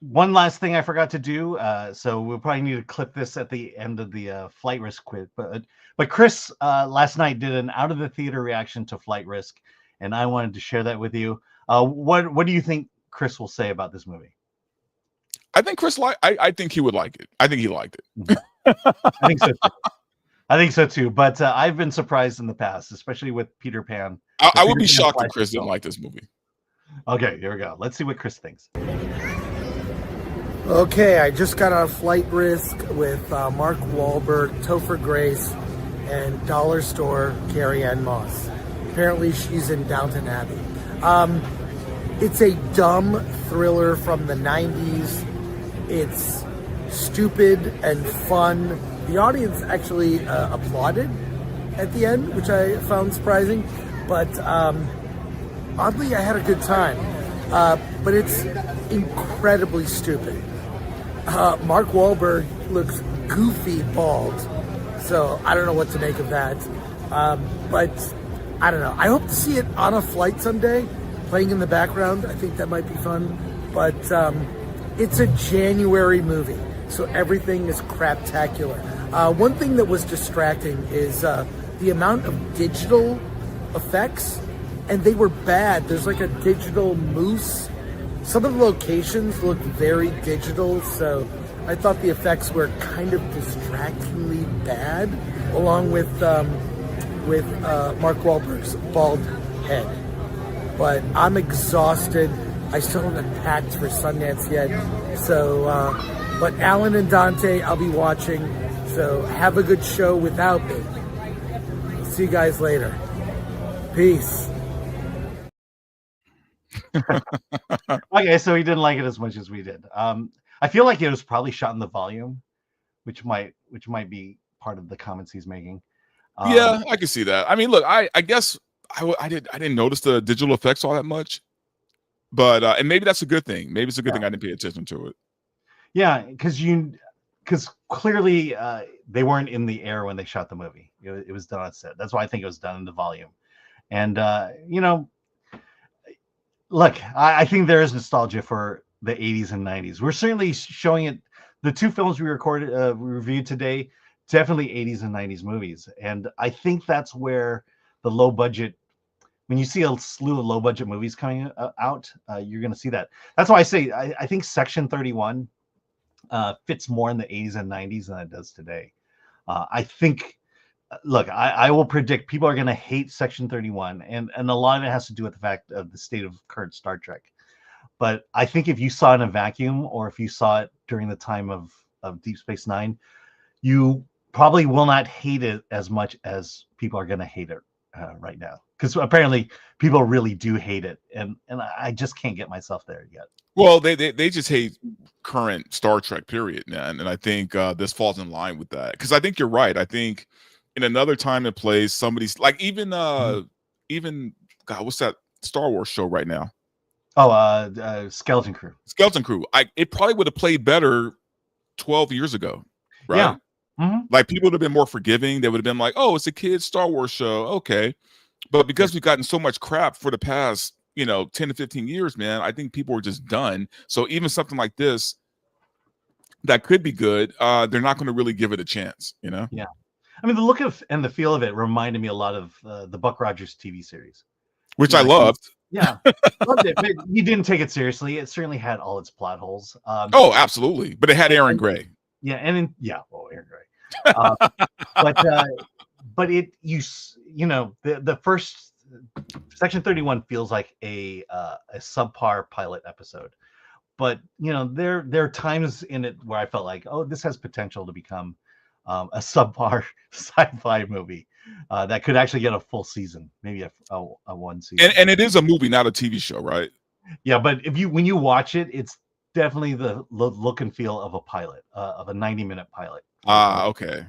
one last thing I forgot to do. So we'll probably need to clip this at the end of the Flight Risk quiz. But Chris last night did an out of the theater reaction to Flight Risk, and I wanted to share that with you. What do you think Chris will say about this movie? I think I think he would like it. I think he liked it. I think so too. I think so too. But I've been surprised in the past, especially with Peter Pan. I would be shocked if Chris didn't like this movie. Okay, here we go. Let's see what Chris thinks. Okay, I just got on Flight Risk with Mark Wahlberg, Topher Grace, and Dollar Store Carrie Ann Moss. Apparently she's in Downton Abbey. It's a dumb thriller from the 90s. It's stupid and fun. The audience actually applauded at the end, which I found surprising. But oddly, I had a good time. But it's incredibly stupid. Mark Wahlberg looks goofy bald, so I don't know what to make of that. But I don't know. I hope to see it on a flight someday, playing in the background. I think that might be fun. But it's a January movie, so everything is craptacular. One thing that was distracting is the amount of digital effects, and they were bad. There's like a digital moose. Some of the locations look very digital, so I thought the effects were kind of distractingly bad, along with Mark Wahlberg's bald head. But I'm exhausted. I still haven't packed for Sundance yet. So, but Alan and Dante, I'll be watching. So have a good show without me. See you guys later. Peace. Okay, so he didn't like it as much as we did. I feel like it was probably shot in the volume, which might be part of the comments he's making. Yeah, I can see that. I mean, look, I guess I didn't notice the digital effects all that much, but and maybe that's a good thing. Maybe it's a good thing I didn't pay attention to it. Yeah, because clearly they weren't in the air when they shot the movie. It was done on set. That's why I think it was done in the volume. And look, I think there is nostalgia for the 80s and 90s. We're certainly showing it. The two films we reviewed today, definitely 80s and 90s movies. And I think that's where the low budget, when you see a slew of low budget movies coming out, you're going to see that. That's why I say I think Section 31 fits more in the 80s and 90s than it does today. I think, look, I will predict people are going to hate Section 31, and a lot of it has to do with the fact of the state of current Star Trek. But I think if you saw it in a vacuum, or if you saw it during the time of Deep Space Nine, you probably will not hate it as much as people are going to hate it right now, because apparently people really do hate it, and I just can't get myself there yet. Well, they just hate current Star Trek, period, man. And I think this falls in line with that, because I think you're right. I think in another time and place, somebody's like even God, what's that Star Wars show right now? Oh, Skeleton Crew. Skeleton Crew. It probably would have played better 12 years ago, right? Yeah. Mm-hmm. Like people would have been more forgiving. They would have been like, "Oh, it's a kid's Star Wars show, okay." But because we've gotten so much crap for the past 10 to 15 years, man, I think people are just done. So even something like this that could be good, they're not going to really give it a chance, Yeah. I mean, the look of and the feel of it reminded me a lot of the Buck Rogers TV series, which I loved. Yeah, loved it, but you didn't take it seriously. It certainly had all its plot holes. Oh, absolutely. But it had Aaron Gray. Yeah, Aaron Gray. But the first Section 31 feels like a subpar pilot episode. But there are times in it where I felt like, oh, this has potential to become a subpar sci-fi movie that could actually get a full season, maybe a one season. And it is a movie, not a TV show, right? Yeah, but when you watch it, it's definitely the look and feel of a pilot, of a 90-minute pilot. Okay.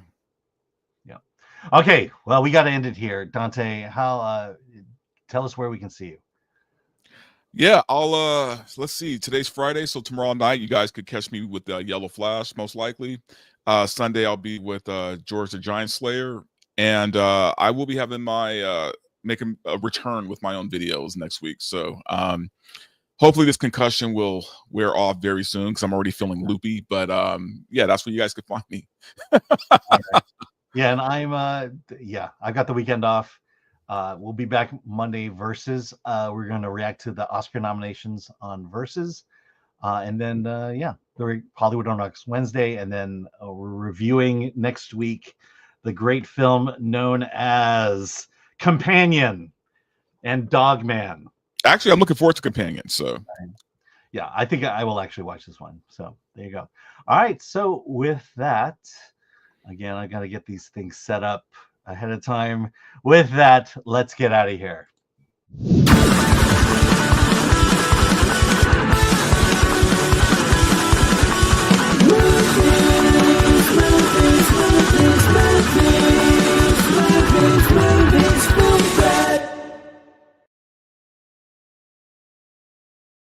Yeah. Okay. Well, we got to end it here, Dante. Tell us where we can see you. Yeah, let's see. Today's Friday, so tomorrow night you guys could catch me with Yellow Flash, most likely. Sunday I'll be with George the Giant Slayer, and I will be having my making a return with my own videos next week. So hopefully this concussion will wear off very soon, because I'm already feeling loopy. But yeah, that's where you guys can find me. Right. Yeah, and I got the weekend off. We'll be back Monday Versus. We're going to react to the Oscar nominations on Versus. And then, the Hollywood on Rocks Wednesday. And then we're reviewing next week the great film known as Companion and Dogman. Actually, I'm looking forward to Companion. So, yeah, I think I will actually watch this one. So there you go. All right. So with that, again, I got to get these things set up ahead of time. With that, let's get out of here.